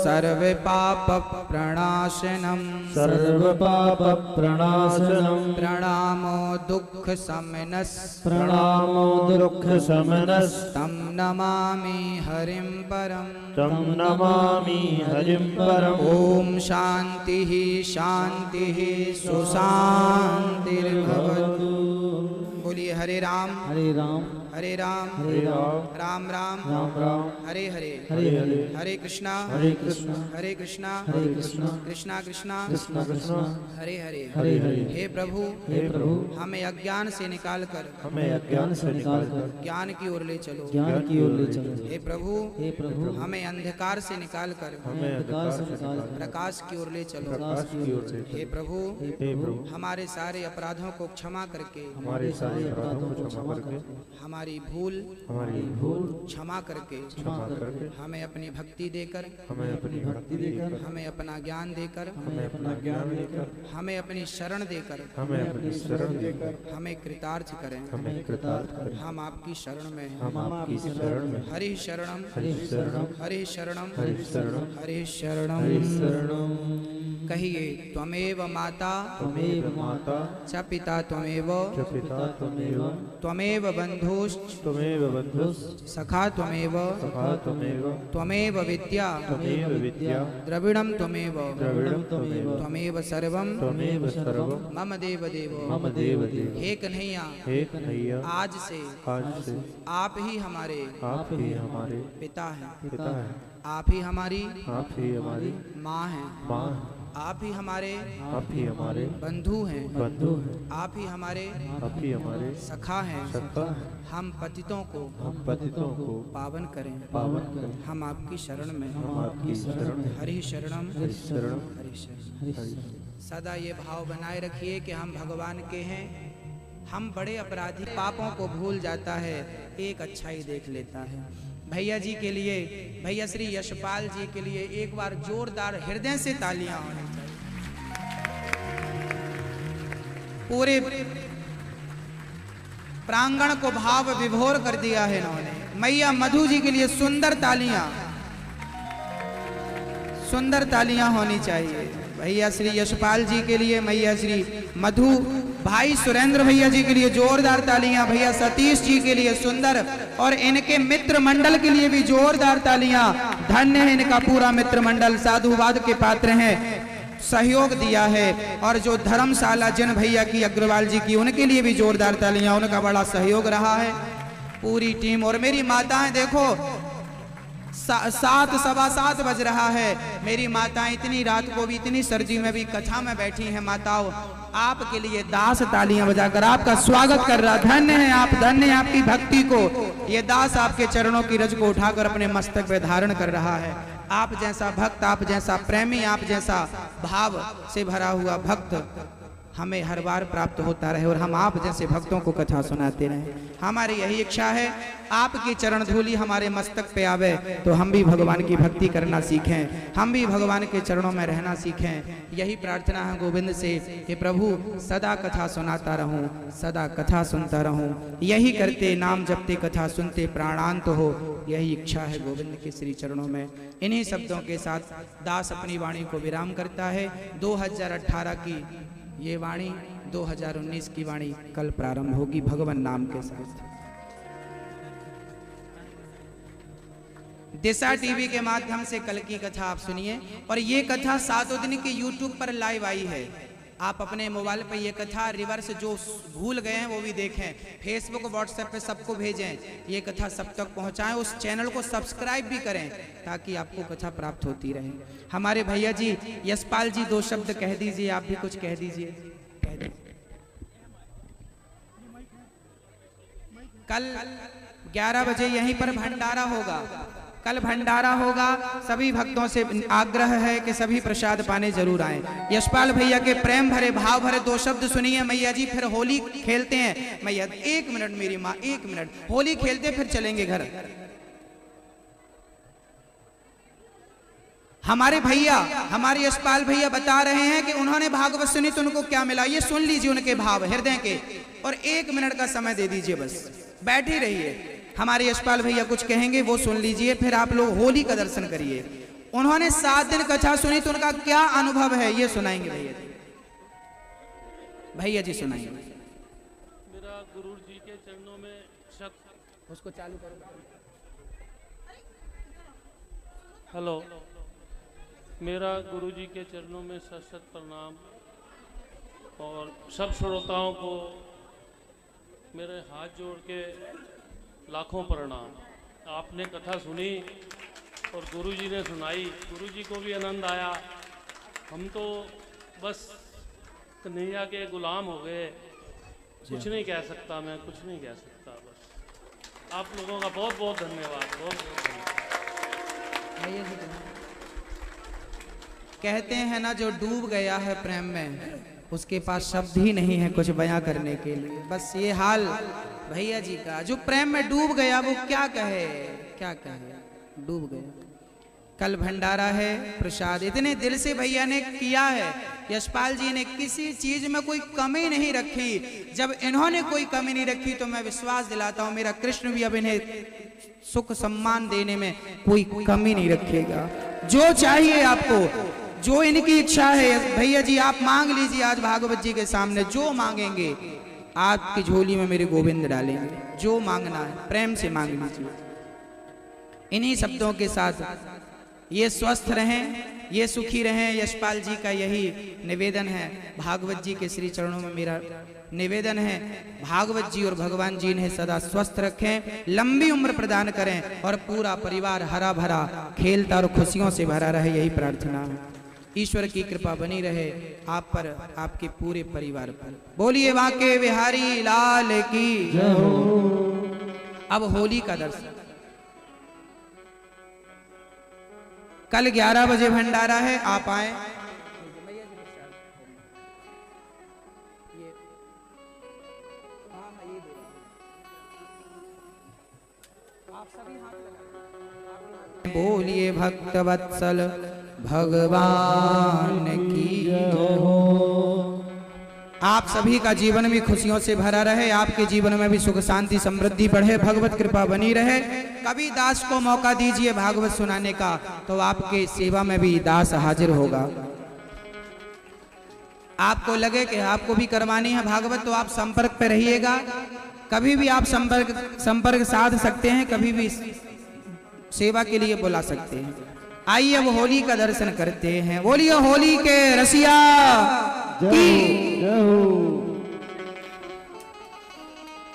सर्व पाप प्रणाशनम, सर्व पाप प्रणाशनम, प्रणामो दुख शमनस्, प्रणामो दुख शमनस्, तम नमामि हरिं परम, तम नमामि हरिं परम। ओम शांति शांति सुशांतिर्भवतु। बोलिए हरे राम हरे राम हरे राम हरे राम राम राम राम राम हरे हरे हरे हरे हरे कृष्णा हरे कृष्णा हरे कृष्णा हरे कृष्णा कृष्णा कृष्णा कृष्णा कृष्णा हरे हरे हरे हरे। हे प्रभु हे प्रभु हमें अज्ञान से निकाल कर हमें अज्ञान से निकालकर ज्ञान की ओर ले चलो। ज्ञान की ओर ले चलो। हे प्रभु हे प्रभु हमें अंधकार से निकाल कर हमें अंधकार से निकालकर प्रकाश की ओर ले चलो। प्रकाश की ओर से। हे प्रभु हे प्रभु हमारे सारे अपराधों को क्षमा करके हमारे सारे अपराधों को क्षमा करके हमारी भूल हमारी भूल क्षमा करके क्षमा करके हमें अपनी भक्ति देकर हमें अपनी भक्ति देकर हमें अपना ज्ञान देकर हमें अपना ज्ञान देकर हमें अपनी शरण देकर हमें अपनी शरण देकर हमें कृतार्थ करें। हमें कृतार्थ करें। हम आपकी शरण में हैं। हम आपकी शरण में। हरि शरणम हरि शरणम हरि शरणम हरि शरणम हरि शरणम हरि शरणम। कहिए त्वमेव माता त्वमेव माता च पिता त्वमेव च पिता त्वमेव त्वमेव बन्धुश्च त्वमेव बन्धुश्च सखा त्वमेव सखा त्वमेव त्वमेव विद्या त्वमेव विद्या द्रविणं त्वमेव द्रविणं त्वमेव त्वमेव सर्वं त्वमेव सर्वं मम देव देव। मम देव देव। हे कन्हैया हे कन्हैया आज से आज से आप ही हमारे आप ही हमारे पिता हैं, पिता है। आप ही हमारी आप ही हमारी माँ हैं, माँ है। आप ही हमारे आप ही हमारे बंधु हैं, बंधु हैं। आप ही हमारे आप ही हमारे सखा हैं। सखा है। हम पतितों को हम पतितों को पावन करें। पावन करें। हम आपकी शरण में हैं। हम आपकी शरण में। हरि शरणम हरि शरणम हरि शरणम। हरि शरणम। सदा ये भाव बनाए रखिए कि हम भगवान के हैं। हम बड़े अपराधी, पापों को भूल जाता है, एक अच्छाई देख लेता है। भैया जी के लिए, भैया श्री यशपाल जी के लिए एक बार जोरदार हृदय से तालियां होनी चाहिए। पूरे प्रांगण को भाव विभोर कर दिया है इन्होंने। मैया मधु जी के लिए सुंदर तालियां होनी चाहिए। भैया श्री यशपाल जी के लिए, मैया श्री मधु भाई सुरेंद्र भैया जी के लिए जोरदार तालियां, भैया सतीश जी के लिए सुंदर, और इनके मित्र मंडल के लिए भी जोरदार तालियां। धन्य है इनका पूरा मित्र मंडल, साधुवाद के पात्र हैं, सहयोग दिया है। और जो धर्मशाला जिन भैया की, अग्रवाल जी की, उनके लिए भी जोरदार तालियां, उनका बड़ा सहयोग रहा है पूरी टीम। और मेरी माताएं देखो, 7 सवा 7 बज रहा है, मेरी माताएं इतनी रात को भी, इतनी सर्दी में भी कथा में बैठी हैं। माताओं, आपके लिए दास तालियां बजाकर आपका स्वागत कर रहा। धन्य है आप, धन्य है आपकी भक्ति को। ये दास आपके चरणों की रज को उठाकर अपने मस्तक पे धारण कर रहा है। आप जैसा भक्त, आप जैसा प्रेमी, आप जैसा भाव से भरा हुआ भक्त हमें हर बार प्राप्त होता रहे, और हम आप जैसे भक्तों को कथा सुनाते रहे। हमारी यही इच्छा है, आपकी चरण धूलि हमारे मस्तक पे आवे तो हम भी भगवान की भक्ति करना सीखें, हम भी भगवान के चरणों में रहना सीखें। यही प्रार्थना है गोविंद से कि प्रभु सदा कथा सुनाता रहूं, सदा कथा सुनता रहूं। यही करते नाम जपते कथा सुनते प्राणांत हो, यही इच्छा है गोविंद के श्री चरणों में। इन्हीं शब्दों के साथ दास अपनी वाणी को विराम करता है। 2018 की ये वाणी 2019 की वाणी कल प्रारंभ होगी भगवान नाम के साथ। दिशा टीवी के माध्यम से कल की कथा आप सुनिए, और ये कथा 7 दिन के यूट्यूब पर लाइव आई है। आप अपने मोबाइल पर ये कथा रिवर्स जो भूल गए हैं वो भी देखें, फेसबुक व्हाट्सएप पे सबको भेजें, ये कथा सब तक पहुंचाएं। उस चैनल को सब्सक्राइब भी करें ताकि आपको कथा प्राप्त होती रहे। हमारे भैया जी यशपाल जी 2 शब्द कह दीजिए, आप भी कुछ कह दीजिए। कल 11 बजे यहीं पर भंडारा होगा, कल भंडारा होगा। सभी भक्तों से आग्रह है कि सभी प्रसाद पाने जरूर आए। यशपाल भैया के प्रेम भरे भाव भरे 2 शब्द सुनिए मैया जी, फिर होली खेलते हैं। मैया 1 मिनट, मेरी माँ 1 मिनट, होली खेलते फिर चलेंगे घर। हमारे भैया, हमारे यशपाल भैया बता रहे हैं कि उन्होंने भागवत सुनी तो उनको क्या मिला, ये सुन लीजिए उनके भाव हृदय के, और 1 मिनट का समय दे दीजिए, बस बैठे रहिए। हमारे यशपाल भैया कुछ कहेंगे वो सुन लीजिए, फिर आप लोग होली का दर्शन करिए। उन्होंने 7 दिन कथा सुनी तो उनका क्या अनुभव है ये सुनाएंगे भैया जी। भैया जी सुनाइए। मेरा गुरु जी के चरणों में उसको चालू करो। हेलो, मेरा गुरु जी के चरणों में सत प्रणाम, और सब श्रोताओं को मेरे हाथ जोड़ के लाखों प्रणाम। आपने कथा सुनी और गुरुजी ने सुनाई, गुरुजी को भी आनंद आया। हम तो बस कन्हैया के गुलाम हो गए, कुछ नहीं कह सकता मैं, कुछ नहीं कह सकता। बस आप लोगों का बहुत बहुत धन्यवाद, बहुत बहुत धन्यवाद। कहते हैं ना, जो डूब गया है प्रेम में उसके पास शब्द ही नहीं है कुछ बयां करने के लिए। बस ये हाल भैया जी का, जो प्रेम में डूब गया वो क्या कहे, क्या कहे, डूब गया। कल भंडारा है, प्रसाद इतने दिल से भैया ने किया है। यशपाल जी ने किसी चीज में कोई कमी नहीं रखी। जब इन्होंने कोई कमी नहीं रखी तो मैं विश्वास दिलाता हूं मेरा कृष्ण भी अब इन्हें सुख सम्मान देने में कोई कमी नहीं रखेगा। जो चाहिए आपको, जो इनकी इच्छा है भैया जी आप मांग लीजिए। आज भागवत जी के सामने जो मांगेंगे आपकी झोली में मेरे गोविंद डालेंगे। जो मांगना है प्रेम से मांग लीजिए। इन्हीं शब्दों के साथ ये स्वस्थ रहें, ये सुखी रहें, यशपाल जी का यही निवेदन है। भागवत जी के श्री चरणों में मेरा निवेदन है, भागवत जी और भगवान जी इन्हें सदा स्वस्थ रखें, लंबी उम्र प्रदान करें और पूरा परिवार हरा भरा खेलता और खुशियों से भरा रहे, यही प्रार्थना है। ईश्वर की कृपा बनी रहे आप पर, आपके पूरे परिवार पर। बोलिए वाके बिहारी लाल की जय हो। अब होली का दर्शन। कल 11 बजे भंडारा है, आप आए। बोलिए भक्त वत्सल भगवान की जय हो। आप सभी का जीवन भी खुशियों से भरा रहे, आपके जीवन में भी सुख शांति समृद्धि बढ़े, भगवत कृपा बनी रहे। कभी दास को मौका दीजिए भागवत सुनाने का, तो आपके सेवा में भी दास हाजिर होगा। आपको लगे कि आपको भी करवानी है भागवत तो आप संपर्क पे रहिएगा। कभी भी आप संपर्क साध सकते हैं, कभी भी सेवा के लिए बुला सकते हैं। आइए अब होली का दर्शन करते हैं। बोलिए होली के रसिया की।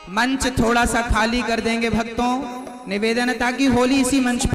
मंच थोड़ा सा खाली कर देंगे भक्तों, निवेदन है ताकि होली इसी मंच